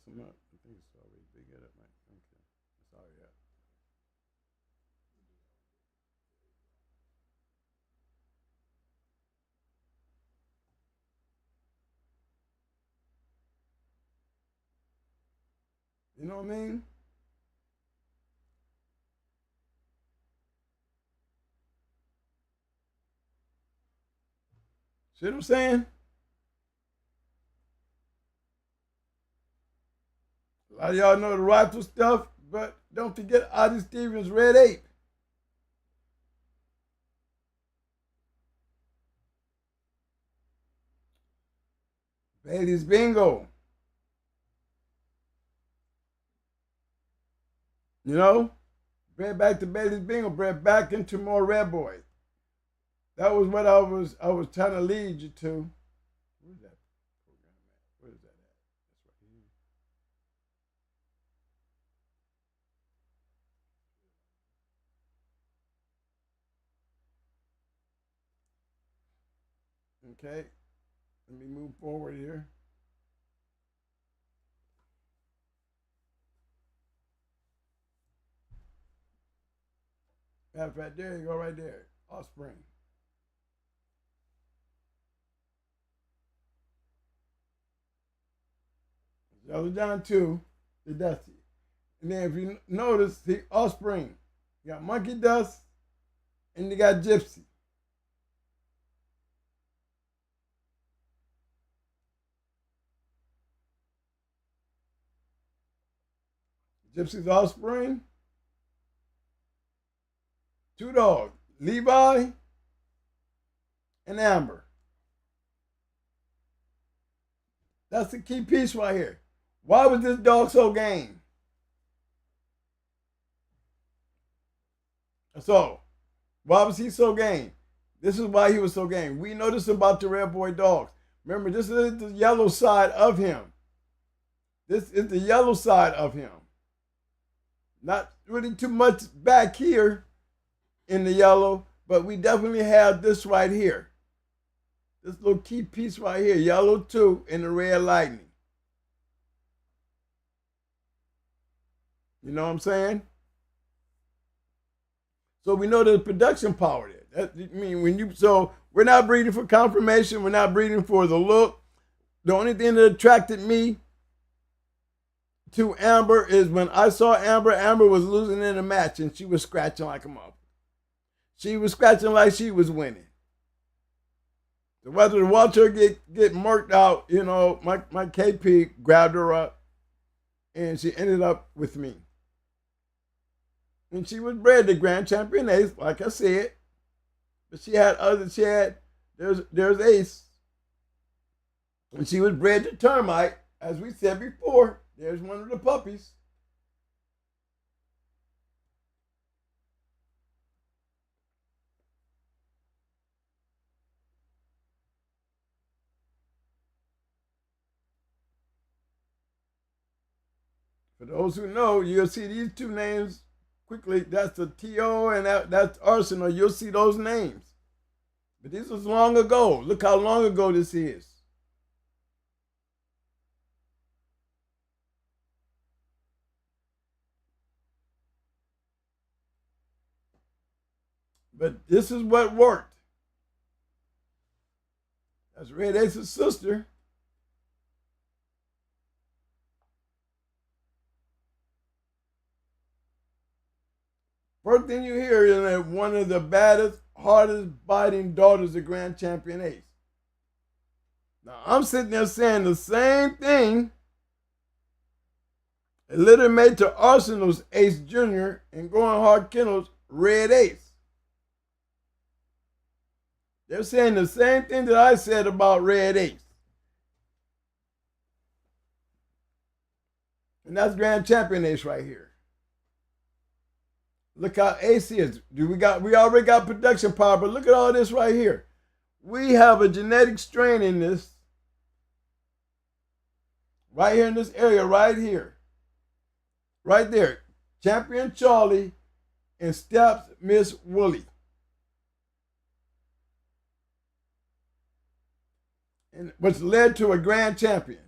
I think it's already big at it, man. Okay. Sorry, yeah. You know what I mean? See what I'm saying? A lot of y'all know the rifle stuff. But don't forget Ozzie Stevens' Red Ape. Bailey's Bingo. You know, bred back to Bailey's Bingo, bred back into more Red Boys. That was what I was trying to lead you to. Where's that program at? Where is that at? That's right here. Okay, let me move forward here. Matter of fact, there you go, right there. Offspring. Yellow John 2, the Dusty. And then if you notice, the Offspring. You got Monkey Dust and you got Gypsy. Gypsy's Offspring. Two dogs, Levi and Amber. That's the key piece right here. Why was this dog so game? So, why was he so game? This is why he was so game. We know this about the Red Boy dogs. Remember, this is the yellow side of him. This is the yellow side of him. Not really too much back here in the yellow, but we definitely have this right here. This little key piece right here, yellow 2 in the red lightning. You know what I'm saying? So we know there's production power there. That, I mean, so we're not breeding for confirmation. We're not breeding for the look. The only thing that attracted me to Amber is when I saw Amber, Amber was losing in a match and she was scratching like a mother. She was scratching like she was winning. So whether to watch her get murked out, you know, my KP grabbed her up and she ended up with me. And she was bred to Grand Champion Ace, like I said. But there's Ace. And she was bred to Termite, as we said before. There's one of the puppies. For those who know, you'll see these two names quickly. That's the T.O. and that's Arsenal. You'll see those names. But this was long ago. Look how long ago this is. But this is what worked. That's Red Ace's sister. First thing you hear is that one of the baddest, hardest biting daughters of Grand Champion Ace. Now, I'm sitting there saying the same thing a little made to Arsenal's Ace Jr. and Going Hard Kennels' Red Ace. They're saying the same thing that I said about Red Ace. And that's Grand Champion Ace right here. Look how Ace is. We already got production power, but look at all this right here. We have a genetic strain in this. Right here in this area, right here. Right there. Champion Charlie and Steps Miss Wooly. And which led to a grand champion.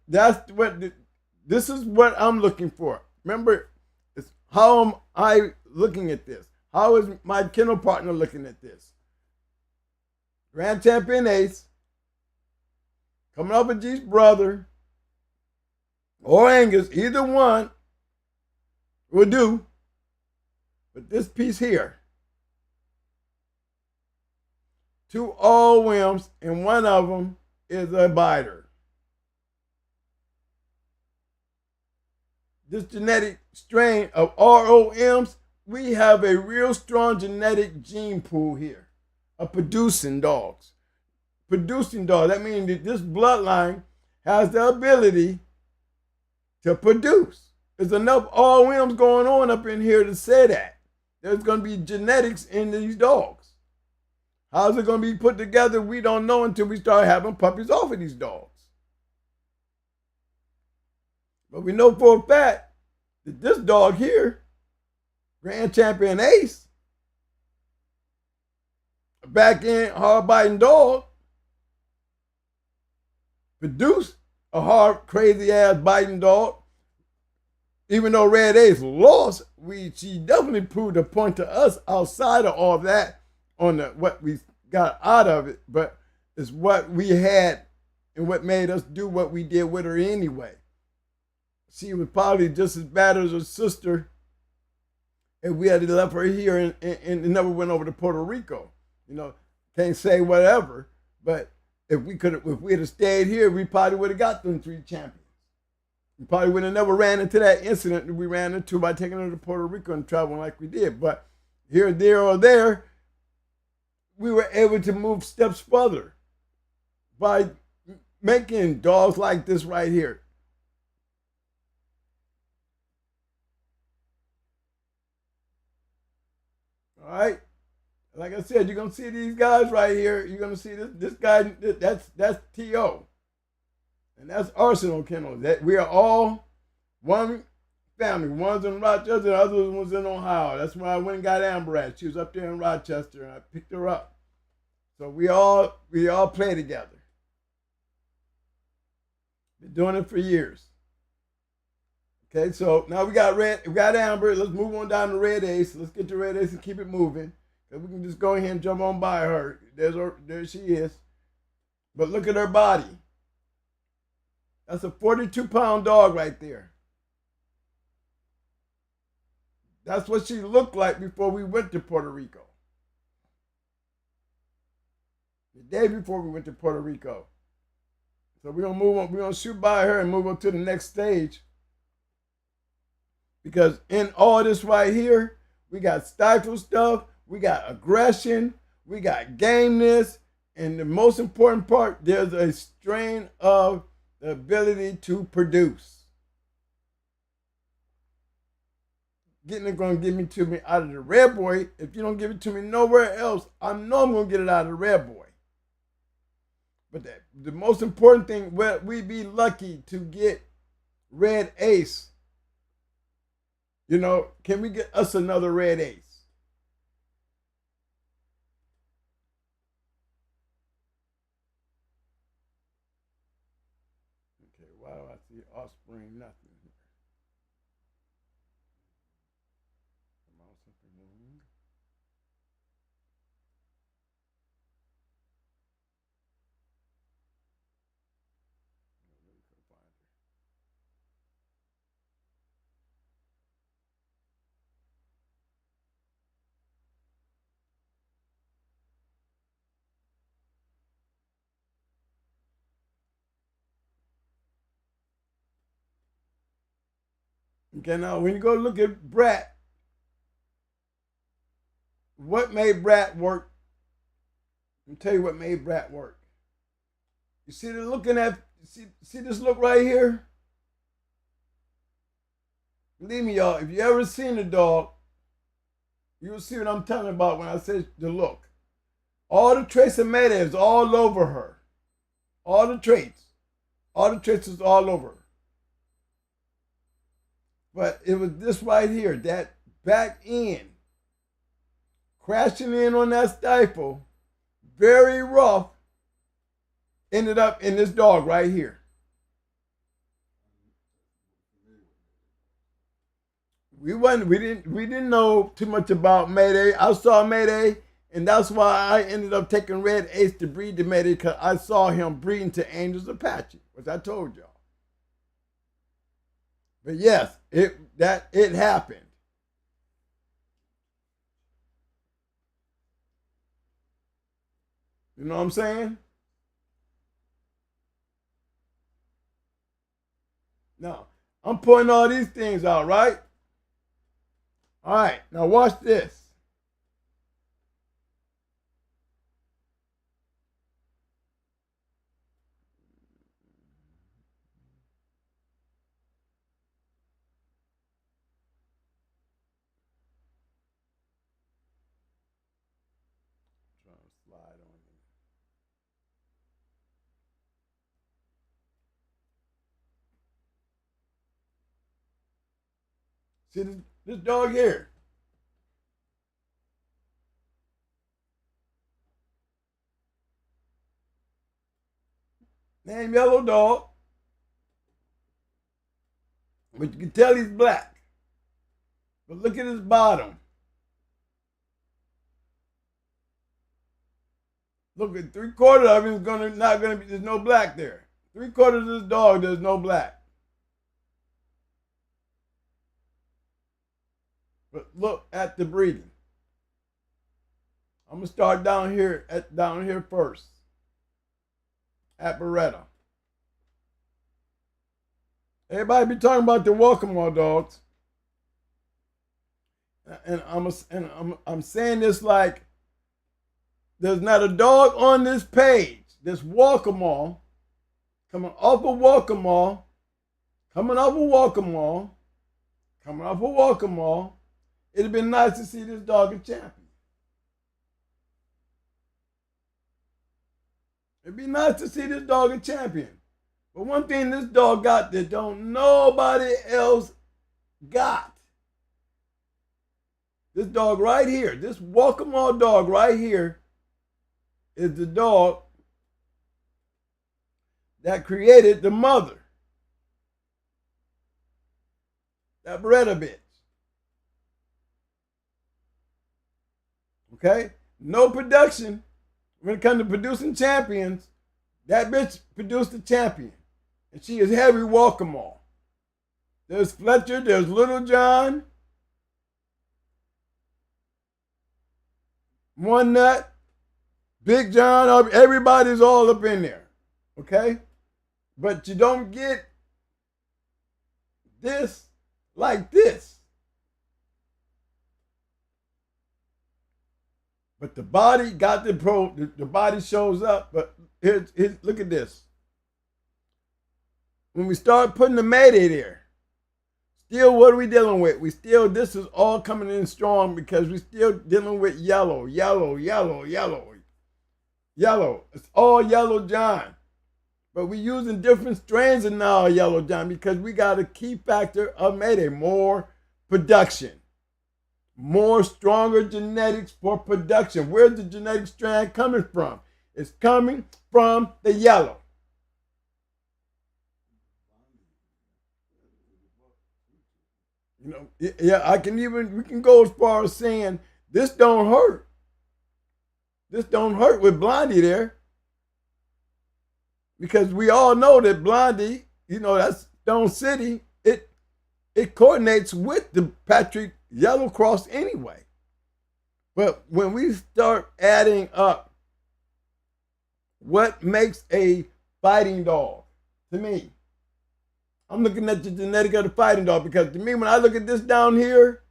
This is what I'm looking for. Remember, how am I looking at this? How is my kennel partner looking at this? Grand Champion Ace, coming up with G's brother, or Angus, either one will do. But this piece here, 2 all whims, and one of them is a biter. This genetic strain of ROMs, we have a real strong genetic gene pool here of producing dogs. Producing dogs, that means that this bloodline has the ability to produce. There's enough ROMs going on up in here to say that. There's going to be genetics in these dogs. How's it going to be put together? We don't know until we start having puppies off of these dogs. But we know for a fact that this dog here, Grand Champion Ace, a back end hard biting dog, produced a hard, crazy ass biting dog. Even though Red Ace lost, she definitely proved a point to us outside of all that on what we got out of it, but it's what we had and what made us do what we did with her anyway. She was probably just as bad as her sister if we had left her here and never went over to Puerto Rico. You know, can't say whatever, but if we had stayed here, we probably would have got them 3 champions. We probably would have never ran into that incident that we ran into by taking her to Puerto Rico and traveling like we did. But here, there, or there, we were able to move steps further by making dogs like this right here. All right? Like I said, you're going to see these guys right here. You're going to see this guy, that's T.O. And that's Arsenal Kennels. We are all one family. One's in Rochester, the other one's in Ohio. That's where I went and got Amber at. She was up there in Rochester, and I picked her up. So we all play together. Been doing it for years. Okay, so now we got Amber. Let's move on down to Red Ace. Let's get to Red Ace and keep it moving. And we can just go ahead and jump on by her. There she is. But look at her body. That's a 42-pound dog right there. That's what she looked like before we went to Puerto Rico. The day before we went to Puerto Rico. So we're going to move on. We're going to shoot by her and move on to the next stage. Because in all this right here, we got stifle stuff, we got aggression, we got gameness, and the most important part, there's a strain of the ability to produce. Getting it going to give me to me out of the Red Boy. If you don't give it to me nowhere else, I know I'm going to get it out of the Red Boy. But the most important thing, we be lucky to get Red Ace. You know, can we get us another Red Ace? Okay, why do I see offspring nothing? Okay, now when you go look at Brat, what made Brat work? Let me tell you what made Brat work. You see the looking at, see this look right here? Believe me, y'all, if you ever seen a dog, you'll see what I'm talking about when I say the look. All the traits of Mayday is all over her. All the traits is all over her. But it was this right here, that back end, crashing in on that stifle, very rough, ended up in this dog right here. We didn't know too much about Mayday. I saw Mayday, and that's why I ended up taking Red Ace to breed to Mayday, because I saw him breeding to Angel's Apache, which I told y'all. But yes, it happened. You know what I'm saying? Now, I'm pointing all these things out, right? All right, now watch this. Trying to slide on you. See this dog here? Name yellow dog, but you can tell he's black. But look at his bottom. Look at 3/4 of him is not gonna be. There's no black there. 3/4 of this dog, there's no black. But look at the breeding. I'm gonna start down here first. At Beretta. Everybody be talking about the Walkmore dogs, and I'm saying this like there's not a dog on this page. This Walkmore coming off of Walkmore, It'd been nice to see this dog a champion. It'd be nice to see this dog a champion. But one thing this dog got that don't nobody else got. This dog right here, this Walkmore dog right here is the dog that created the mother. That Beretta bitch. Okay? No production. When it comes to producing champions, that bitch produced a champion. And she is heavy Walkmore. There's Fletcher, there's Little John, One Nut, Big John, everybody's all up in there. Okay? But you don't get this like this. But the body got the body shows up. But here's look at this. When we start putting the Mayday there, still what are we dealing with? This is all coming in strong because we're still dealing with yellow. It's all Yellow John. But we're using different strains of now Yellow John because we got a key factor of Mayday, more production. More stronger genetics for production. Where's the genetic strand coming from? It's coming from the yellow. You know, yeah, we can go as far as saying this don't hurt. This don't hurt with Blondie there. Because we all know that Blondie, that's Stone City, it coordinates with the Patrick Yellow Cross anyway. But when we start adding up what makes a fighting dog, to me, I'm looking at the genetic of the fighting dog because to me, when I look at this down here,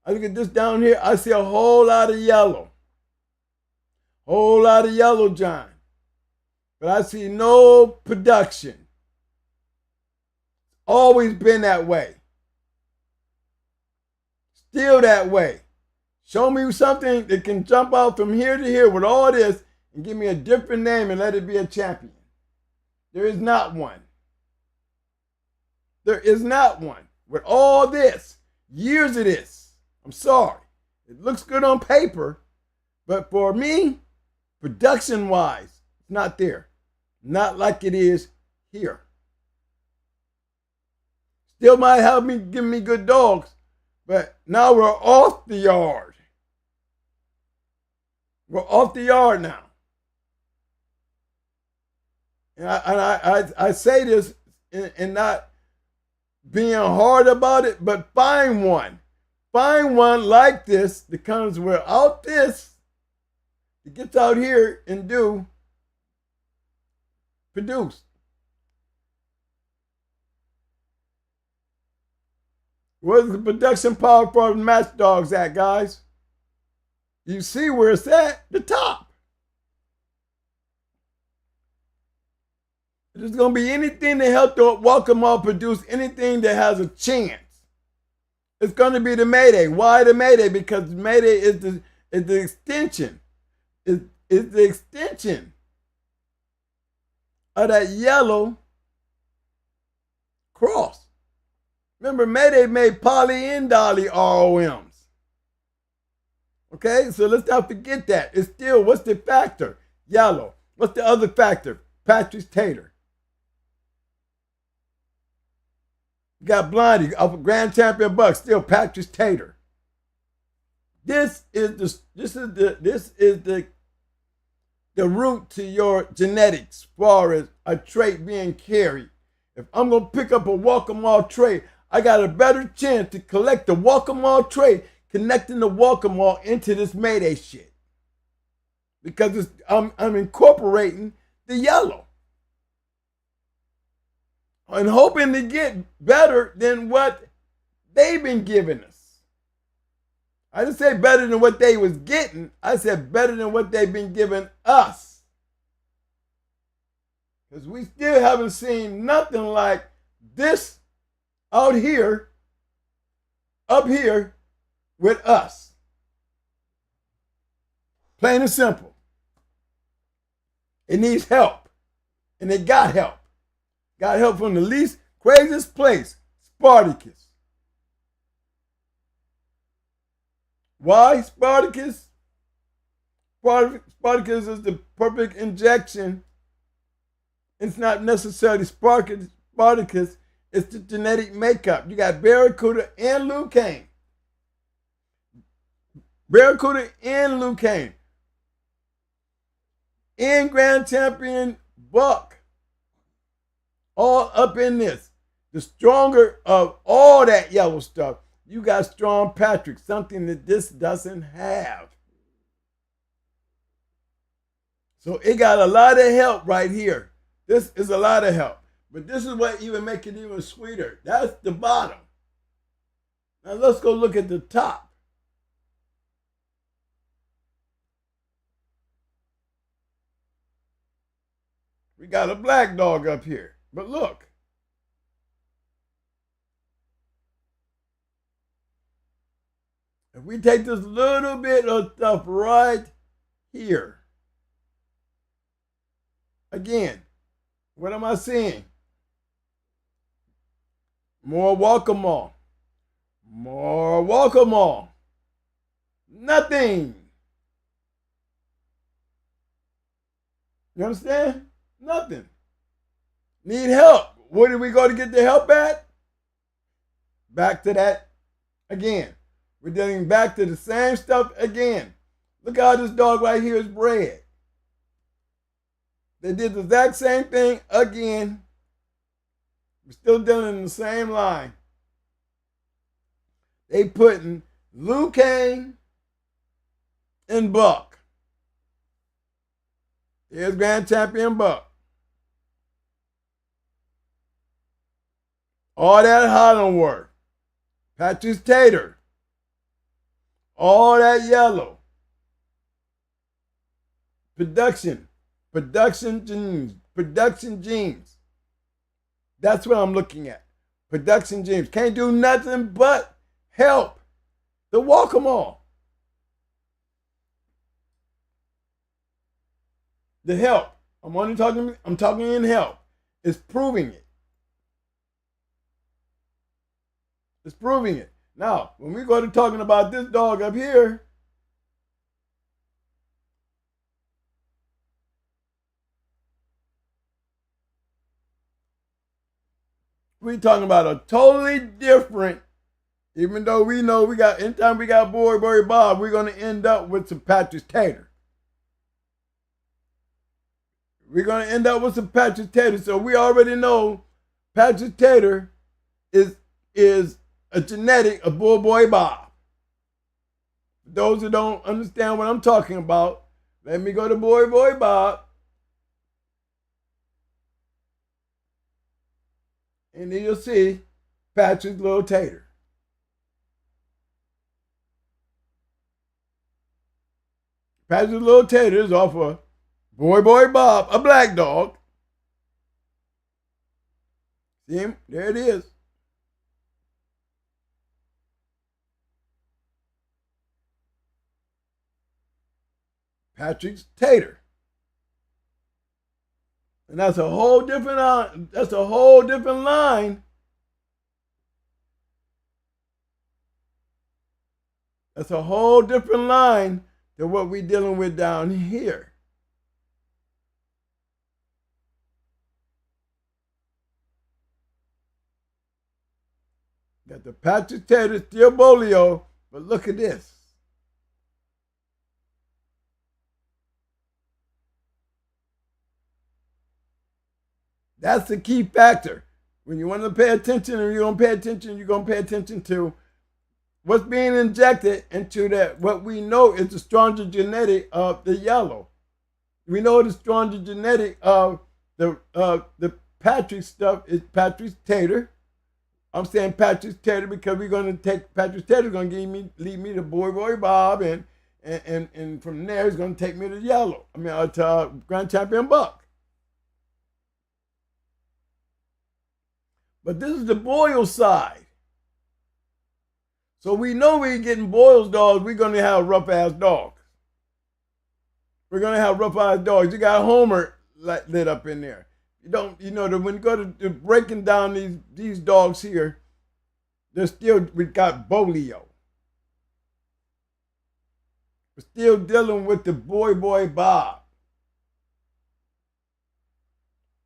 I see a whole lot of yellow. Whole lot of Yellow John. But I see no production. Always been that way. Still that way. Show me something that can jump out from here to here with all this and give me a different name and let it be a champion. There is not one. There is not one. With all this, years of this, I'm sorry. It looks good on paper, but for me, production-wise, it's not there. Not like it is here. Still might help me, give me good dogs, but now we're off the yard. We're off the yard now. And I say this and not being hard about it, but find one. Find one like this that comes without this, that gets out here and produce. Where's the production power for the matchdogs at, guys? You see where it's at? The top. There's going to be anything to help the welcome all produce anything that has a chance. It's going to be the Mayday. Why the Mayday? Because Mayday is the extension. Is the extension of that yellow cross. Remember, Mayday made poly and dolly ROMs. Okay, so let's not forget that. It's still, what's the factor? Yellow. What's the other factor? Patrick Tater. You got Blondie, of Grand Champion Buck, still Patrick Tater. This is the root to your genetics as far as a trait being carried. If I'm gonna pick up a welcome all trait, I got a better chance to collect the welcome all trait, connecting the welcome all into this Mayday shit. Because I'm incorporating the yellow. And hoping to get better than what they've been giving us. I didn't say better than what they was getting. I said better than what they've been giving us. Because we still haven't seen nothing like this out here, up here with us. Plain and simple. It needs help. And it got help. Got help from the least craziest place, Spartacus. Why Spartacus? Spartacus is the perfect injection. It's not necessarily Spartacus, it's the genetic makeup. You got Barracuda and Lucane. Barracuda and Lucane. And Grand Champion Buck. All up in this. The stronger of all that yellow stuff, you got strong Patrick, something that this doesn't have. So it got a lot of help right here. This is a lot of help. But this is what even makes it even sweeter. That's the bottom. Now let's go look at the top. We got a black dog up here. But look. If we take this little bit of stuff right here. Again, what am I seeing? More welcome all. More welcome all. Nothing. You understand? Nothing. Need help. Where did we go to get the help at? Back to that again. We're dealing back to the same stuff again. Look how this dog right here is bred. They did the exact same thing again. We're still dealing in the same line. They putting Lucane and Buck. Here's Grand Champion Buck. All that Holland work. Patrick Tater. All that yellow. Production genes. That's what I'm looking at. Production genes. Can't do nothing but help the welcome all. The help. I'm talking in help. It's proving it. It's proving it. Now, when we go to talking about this dog up here, we're talking about a totally different, even though we know we got, anytime we got Boy Bob, we're going to end up with some Patrick Tater. We're going to end up with some Patrick Tater. So we already know Patrick Tater is a genetic of Boy Bob. Those who don't understand what I'm talking about, let me go to Boy Bob. And then you'll see Patrick's little tater. Patrick's Little Taters off of Boy Bob, a black dog. See him? There it is. Patrick's Tater. And that's a whole different line. That's a whole different line. That's a whole different line than what we're dealing with down here. Got the Patrick's Tater, still Bolio, but look at this. That's the key factor. When you want to pay attention, and you're going to pay attention, you're going to pay attention to what's being injected into that. What we know is the stronger genetic of the yellow. We know the stronger genetic of the Patrick stuff is Patrick's Tater. I'm saying Patrick's Tater because we're going to take Patrick's Tater, going to lead me to Boy Bob, and from there he's going to take me to yellow. To Grand Champion Buck. But this is the Boyle side. So we know we're getting Boyle's dogs, we're going to have rough-ass dogs. We're going to have rough-ass dogs. You got Homer lit up in there. When you go to breaking down these dogs here, we got Bolio. We're still dealing with the Boy Bob.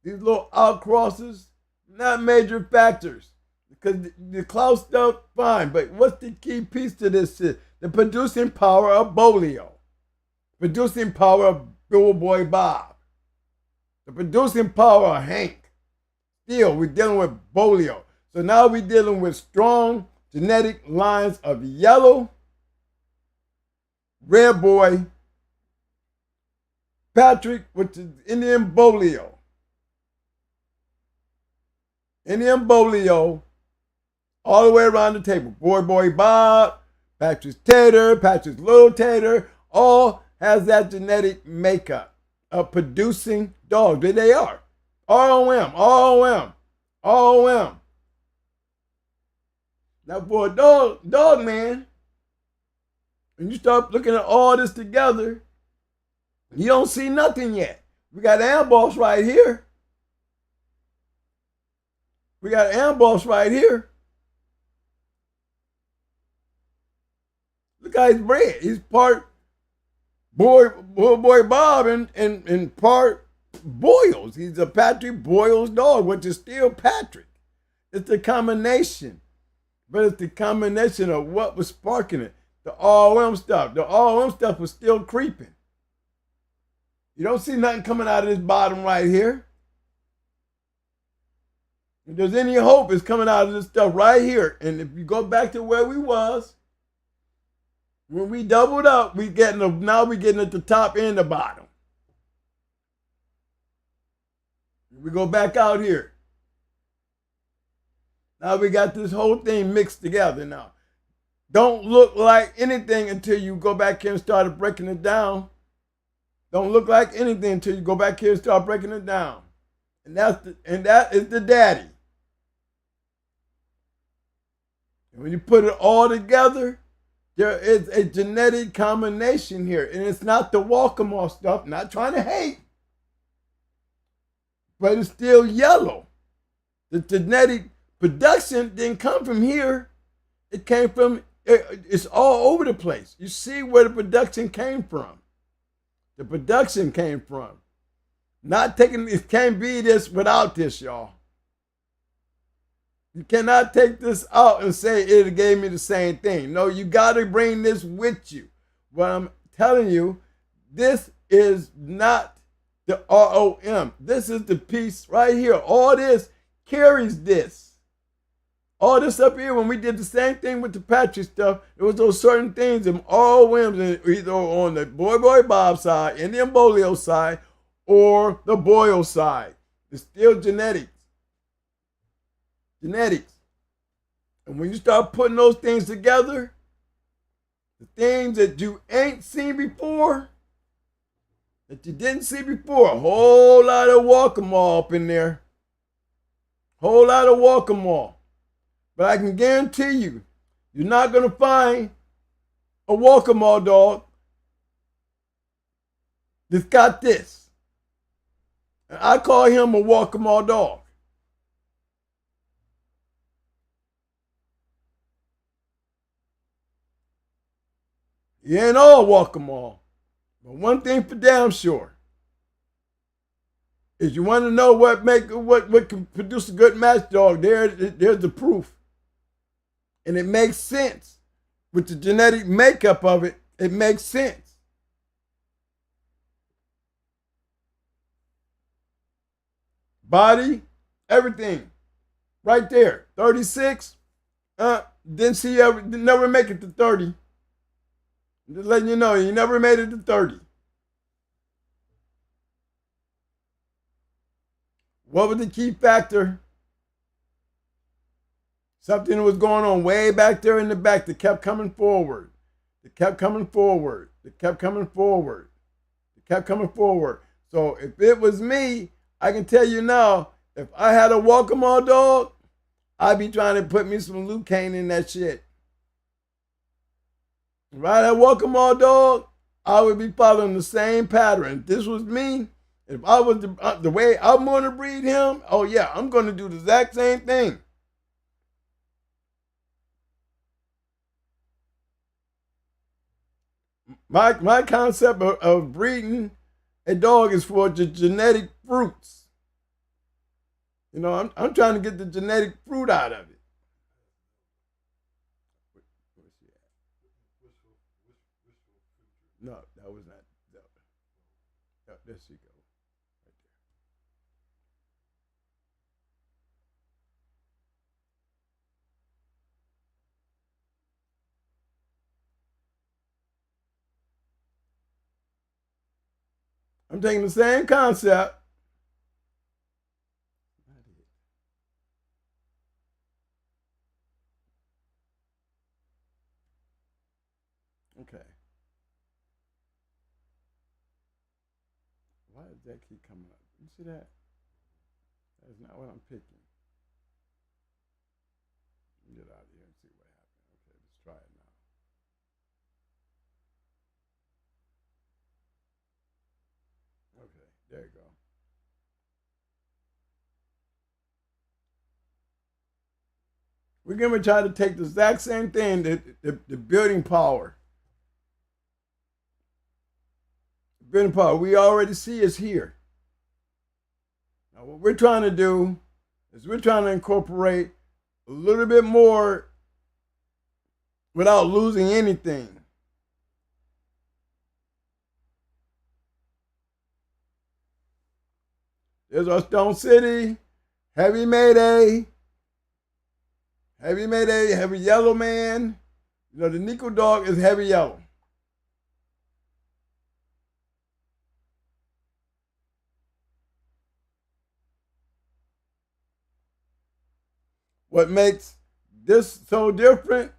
These little outcrosses, not major factors. Because the clout stuff, fine. But what's the key piece to this? The producing power of Bolio. Producing power of Boy Bob. The producing power of Hank. Still, we're dealing with Bolio. So now we're dealing with strong genetic lines of yellow, red boy, Patrick, which is Indian Bolio. Indian Bolio, all the way around the table. Boy Bob, Patrick's Tater, Patrick's Little Tater, all has that genetic makeup of producing dogs. There they are. ROM. Now for a dog man, when you start looking at all this together, you don't see nothing yet. We got Amboss right here. Look how he's bred. He's part Boy Bob and part Boyles. He's a Patrick Boyles dog, which is still Patrick. It's the combination. But it's the combination of what was sparking it. The ROM stuff. The ROM stuff was still creeping. You don't see nothing coming out of this bottom right here. If there's any hope, it's coming out of this stuff right here. And if you go back to where we was, when we doubled up, now we're getting at the top and the bottom. We go back out here. Now we got this whole thing mixed together now. Don't look like anything until you go back here and start breaking it down. Don't look like anything until you go back here and start breaking it down. And that is the daddy. And when you put it all together, there is a genetic combination here. And it's not the Walkmore stuff, not trying to hate, but it's still yellow. The genetic production didn't come from here. It came from, it's all over the place. You see where the production came from. The production came from. Not taking, it can't be this without this, y'all. You cannot take this out and say it gave me the same thing. No, you got to bring this with you. What I'm telling you, this is not the ROM. This is the piece right here. All this carries this. All this up here, when we did the same thing with the Patrick stuff, there was those certain things in ROMs, either on the Boy Bob side, Indian Bolio side, or the Boyle side. It's still genetics. And when you start putting those things together, the things that you ain't seen before, that you didn't see before. A whole lot of Walk'em up in there. Whole lot of Walk'em. But I can guarantee you, you're not going to find a Walk'em dog that's got this. And I call him a Walk'em dog. He ain't all Walk'em. But one thing for damn sure is you want to know what can produce a good match dog. There's the proof. And it makes sense. With the genetic makeup of it, it makes sense. Body, everything. Right there. 36. Didn't never make it to 30. Just letting you know, he never made it to 30. What was the key factor? Something was going on way back there in the back that kept coming forward. It kept coming forward. It kept coming forward. It kept coming forward. So if it was me, I can tell you now, if I had a Walk'em dog, I'd be trying to put me some Lucaine in that shit. If I had a Walk'em dog, I would be following the same pattern. If this was me, if I was the way I'm going to breed him, oh yeah, I'm going to do the exact same thing. My concept of breeding a dog is for the genetic fruits. You know, I'm trying to get the genetic fruit out of it. No, that was not. No, there she go. Right there. I'm taking the same concept. Okay. Why does that keep coming up? You see that? That's not what I'm picking. Get out of here and see what happens. Okay, let's try it now. Okay, there you go. We're going to try to take the exact same thing, the building power. Building power we already see is here. Now what we're trying to do is we're trying to incorporate a little bit more without losing anything. There's our Stone City, Heavy Mayday, Heavy Yellow Man. You know, the Nico dog is heavy yellow. What makes this so different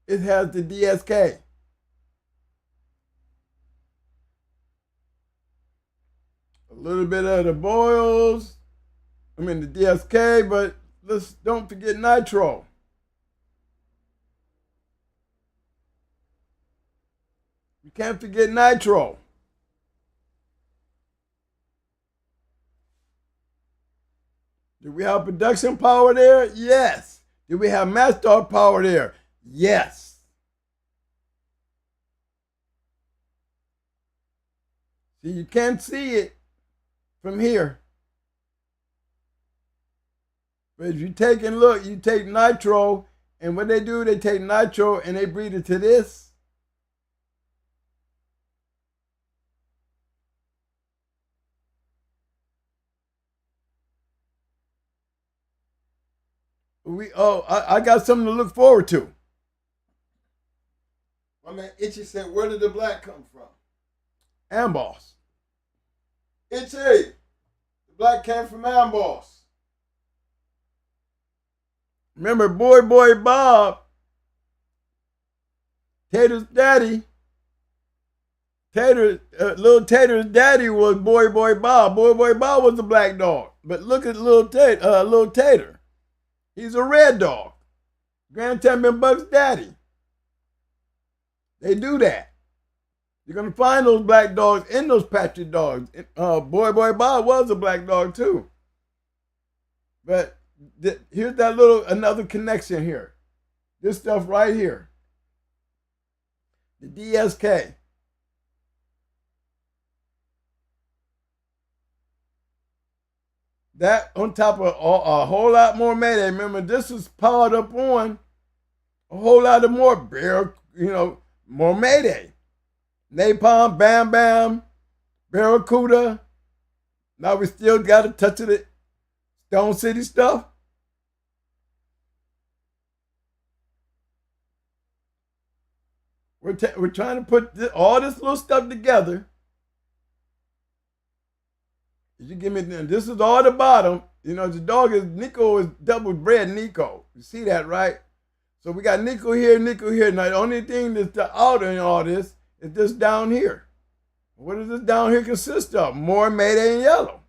it has the DSK. A little bit of the boils, the DSK, but let's don't forget nitro. You can't forget nitro. Did we have production power there? Yes. Did we have match dog power there? Yes. See, you can't see it from here. But if you take and look, you take nitro, and what they do, they take nitro and they breed it to this. I got something to look forward to. My man Itchy said, where did the black come from? Amboss. Itchy, the black came from Amboss. Remember Boy Bob Tater's daddy, little Tater's daddy was Boy Bob. Boy Bob was a black dog. But look at little Tater. He's a red dog. Grand Champion Buck's daddy. They do that. You're going to find those black dogs in those patchy dogs. Boy Bob was a black dog too. But here's that another connection here. This stuff right here. The DSK. That on top of a whole lot more Mayday. Remember, this is powered up on a whole lot of more more Mayday. Napalm, Bam Bam, Barracuda. Now we still got a touch of the Stone City stuff. We're trying to put all this little stuff together. You give me this is all the bottom. You know, the dog is Nico is double bred Nico. You see that, right? So we got Nico here. Now the only thing that's the outer in all this is this down here. What does this down here consist of? More Mayday and yellow.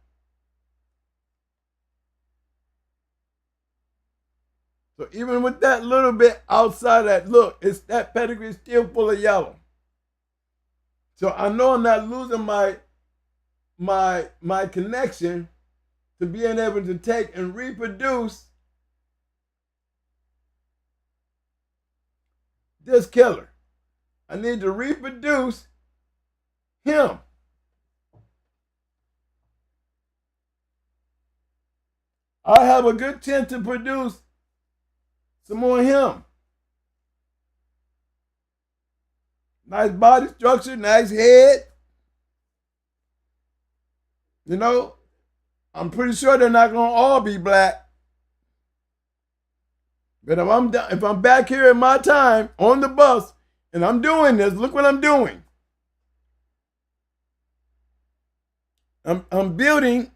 So even with that little bit outside that, look, it's that pedigree is still full of yellow. So I know I'm not losing my connection to being able to take and reproduce this killer. I need to reproduce him. I have a good chance to produce some more of him. Nice body structure, nice head. You know, I'm pretty sure they're not going to all be black. But if I'm back here at my time on the bus and I'm doing this, look what I'm doing. I'm building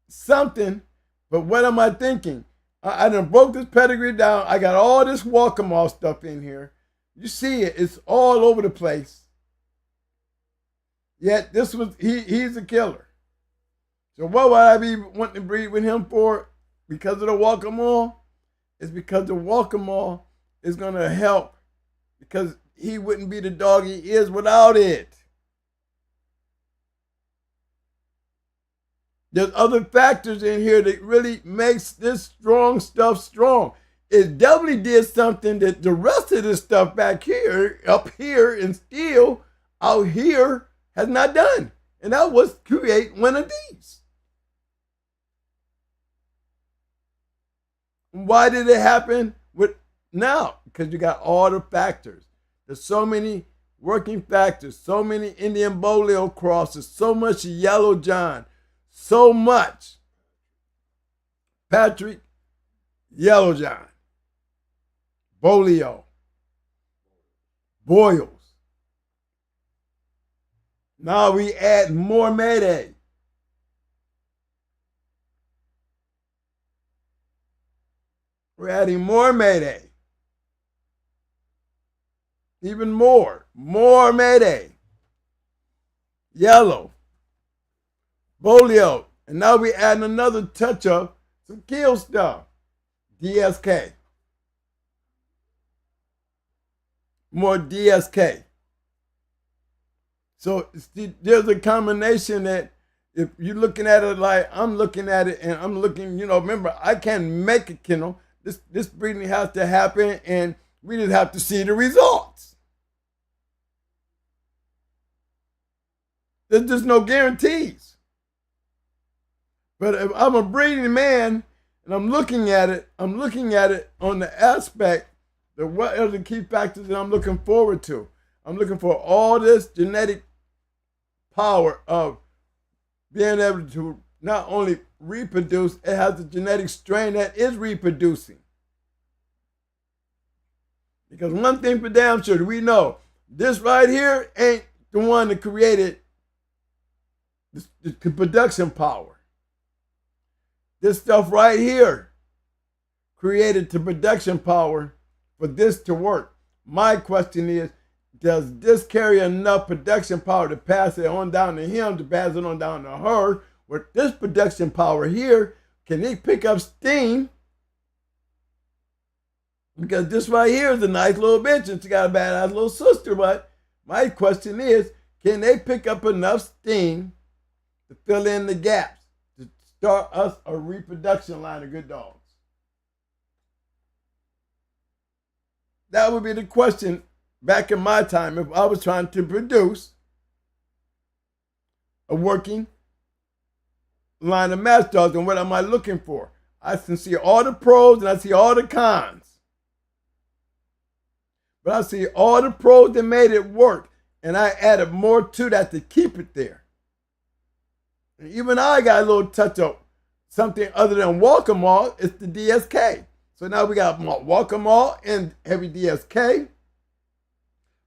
something, but what am I thinking? I done broke this pedigree down. I got all this Walk'em stuff in here. You see it. It's all over the place. Yet he's a killer. So what would I be wanting to breed with him for? Because of the Walk'em? It's because the Walk'em is going to help. Because he wouldn't be the dog he is without it. There's other factors in here that really makes this strong stuff strong. It definitely did something that the rest of this stuff back here, up here, and still out here has not done. And that was create one of these. Why did it happen now? Because you got all the factors. There's so many working factors, so many Indian Bolio crosses, so much Yellow John, so much Patrick, Yellow John, Bolio, Boyles. Now we add more Mayday. We're adding more Mayday. Even more Mayday. Yellow. Bolio. And now we adding another touch of some kill stuff. DSK. More DSK. So there's a combination that if you're looking at it like I'm looking at it and I'm looking, remember, I can't make a kennel. This breeding has to happen and we just have to see the results. There's just no guarantees. But if I'm a breeding man and I'm looking at it on the aspect of what are the key factors that I'm looking forward to. I'm looking for all this genetic power of being able to not only reproduce, it has a genetic strain that is reproducing. Because one thing for damn sure, we know this right here ain't the one that created the production power. This stuff right here created the production power for this to work. My question is does this carry enough production power to pass it on down to him, to pass it on down to her? With this production power here, can he pick up steam? Because this right here is a nice little bitch and she got a badass little sister. But my question is, can they pick up enough steam to fill in the gaps to start us a reproduction line of good dogs? That would be the question back in my time if I was trying to produce a working line of match dogs. And what am I looking for? I can see all the pros and I see all the cons. But I see all the pros that made it work, and I added more to that to keep it there. And even I got a little touch of something other than Walk-A-Mall. It's the DSK. So now we got Walk-A-Mall and heavy DSK,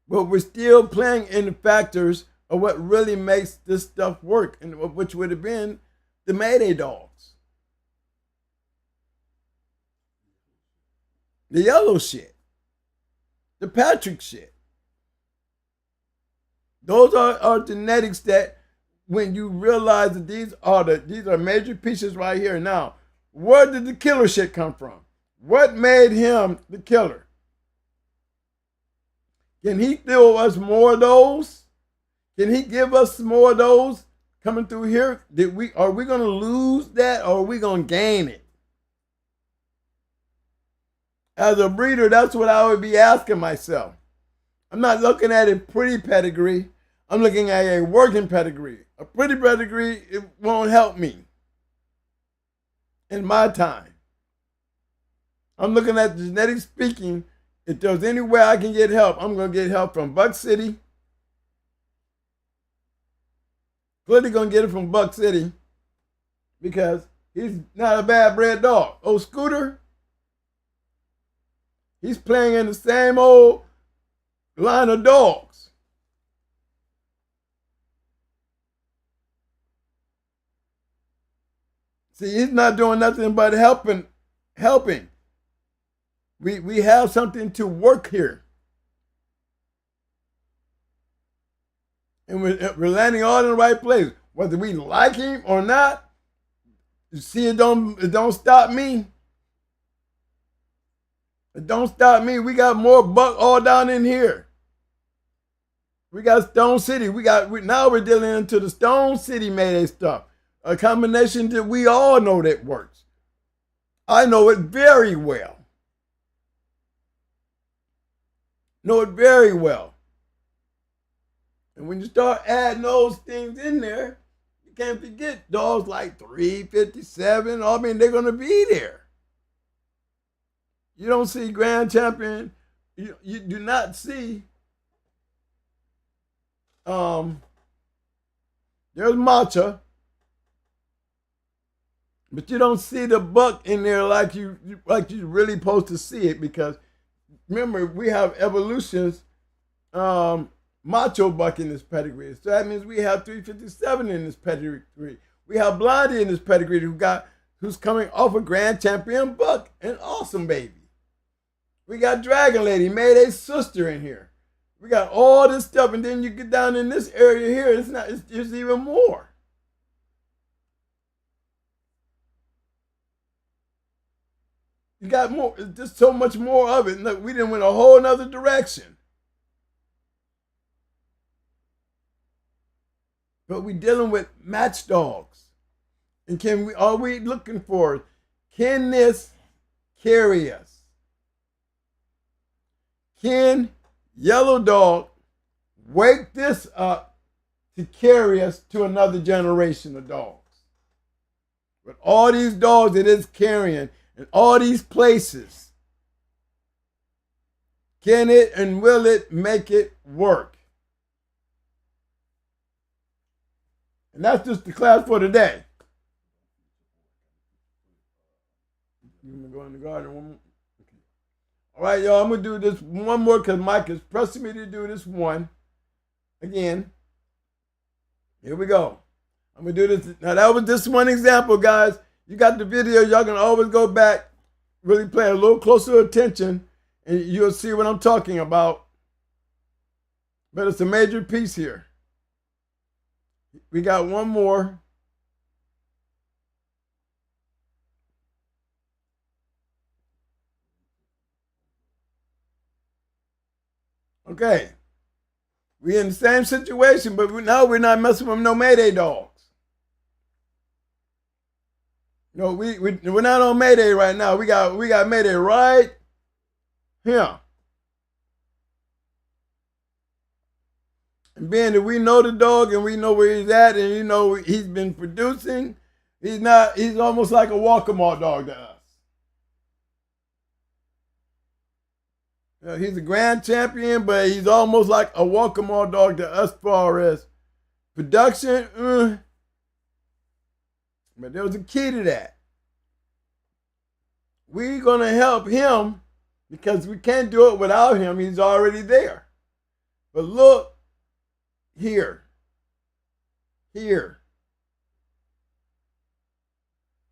but we're still playing in the factors of what really makes this stuff work, and which would have been the Mayday dogs, the yellow shit, the Patrick shit. Those are genetics that when you realize that these are major pieces right here. Now, where did the killer shit come from? What made him the killer? Can he throw us more of those? Can he give us more of those coming through here? Are we going to lose that, or are we going to gain it? As a breeder, that's what I would be asking myself. I'm not looking at a pretty pedigree. I'm looking at a working pedigree. A pretty pedigree, it won't help me in my time. I'm looking at genetic speaking. If there's any way I can get help, I'm going to get help from Buck City. Clearly going to get it from Buck City because he's not a bad bred dog. Oh, Scooter, he's playing in the same old line of dogs. See, he's not doing nothing but helping. We have something to work here. And we're landing all in the right place. Whether we like him or not, you see, it don't stop me. It don't stop me. We got more buck all down in here. We got Stone City. Now we're dealing into the Stone City Mayday stuff. A combination that we all know that works. I know it very well. Know it very well. And when you start adding those things in there, you can't forget dogs like 357. I mean, they're going to be there. You don't see Grand Champion. You do not see. There's Matcha. But you don't see the buck in there like you really supposed to see it, because remember, we have evolutions, macho buck in this pedigree. So that means we have 357 in this pedigree. We have Blondie in this pedigree who's coming off a Grand Champion buck, an awesome baby. We got Dragon Lady, Mayday sister in here. We got all this stuff, and then you get down in this area here, it's even more. You got more, it's just so much more of it. Look, we done went a whole nother direction. But we dealing with match dogs. And are we looking for, can this carry us? Can Yellow Dog wake this up to carry us to another generation of dogs? With all these dogs it is carrying in all these places, can it and will it make it work? And that's just the class for today. You gonna go in the garden one more? Okay. All right, y'all, I'm gonna do this one more because Mike is pressing me to do this one again. Here we go. I'm gonna do this. Now that was just one example, guys. You got the video. Y'all can always go back, really pay a little closer attention, and you'll see what I'm talking about. but it's a major piece here. We got one more. Okay. We in the same situation, but now we're not messing with no Mayday dogs. No, we're not on Mayday right now. We got Mayday right here. And being that we know the dog and we know where he's at, and you know he's been producing, he's almost like a walk-em-all dog to us. He's a grand champion, but he's almost like a walk-em-all dog to us as far as production. But there was a key to that. We're going to help him because we can't do it without him. He's already there. But look here, here,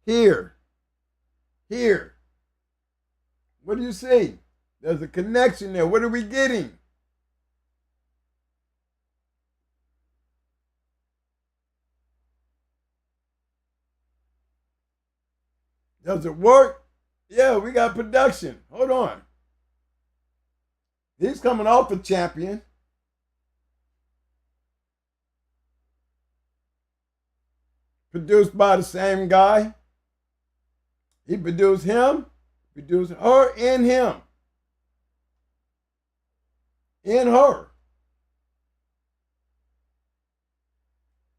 here, here. What do you see? There's a connection there. What are we getting? Does it work? Yeah, we got production. Hold on. He's coming off a champion. Produced by the same guy. He produced him, produced her, and him. In her.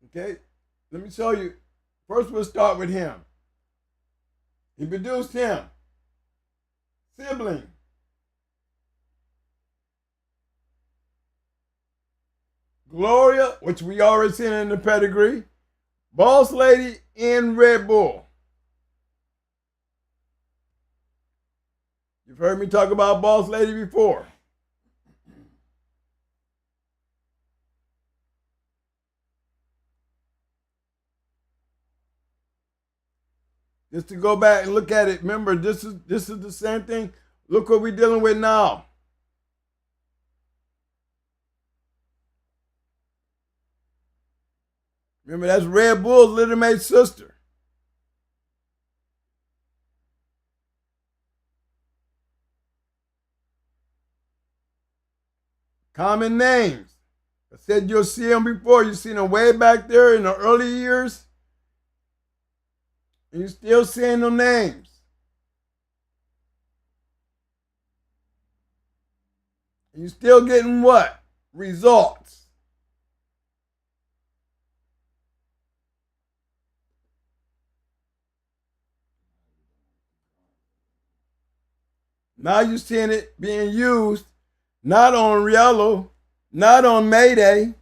Okay, let me show you. First, we'll start with him. He produced him. Sibling. Gloria, which we already seen in the pedigree. Boss Lady and Red Bull. You've heard me talk about Boss Lady before. Just to go back and look at it, remember, this is the same thing. Look what we're dealing with now. Remember, that's Red Bull's Little Mate's sister. Common names. I said you'll see them before. You've seen them way back there in the early years. And you're still seeing them names. And you're still getting what? Results. Now you're seeing it being used not on Yellow, not on Mayday,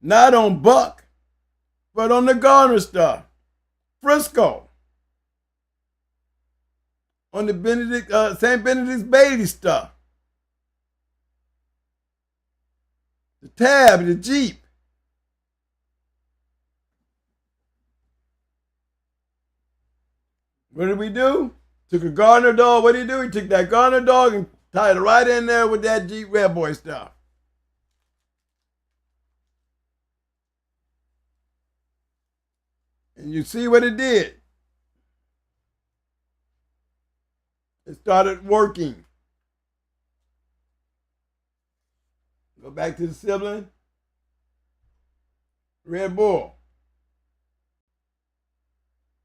not on Buck, but on the Garner stuff. Frisco. On the St. Benedict's Baby stuff. The Tab, the Jeep. What did we do? Took a Garner dog. What did he do? He took that Garner dog and tied it right in there with that Jeep Red Boy stuff. And you see what it did. It started working. Go back to the sibling. Red Bull.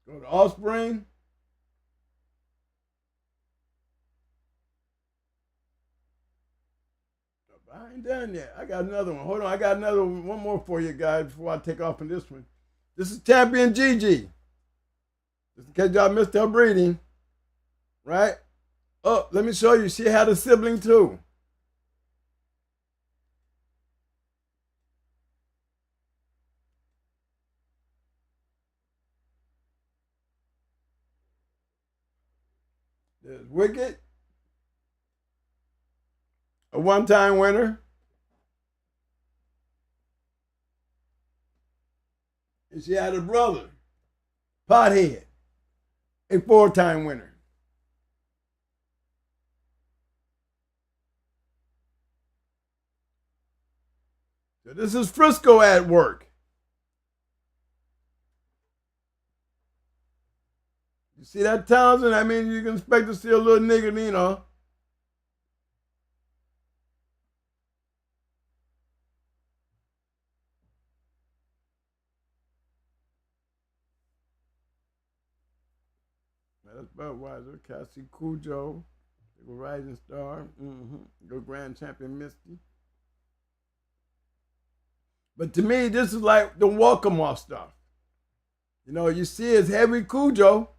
Go to Offspring. I ain't done yet. I got another one. Hold on. I got one more for you guys before I take off on this one. This is Champion Gigi. Just in case y'all missed her breeding. Right? Oh, let me show you. She had a sibling too. There's Wicked, a one-time winner. And she had a brother, Pothead, a four-time winner. So this is Frisco at work. You see that, Townsend? I mean, you can expect to see a little nigga, you know. That's Budweiser, Cassie Cujo, Rising Star, your Grand Champion Misty. But to me, this is like the welcome off stuff. You know, you see it's Heavy Cujo.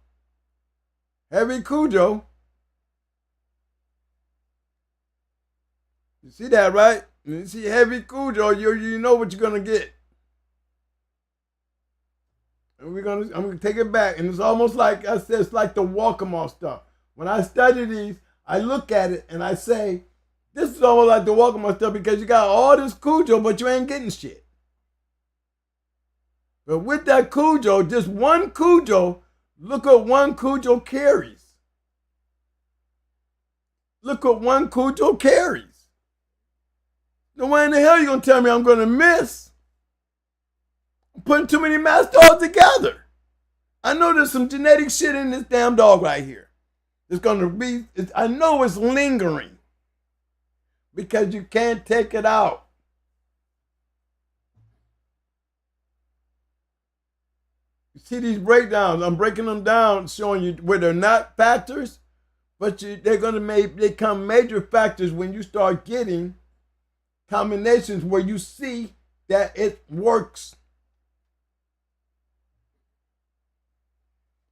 Heavy Cujo. You see that, right? When you see Heavy Cujo, you know what you're gonna get. And I'm gonna take it back. And it's almost like I said, it's like the welcome off stuff. When I study these, I look at it and I say, this is almost like the welcome off stuff because you got all this Cujo, but you ain't getting shit. But with that Cujo, just one Cujo, look what one Cujo carries. Look what one Cujo carries. No way in the hell you gonna tell me I'm gonna miss. I'm putting too many mass dogs together. I know there's some genetic shit in this damn dog right here. It's gonna be, I know it's lingering because you can't take it out. You see these breakdowns, I'm breaking them down, showing you where they're not factors, but they're gonna become major factors when you start getting combinations where you see that it works.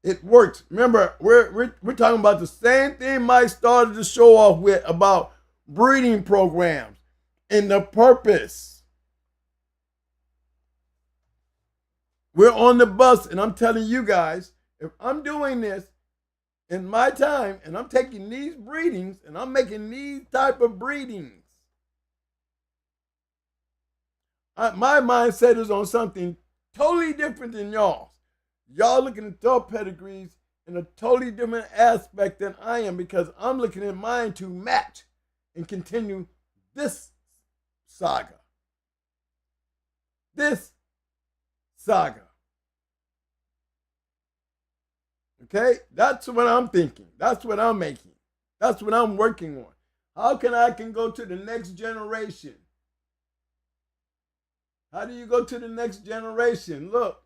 It works. Remember, we're talking about the same thing Mike started to show off with about breeding programs and the purpose. We're on the bus, and I'm telling you guys, if I'm doing this in my time, and I'm taking these breedings, and I'm making these type of breedings, my mindset is on something totally different than y'all's. Y'all looking at your pedigrees in a totally different aspect than I am because I'm looking at mine to match and continue this saga. This saga. Okay? That's what I'm thinking. That's what I'm making. That's what I'm working on. How can I go to the next generation? How do you go to the next generation? Look,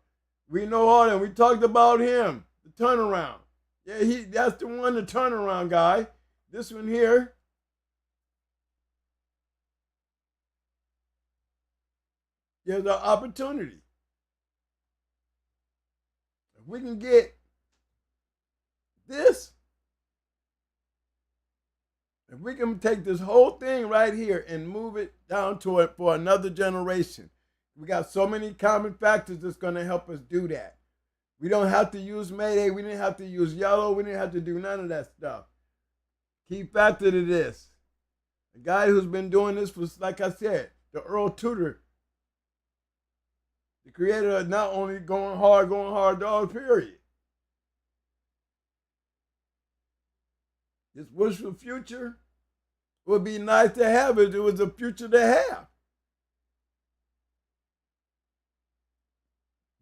we know all that. We talked about him, the turnaround. Yeah, that's the one, the turnaround guy. This one here. There's an opportunity. If we can get this, if we can take this whole thing right here and move it down to it for another generation, we got so many common factors that's going to help us do that. We don't have to use Mayday. We didn't have to use yellow. We didn't have to do none of that stuff. Key factor to this. The guy who's been doing this for, like I said, the Earl Tudor, the creator of not only going hard dog, period. This wishful future would be nice to have if it was a future to have.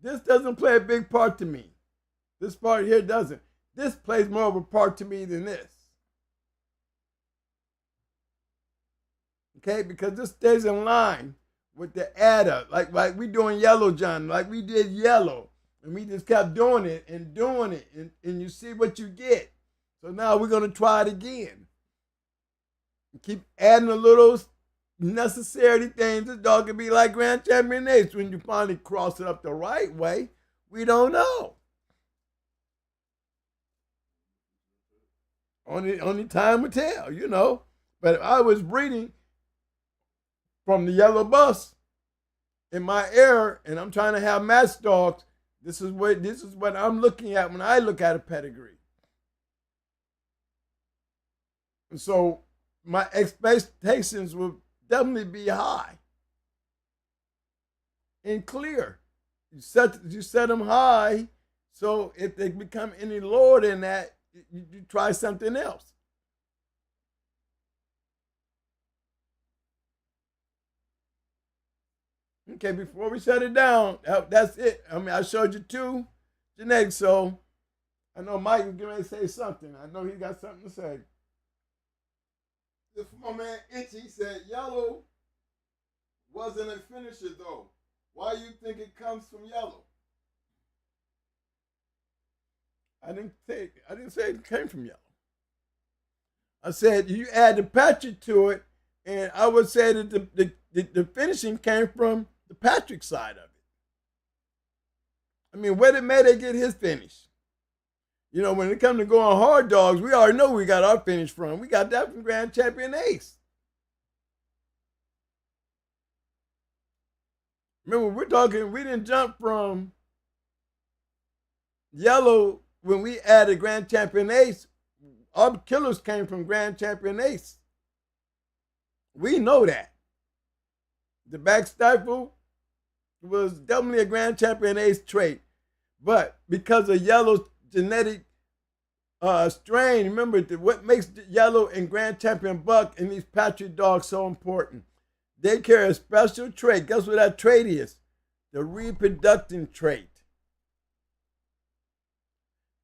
This doesn't play a big part to me. This part here doesn't. This plays more of a part to me than this. Okay, because this stays in line with the adder. Like we doing yellow, John. Like we did yellow. And we just kept doing it. And you see what you get. So now we're going to try it again. Keep adding a little necessary things. This dog can be like Grand Champion Ace when you finally cross it up the right way. We don't know. Only time will tell, you know. But if I was breeding from the yellow bus in my air and I'm trying to have match dogs, this is what I'm looking at when I look at a pedigree. And so my expectations will definitely be high and clear. You set them high, so if they become any lower than that, you try something else. Okay, before we shut it down, that's it. I mean, I showed you two genetics, so I know Mike is going to say something. I know he got something to say. This my man Itchy said yellow wasn't a finisher though. Why you think it comes from yellow? I didn't say it came from yellow. I said you add the Patrick to it, and I would say that the finishing came from the Patrick side of it. I mean, where did Mayday get his finish? You know, when it comes to going hard dogs, we already know we got our finish from. We got that from Grand Champion Ace. Remember, we're talking, we didn't jump from yellow when we added Grand Champion Ace. Our killers came from Grand Champion Ace. We know that. The back stifle was definitely a Grand Champion Ace trait. But because of yellow's genetic strain, remember what makes yellow and Grand Champion Buck and these Patriot dogs so important? They carry a special trait. Guess what that trait is? The reproducting trait.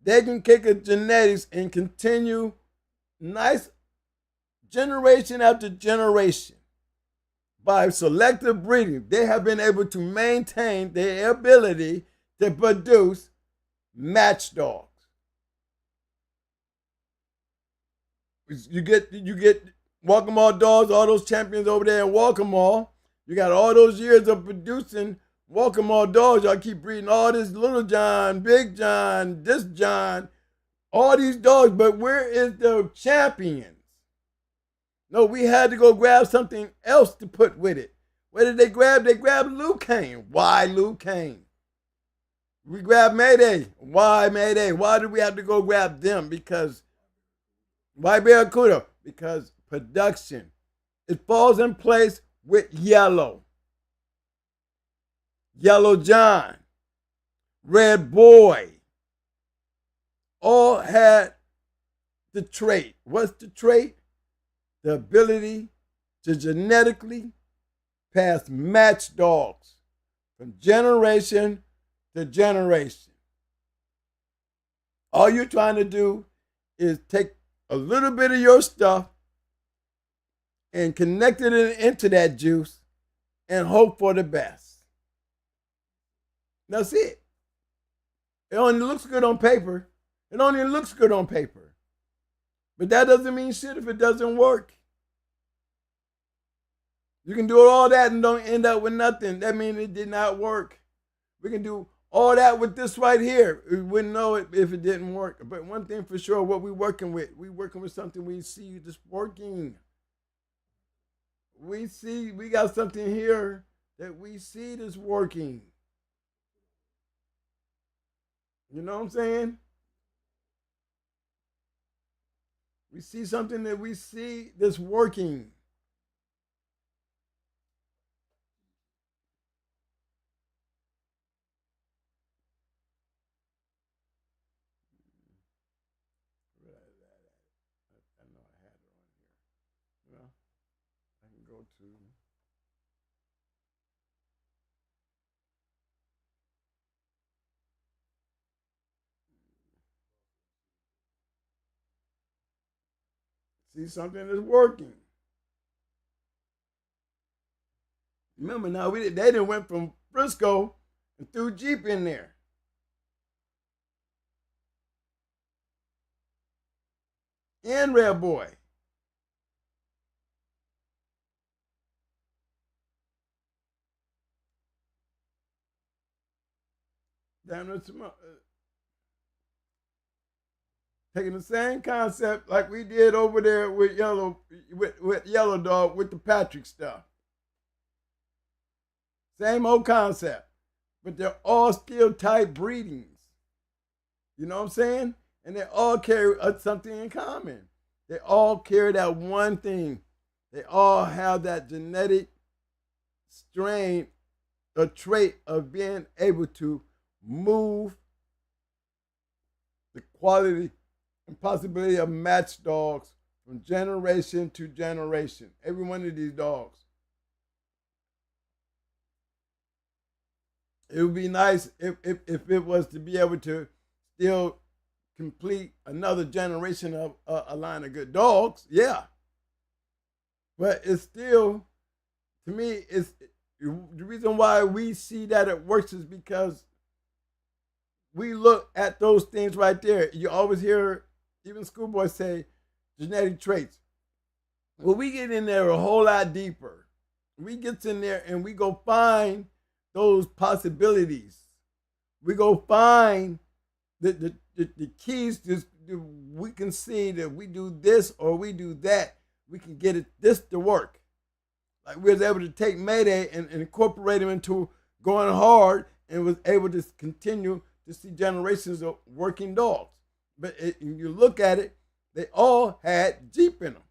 They can kick a genetics and continue nice generation after generation. By selective breeding, they have been able to maintain their ability to produce match dogs. You get Walkmall dogs, all those champions over there in Walkmall. You got all those years of producing Walkmall dogs. Y'all keep breeding all this Little John, Big John, this John, all these dogs. But where is the champions? No, we had to go grab something else to put with it. Where did they grab? They grabbed Luke Kane. Why Luke Kane? We grabbed Mayday. Why Mayday? Why did we have to go grab them? Because why Barracuda? Because production. It falls in place with Yellow. Yellow John. Red Boy. All had the trait. What's the trait? The ability to genetically pass match dogs from generation to generation. All you're trying to do is take a little bit of your stuff and connect it into that juice and hope for the best. That's it. It only looks good on paper. It only looks good on paper. But that doesn't mean shit if it doesn't work. You can do all that and don't end up with nothing. That means it did not work. We can do all that with this right here. We wouldn't know it if it didn't work. But one thing for sure, what we're working with something we see that's working. We got something here that we see that's working. You know what I'm saying? We see something that we see that's working. I know I had it on here. Well, I can go to. See something that's working. Remember now, they done went from Frisco and threw Jeep in there. And Red Boy. Taking the same concept like we did over there with Yellow Dog with the Patrick stuff. Same old concept. But they're all skill type breedings. You know what I'm saying? And they all carry something in common. They all carry that one thing. They all have that genetic strain, a trait of being able to move the quality and possibility of match dogs from generation to generation. Every one of these dogs. It would be nice if it was to be able to still complete another generation of a line of good dogs. Yeah. But it's still, to me, it's the reason why we see that it works is because we look at those things right there. You always hear even schoolboys say genetic traits. Well, we get in there a whole lot deeper. We get in there and we go find those possibilities. We go find the keys to, we can see that we do this or we do that. We can get this to work. Like we was able to take Mayday and incorporate him into going hard and was able to continue to see generations of working dogs. But you look at it, they all had Jeep in them.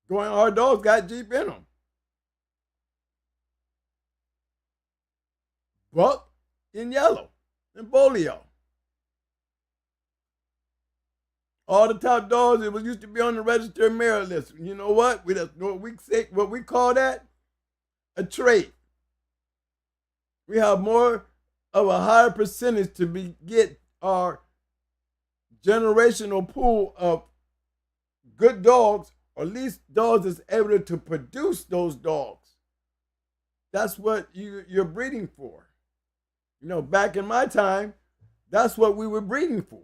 Going hard dogs got Jeep in them. Buck in yellow and Bolio. All the top dogs, it was used to be on the registered merit list. You know what? What we call that? A trait. We have more of a higher percentage to get our generational pool of good dogs, or at least dogs that's able to produce those dogs. That's what you're breeding for. You know, back in my time, that's what we were breeding for.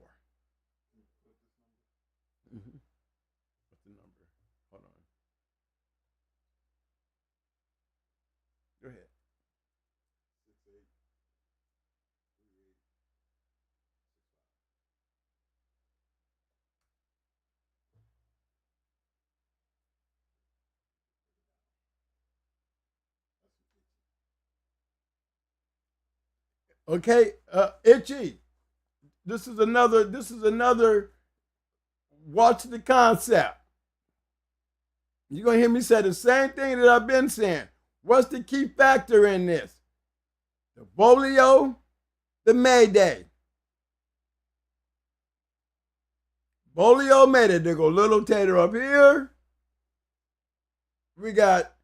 What's the number? Hold on. Go ahead. Okay, Itchy. This is another watch the concept. You're gonna hear me say the same thing that I've been saying. What's the key factor in this? The Bolio, the Mayday. Bolio Mayday. There go Little Tater up here. We got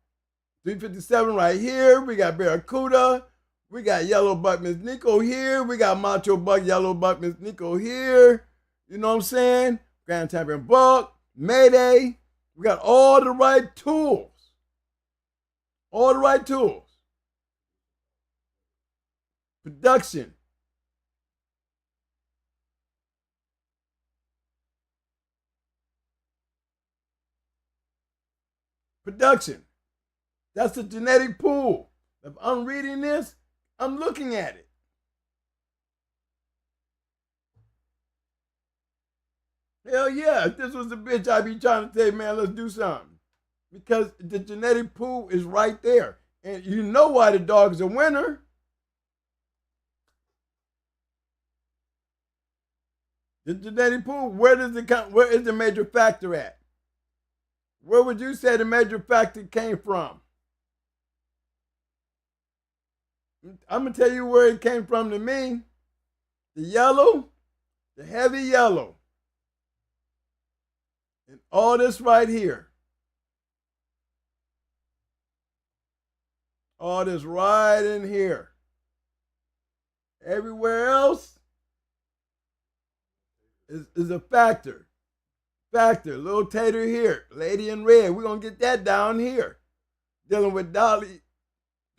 357 right here. We got Barracuda. We got Yellow Buck Miss Nico here. We got Macho Buck, Yellow Buck Miss Nico here. You know what I'm saying? Grand Champion Buck, Mayday. We got all the right tools. All the right tools. Production. Production. That's the genetic pool. If I'm reading this, I'm looking at it. Hell yeah, if this was the bitch, I'd be trying to say, man, let's do something. Because the genetic pool is right there. And you know why the dog's a winner. The genetic pool, where is the major factor at? Where would you say the major factor came from? I'm going to tell you where it came from to me. The yellow, the heavy yellow. And all this right here. All this right in here. Everywhere else is a factor. Factor. Little Tater here. Lady in red. We're going to get that down here. Dealing with Dolly,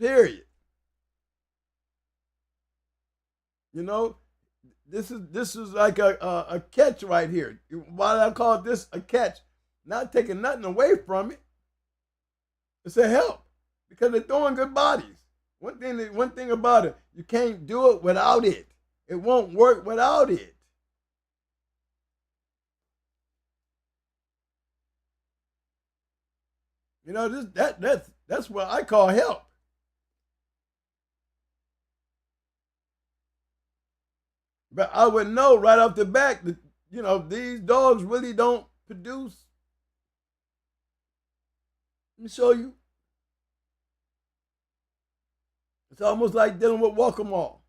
period. You know, this is like a catch right here. Why I call this a catch? Not taking nothing away from it. It's a help because they're throwing good bodies. One thing about it, you can't do it without it. It won't work without it. You know, that's what I call help. But I would know right off the bat that, you know, these dogs really don't produce. Let me show you. It's almost like dealing with Walk-A-Mall.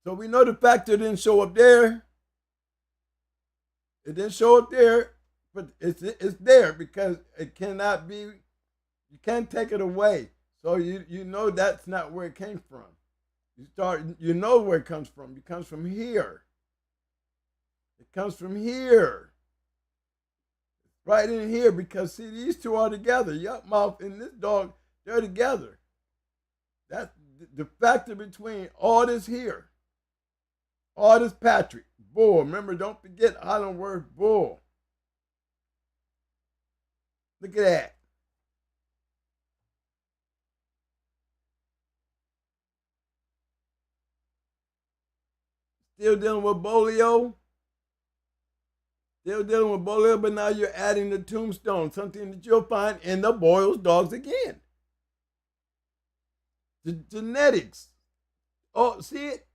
So we know the factor didn't show up there. It didn't show up there. but it's there because it cannot be. You can't take it away. So you know that's not where it came from. You know where it comes from. It comes from here. It comes from here. Right in here, because see, these two are together. Yup mouth and this dog, they're together. That's the factor between all this here. All this Patrick. Bull. Remember, don't forget Island word bull. Look at that. Still dealing with Bolio. Still dealing with Bolio, but now you're adding the tombstone, something that you'll find in the Boyle's dogs again. The genetics. Oh, see it?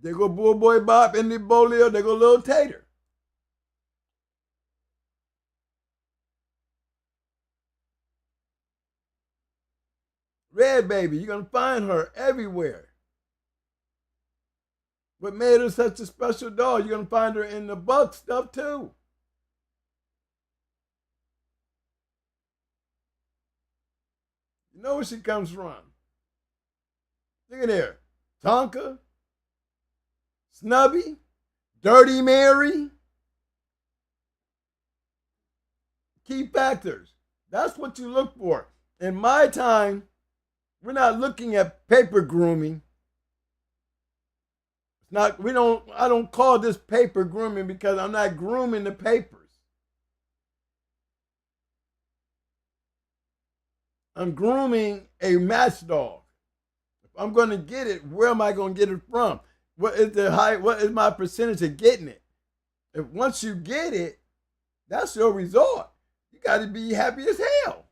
There go Bull Boy Bob and the Bolio. There go Little Tater. Red Baby, you're going to find her everywhere. What made her such a special dog? You're going to find her in the buck stuff too. You know where she comes from. Look at there. Tonka, Snubby, Dirty Mary. Key factors. That's what you look for. In my time, we're not looking at paper grooming. It's not, I don't call this paper grooming because I'm not grooming the papers. I'm grooming a match dog. If I'm going to get it, where am I going to get it from? What is my percentage of getting it? If once you get it, that's your result. You got to be happy as hell.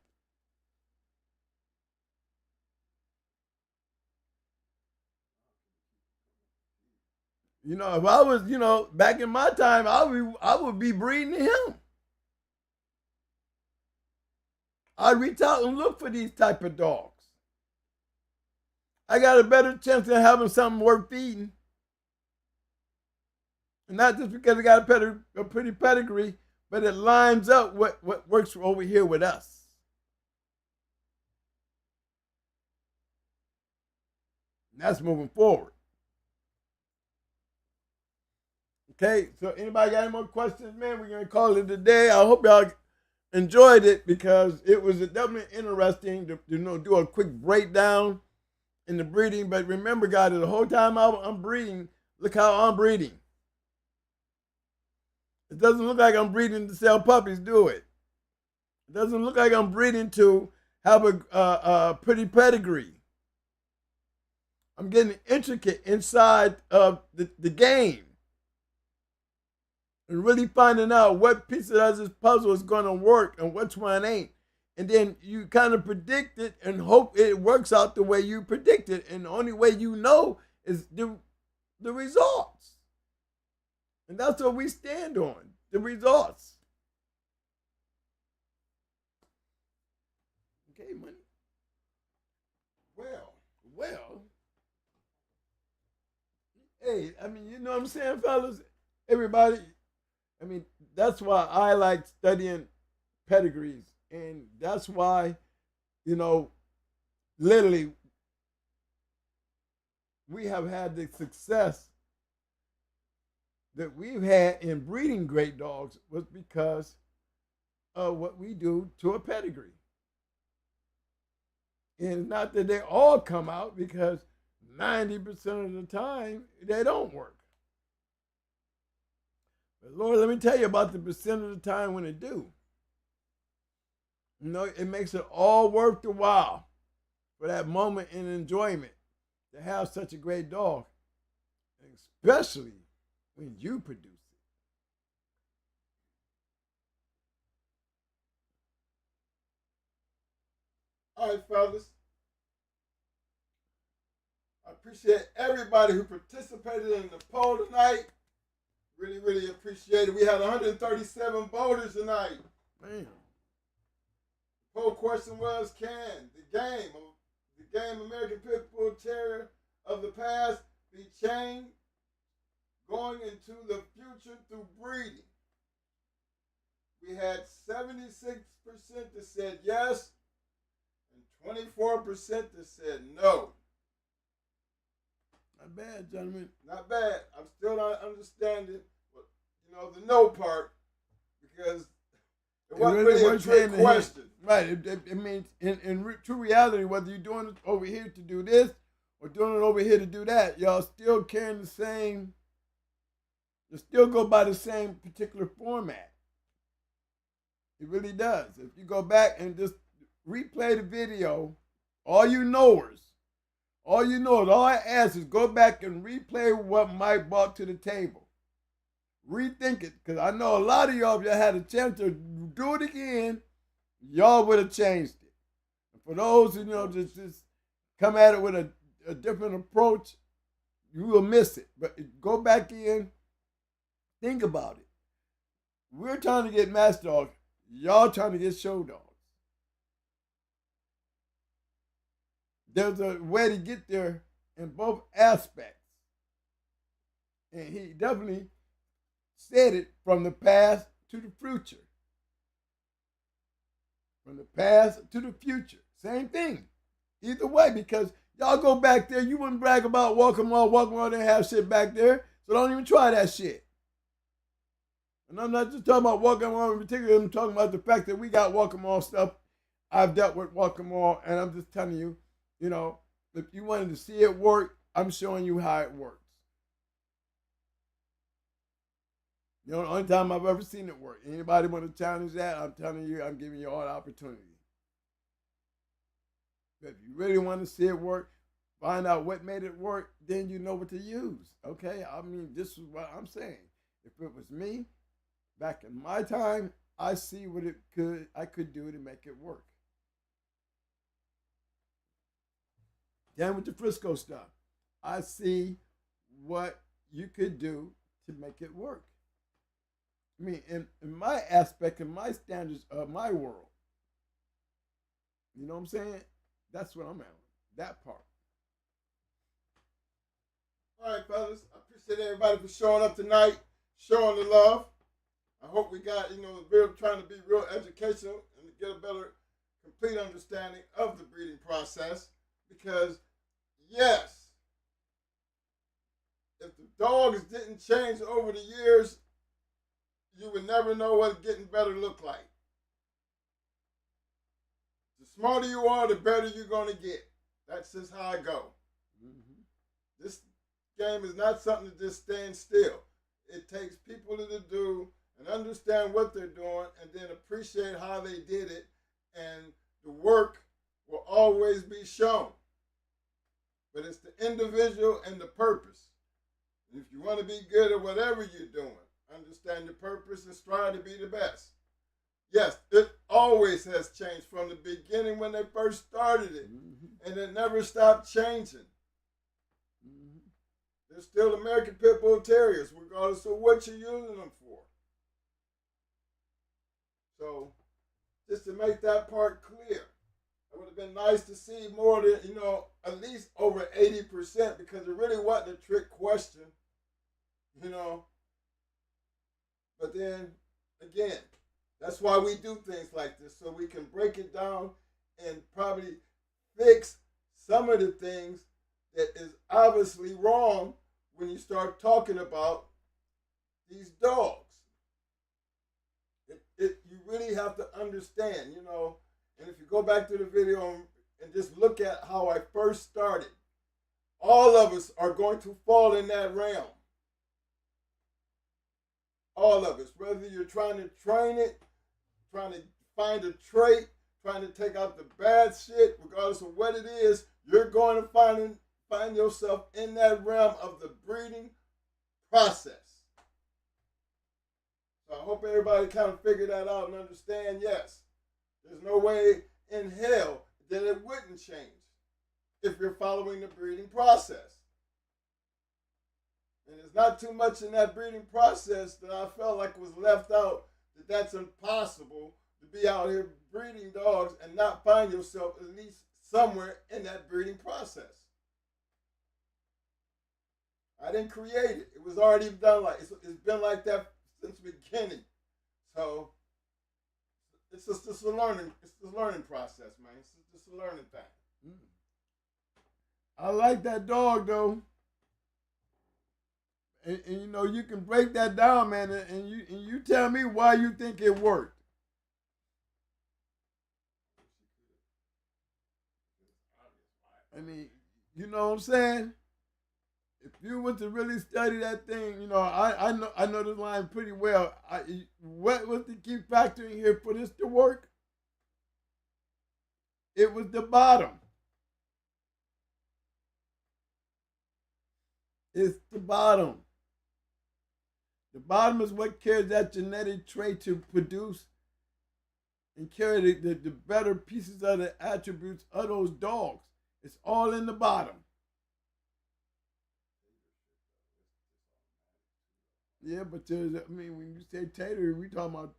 You know, if I was, back in my time, I would be breeding him. I'd reach out and look for these type of dogs. I got a better chance of having something worth feeding. And not just because I got a pretty pedigree, but it lines up what works over here with us. And that's moving forward. Okay, so anybody got any more questions, man? We're going to call it a day. I hope y'all enjoyed it because it was definitely interesting to do a quick breakdown in the breeding. But remember, guys, the whole time I'm breeding, look how I'm breeding. It doesn't look like I'm breeding to sell puppies, do it? It doesn't look like I'm breeding to have a pretty pedigree. I'm getting intricate inside of the game and really finding out what piece of this puzzle is going to work and which one ain't. And then you kind of predict it and hope it works out the way you predict it. And the only way you know is the results. And that's what we stand on, the results. Okay, money. Well. Hey, I mean, you know what I'm saying, fellas? Everybody, I mean, that's why I like studying pedigrees. And that's why, literally, we have had the success that we've had in breeding great dogs was because of what we do to a pedigree. And not that they all come out, because 90% of the time, they don't work. But Lord, let me tell you about the percent of the time when it do. It makes it all worth the while for that moment in enjoyment to have such a great dog, especially when you produce it. All right, fellas. I appreciate everybody who participated in the poll tonight. Really, really appreciate it. We had 137 voters tonight. Man. The poll question was, can the game American Pit Bull Terrier of the past be changed going into the future through breeding? we had 76% that said yes and 24% that said no. Not bad, gentlemen. Not bad. I'm still not understanding, the no part, because it wasn't really a trick question. Right. It means in true reality, whether you're doing it over here to do this or doing it over here to do that, y'all still carrying the same. You still go by the same particular format. It really does. If you go back and just replay the video, all I ask is go back and replay what Mike brought to the table. Rethink it, because I know a lot of y'all, if y'all had a chance to do it again, y'all would have changed it. And for those who, just come at it with a different approach, you will miss it. But go back in, think about it. We're trying to get Master Dog. Y'all trying to get Show Dogs. There's a way to get there in both aspects. And he definitely said it from the past to the future. From the past to the future. Same thing. Either way, because y'all go back there, you wouldn't brag about Walking On, they have shit back there. So don't even try that shit. And I'm not just talking about Walking On in particular, I'm talking about the fact that we got Walking On stuff. I've dealt with Walking On, and I'm just telling you, if you wanted to see it work, I'm showing you how it works. The only time I've ever seen it work. Anybody want to challenge that? I'm telling you, I'm giving you all the opportunity. But if you really want to see it work, find out what made it work, then you know what to use. Okay? I mean, this is what I'm saying. If it was me, back in my time, I see what I could do to make it work. Then with the Frisco stuff, I see what you could do to make it work. I mean, in my aspect, in my standards of my world, you know what I'm saying? That's what I'm at. That part. All right, fellas. I appreciate everybody for showing up tonight, showing the love. I hope we got, trying to be real educational and to get a better, complete understanding of the breeding process. Because, yes, if the dogs didn't change over the years, you would never know what getting better looked like. The smarter you are, the better you're going to get. That's just how I go. Mm-hmm. This game is not something to just stand still. It takes people to do and understand what they're doing and then appreciate how they did it. And the work will always be shown. But it's the individual and the purpose. And if you want to be good at whatever you're doing, understand your purpose and strive to be the best. Yes, it always has changed from the beginning when they first started it. Mm-hmm. And it never stopped changing. Mm-hmm. They're still American Pit Bull Terriers, regardless of what you're using them for. So, just to make that part clear, it would have been nice to see more than, at least over 80%, because it really wasn't a trick question, But then, again, that's why we do things like this, so we can break it down and probably fix some of the things that is obviously wrong when you start talking about these dogs. You really have to understand, and if you go back to the video and just look at how I first started, all of us are going to fall in that realm. All of us, whether you're trying to train it, trying to find a trait, trying to take out the bad shit, regardless of what it is, you're going to find yourself in that realm of the breeding process. So I hope everybody kind of figured that out and understand, yes, there's no way in hell that it wouldn't change if you're following the breeding process. And there's not too much in that breeding process that I felt like was left out, that's impossible to be out here breeding dogs and not find yourself at least somewhere in that breeding process. I didn't create it. It was already done it's been like that since the beginning. So it's just a learning. It's the learning process, man. It's just a learning thing. I like that dog though. And you know, you can break that down, man, and you tell me why you think it worked. I mean, you know what I'm saying? If you were to really study that thing, you know, I know this line pretty well. What was the key factor in here for this to work? It was the bottom. It's the bottom. The bottom is what carries that genetic trait to produce and carry the better pieces of the attributes of those dogs. It's all in the bottom. Yeah, but when you say tater, we talking about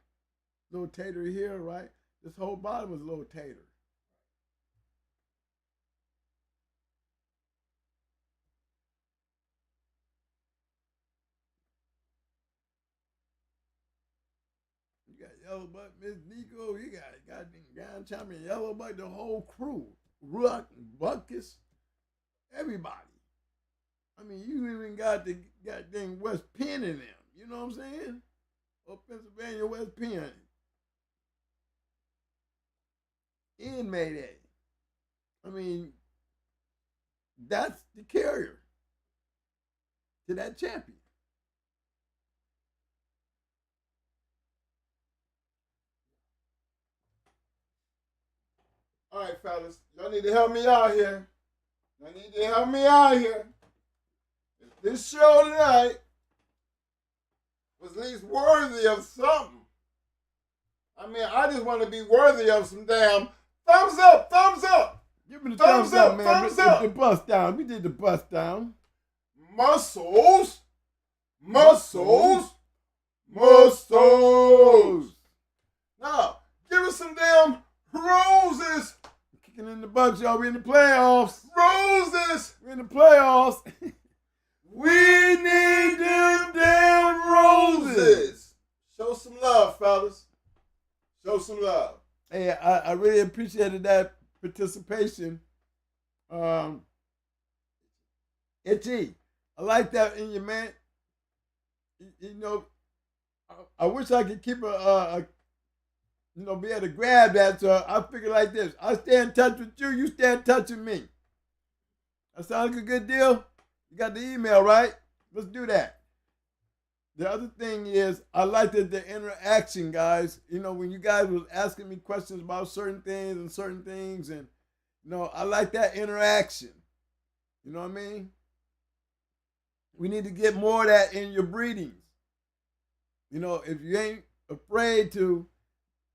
little tater here, right? This whole bottom is little tater. You got Yellow Buck, Miss Nico, you got goddamn Ground Champion, Yellow Buck, the whole crew. Ruck, Buckus, everybody. I mean, you even got the goddamn West Penn in them. You know what I'm saying? Or Pennsylvania West Penn. In Mayday. I mean, that's the carrier to that champion. All right, fellas, y'all need to help me out here. Y'all need to help me out here. If this show tonight was at least worthy of something, I mean, I just want to be worthy of some damn thumbs up, thumbs up. Give me the thumbs up, man. Thumbs up. The bust down. We did the bust down. Muscles. Muscles. Muscles. Now, give us some damn roses. Kicking in the Bucks, y'all. We in the playoffs. Roses. We're in the playoffs. We need them damn roses. Show some love, fellas. Show some love. Hey, I really appreciated that participation. Itchy. I like that in you, man. You know, I wish I could keep be able to grab that. So I figure like this. I stay in touch with you. You stay in touch with me. That sounds like a good deal? You got the email, right? Let's do that. The other thing is, I like the interaction, guys. You know, when you guys was asking me questions about certain things, and, you know, I like that interaction. You know what I mean? We need to get more of that in your breedings. You know, if you ain't afraid to,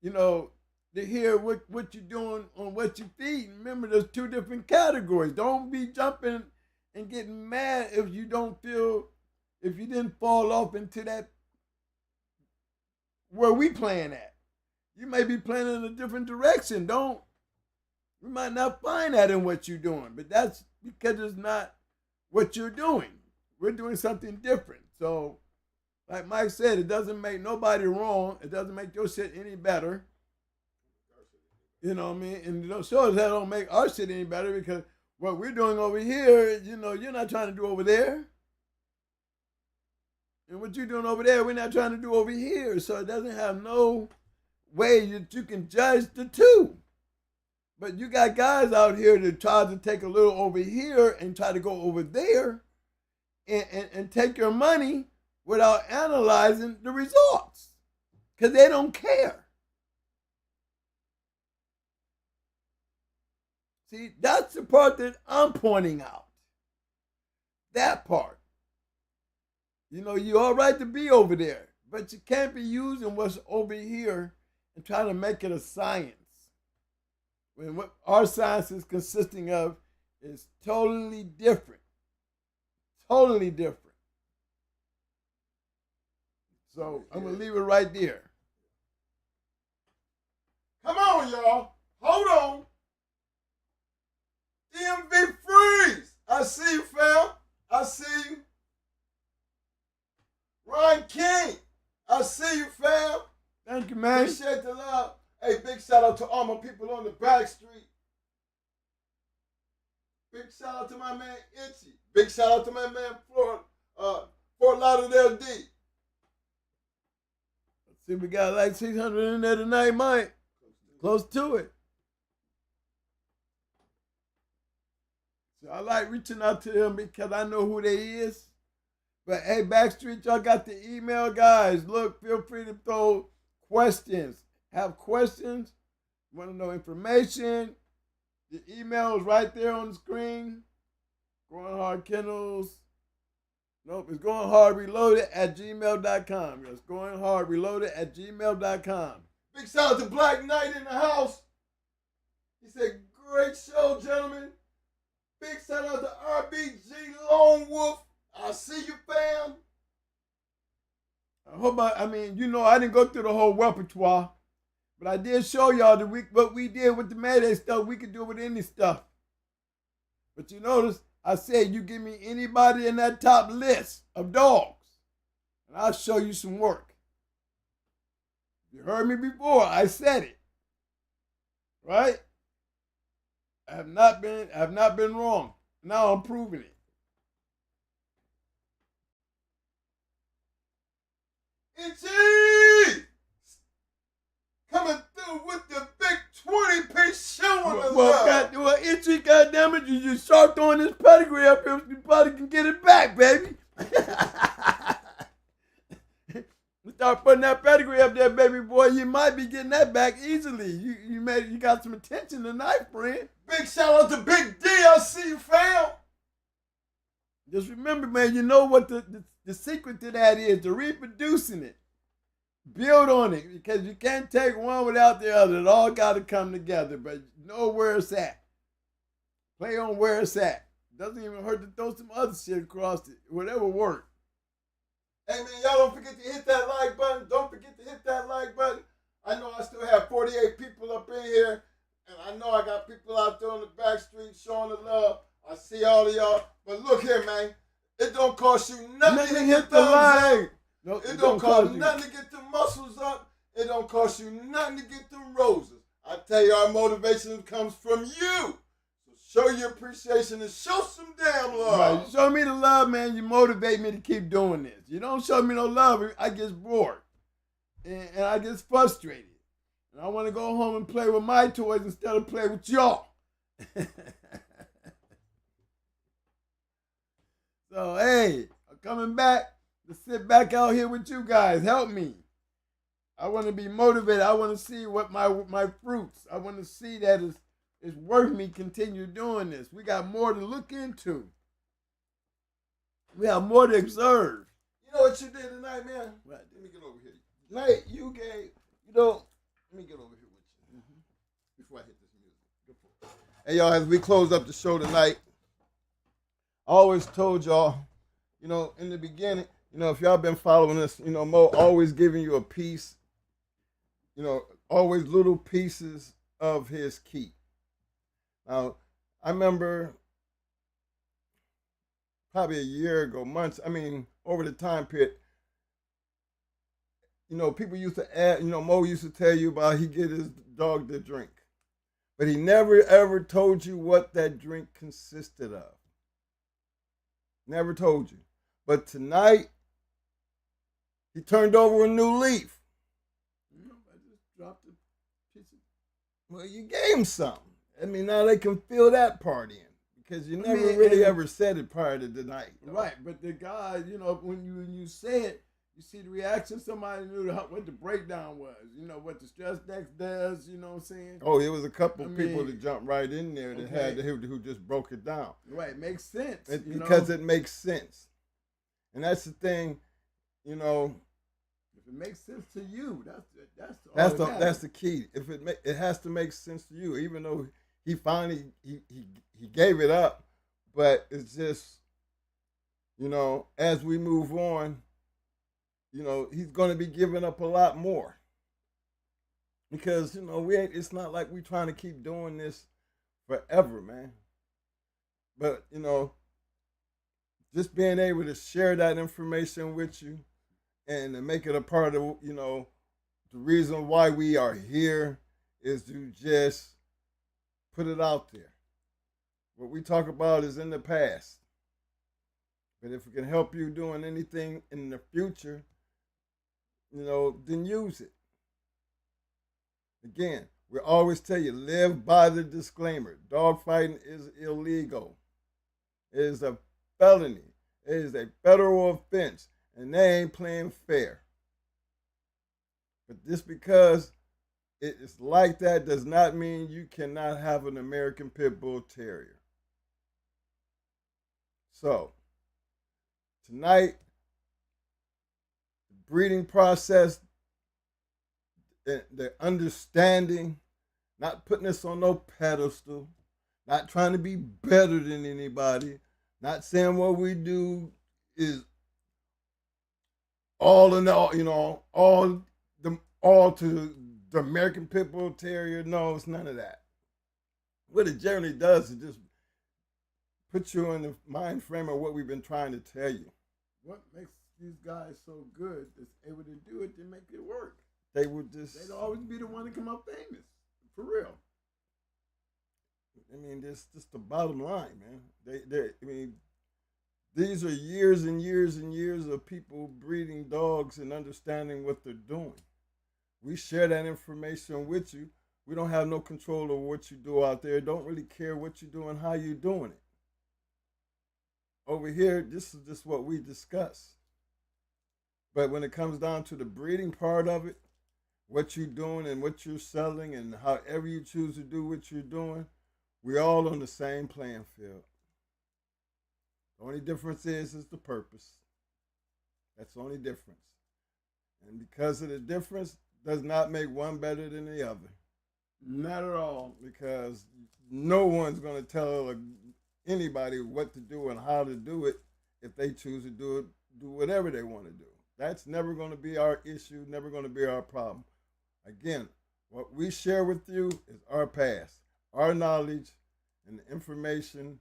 you know, to hear what you're doing on what you feed. Remember, there's two different categories. Don't be jumping and getting mad if you didn't fall off into that where we playing at. You may be playing in a different direction. We might not find that in what you're doing, but that's because it's not what you're doing. We're doing something different. So, like Mike said, it doesn't make nobody wrong. It doesn't make your shit any better. You know what I mean? And it sure as hell don't make our shit any better, because what we're doing over here, you know, you're not trying to do over there. And what you're doing over there, we're not trying to do over here. So it doesn't have no way that you can judge the two. But you got guys out here that try to take a little over here and try to go over there and take your money without analyzing the results, because they don't care. See, that's the part that I'm pointing out. That part. You know, you're all right to be over there, but you can't be using what's over here and trying to make it a science, when what our science is consisting of is totally different. Totally different. So I'm going to leave it right there. Come on, y'all. Hold on. DMV Freeze. I see you, fam. I see you. Ron King. I see you, fam. Thank you, man. Appreciate the love. Hey, big shout out to all my people on the back street. Big shout out to my man Itchy. Big shout out to my man Fort Lauderdale D. Let's see, we got like 600 in there tonight, Mike. Close to it. So I like reaching out to them because I know who they is. But hey, Backstreet, y'all got the email, guys. Look, feel free to throw questions. Have questions? Want to know information? The email is right there on the screen. Going Hard Kennels. Nope, it's going hard reloaded at gmail.com. Yes, going hard reloaded at gmail.com. Big shout out to Black Knight in the house. He said, great show, gentlemen. Big shout out to RBG Lone Wolf. I see you, fam. I hope I didn't go through the whole repertoire, but I did show y'all what we did with the Mayday stuff. We could do with any stuff. But you notice, I said, you give me anybody in that top list of dogs, and I'll show you some work. You heard me before. I said it. Right? I have not been wrong. Now I'm proving it. Itchy! Coming through with the big 20-piece show on the left. Well, Itchy, goddammit, you just start throwing this pedigree up here, you probably can get it back, baby. You start putting that pedigree up there, baby boy, you might be getting that back easily. You got some attention tonight, friend. Big shout out to Big D, I see you, fam. Just remember, man, you know what the secret to that is, to reproducing it. Build on it, because you can't take one without the other. It all got to come together, but know where it's at. Play on where it's at. Doesn't even hurt to throw some other shit across it. Whatever works. Hey, man, y'all don't forget to hit that like button. Don't forget to hit that like button. I know I still have 48 people up in here, and I know I got people out there on the back street showing the love. I see all of y'all. But look here, man. It don't cost you nothing to hit the like. No, it don't cost nothing to get the muscles up. It don't cost you nothing to get the roses. I tell you, our motivation comes from you. So show your appreciation and show some damn love. Right. Show me the love, man. You motivate me to keep doing this. You don't show me no love, I get bored. And I get frustrated. And I want to go home and play with my toys instead of play with y'all. So, hey, I'm coming back to sit back out here with you guys. Help me. I want to be motivated. I want to see what my fruits. I want to see that it's worth me continue doing this. We got more to look into. We have more to observe. You know what you did tonight, man? Right. Let me get over here. Tonight, you gave, let me get over here with you. Before I hit this music. Hey, y'all, as we close up the show tonight, I always told y'all, in the beginning, if y'all been following us, Mo always giving you a piece, always little pieces of his key. Now, I remember probably a year ago, over the time period, people used to add, Mo used to tell you about he get his dog to drink. But he never, ever told you what that drink consisted of. Never told you. But tonight, he turned over a new leaf. I just dropped a piece of... Well, you gave him something. Now they can fill that part in. Because you never really ever said it prior to tonight. Right, but the guy, when you say it, you see the reaction. Somebody knew what the breakdown was. What the stress dex does, you know what I'm saying? Oh, it was a couple people that jumped right in there that who just broke it down. Right, makes sense. Because it makes sense. And that's the thing, If it makes sense to you, that's the key. If it has to make sense to you, even though he finally he gave it up, but it's just, as we move on, he's going to be giving up a lot more. Because, it's not like we're trying to keep doing this forever, man. But, just being able to share that information with you and to make it a part of, the reason why we are here is to just put it out there. What we talk about is in the past. But if it can help you doing anything in the future, then use it. Again, we always tell you, live by the disclaimer. Dogfighting is illegal. It is a felony. It is a federal offense, and they ain't playing fair. But just because it is like that does not mean you cannot have an American Pit Bull Terrier. So, tonight, the breeding process, the understanding, not putting us on no pedestal, not trying to be better than anybody, not saying what we do is all in all, all to the American Pit Bull Terrier. No, it's none of that. What it generally does is just put you in the mind frame of what we've been trying to tell you. What makes these guys so good that's able to do it to make it work? They would just... They'd always be the one to come up famous. For real. I mean, that's just the bottom line, man. These are years and years and years of people breeding dogs and understanding what they're doing. We share that information with you. We don't have no control over what you do out there. Don't really care what you do and how you're doing it. Over here, this is just what we discuss. But when it comes down to the breeding part of it, what you're doing and what you're selling and however you choose to do what you're doing, we're all on the same playing field. The only difference is the purpose. That's the only difference. And because of the difference, does not make one better than the other. Not at all. Because no one's going to tell anybody what to do and how to do it if they choose to do whatever they want to do. That's never going to be our issue, never going to be our problem. Again, what we share with you is our past, our knowledge, and the information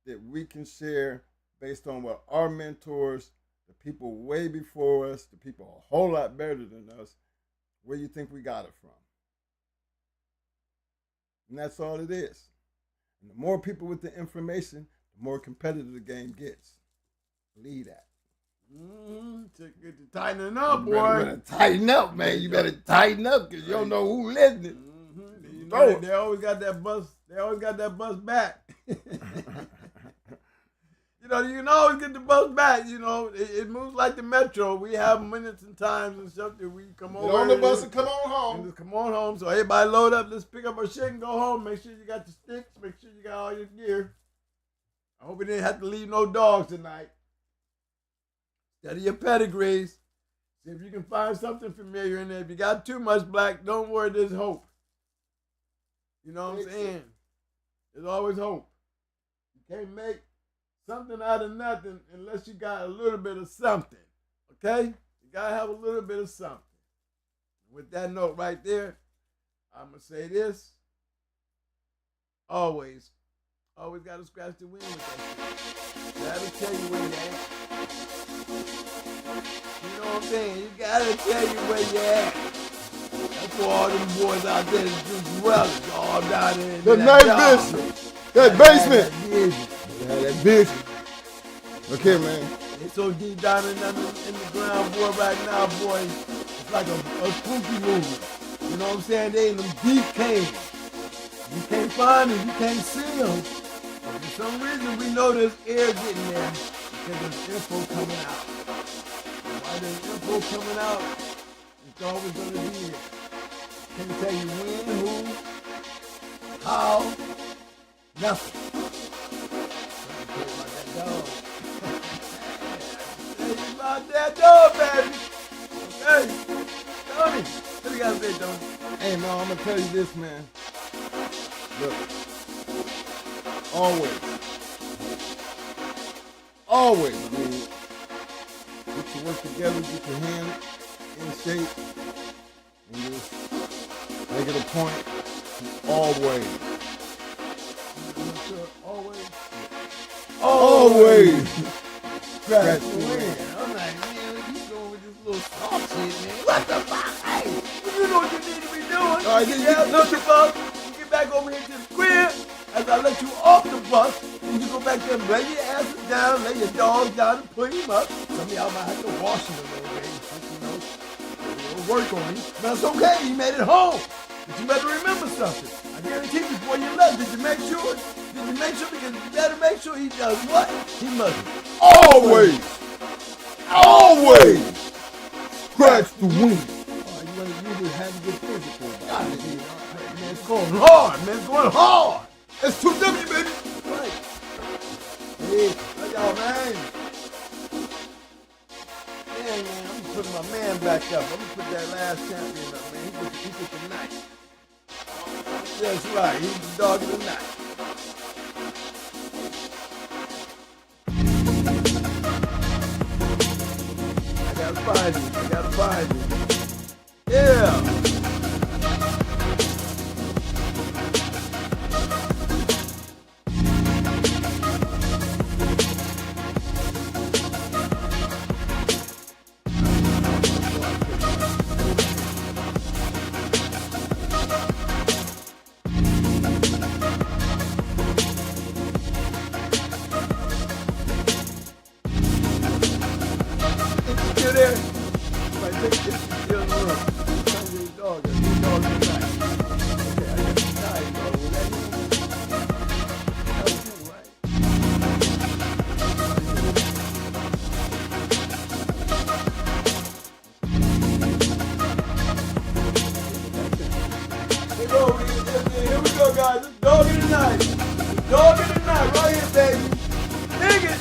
that we can share based on what our mentors, the people way before us, the people a whole lot better than us, where you think we got it from. And that's all it is. And the more people with the information, the more competitive the game gets. Believe that. Get to tightening up, boy. You better tighten up, man. You better tighten up because you don't know who's listening. You know, they always got that bus. They always got that bus back. You can always get the bus back. It moves like the metro. We have minutes and times and stuff that we come over. Get on the bus and come on home. And just come on home. So everybody load up. Let's pick up our shit and go home. Make sure you got the sticks. Make sure you got all your gear. I hope we didn't have to leave no dogs tonight. Study your pedigrees. See if you can find something familiar in there. If you got too much black, don't worry, there's hope. You know what I'm saying? There's always hope. You can't make something out of nothing unless you got a little bit of something. Okay? You got to have a little bit of something. With that note right there, I'm going to say this. Always got to scratch the wind with that shit. That'll tell you where you're at. You know what I'm saying? You gotta tell you where you at. That's for all them boys out there that just relish all down there. That night business. That basement. That business. Look here, man. It's so deep down in the ground, boy, right now, boy. It's like a spooky movie. You know what I'm saying? They in them deep caves. You can't find them. You can't see them. But for some reason, we know there's air getting there because there's info coming out. Why there's info coming out, it's always going to be here. Can't tell you when, who, how, nothing. Tell you about that dog, baby. Okay. Tony, what you got to say, Tony? Hey, man, I'm going to tell you this, man. Look. Always, I mean, get your work together, get your hand in shape, and just make it a point to always. Always. Scratch the wind. I'm like, man, you going with this little soft shit, man. What the fuck? Hey, you know what you need to be doing? right, you get down on the bus, you get back over here to the crib. As I let you off the bus, and you go back there and lay your asses down, lay your dog down and put him up. Some of y'all might have to wash him a little bit, you know, work on him. But it's okay, he made it home. But you better remember something. I guarantee before you left, did you make sure? Did you make sure? Because you better make sure he does what? He must Always scratch the wing. You just had to get physical. God, man, it's going hard, man. It's going hard. That's 2W, baby. Right. Hey, love y'all, man. Man, I'm gonna put my man back up. I'm gonna put that last champion up, man. He put the night. That's right. He's the dog of the night. I gotta find him. Yeah. Here we go, guys. It's dog of the night. Dog of the night, right here, baby. Dig it.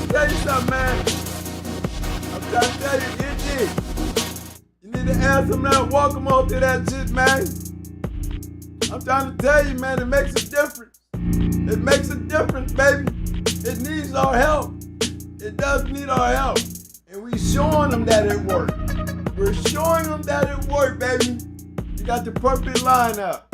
Tell you something, man. I'm trying to tell you, it. You need to answer, man. Walk them on through that shit, man. I'm trying to tell you, man, it makes a difference. It makes a difference, baby. It needs our help. It does need our help. And we showing them that it worked. We're showing them that it worked, baby. You got the perfect lineup.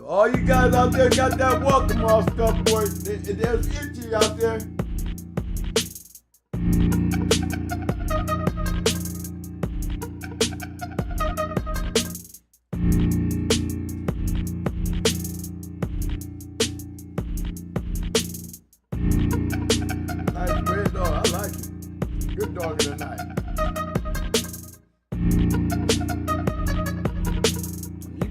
All you guys out there got that welcome off stuff, boy. There's itchy out there. Nice red dog, I like it. Good dog of the night.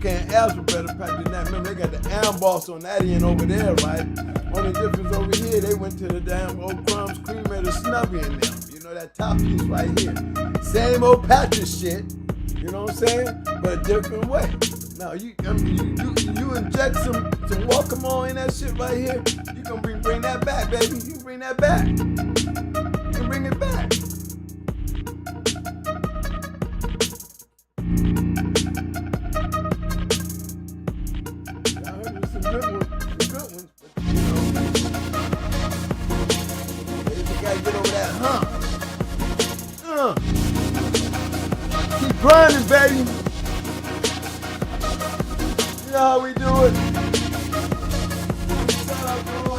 Can't ask for better pack than that. Remember, they got the amboss on that end over there, right? Only difference over here, they went to the damn old Crumbs Creamer Snubby in them. You know, that top piece right here. Same old Patrick shit, you know what I'm saying? But a different way. Now, you inject some Walkamore in that shit right here, you can bring that back, baby. You can bring that back. You can bring it back. Good ones, but you know, they gotta get over that hump. Keep grinding, baby. You know how we do it. Shout out to all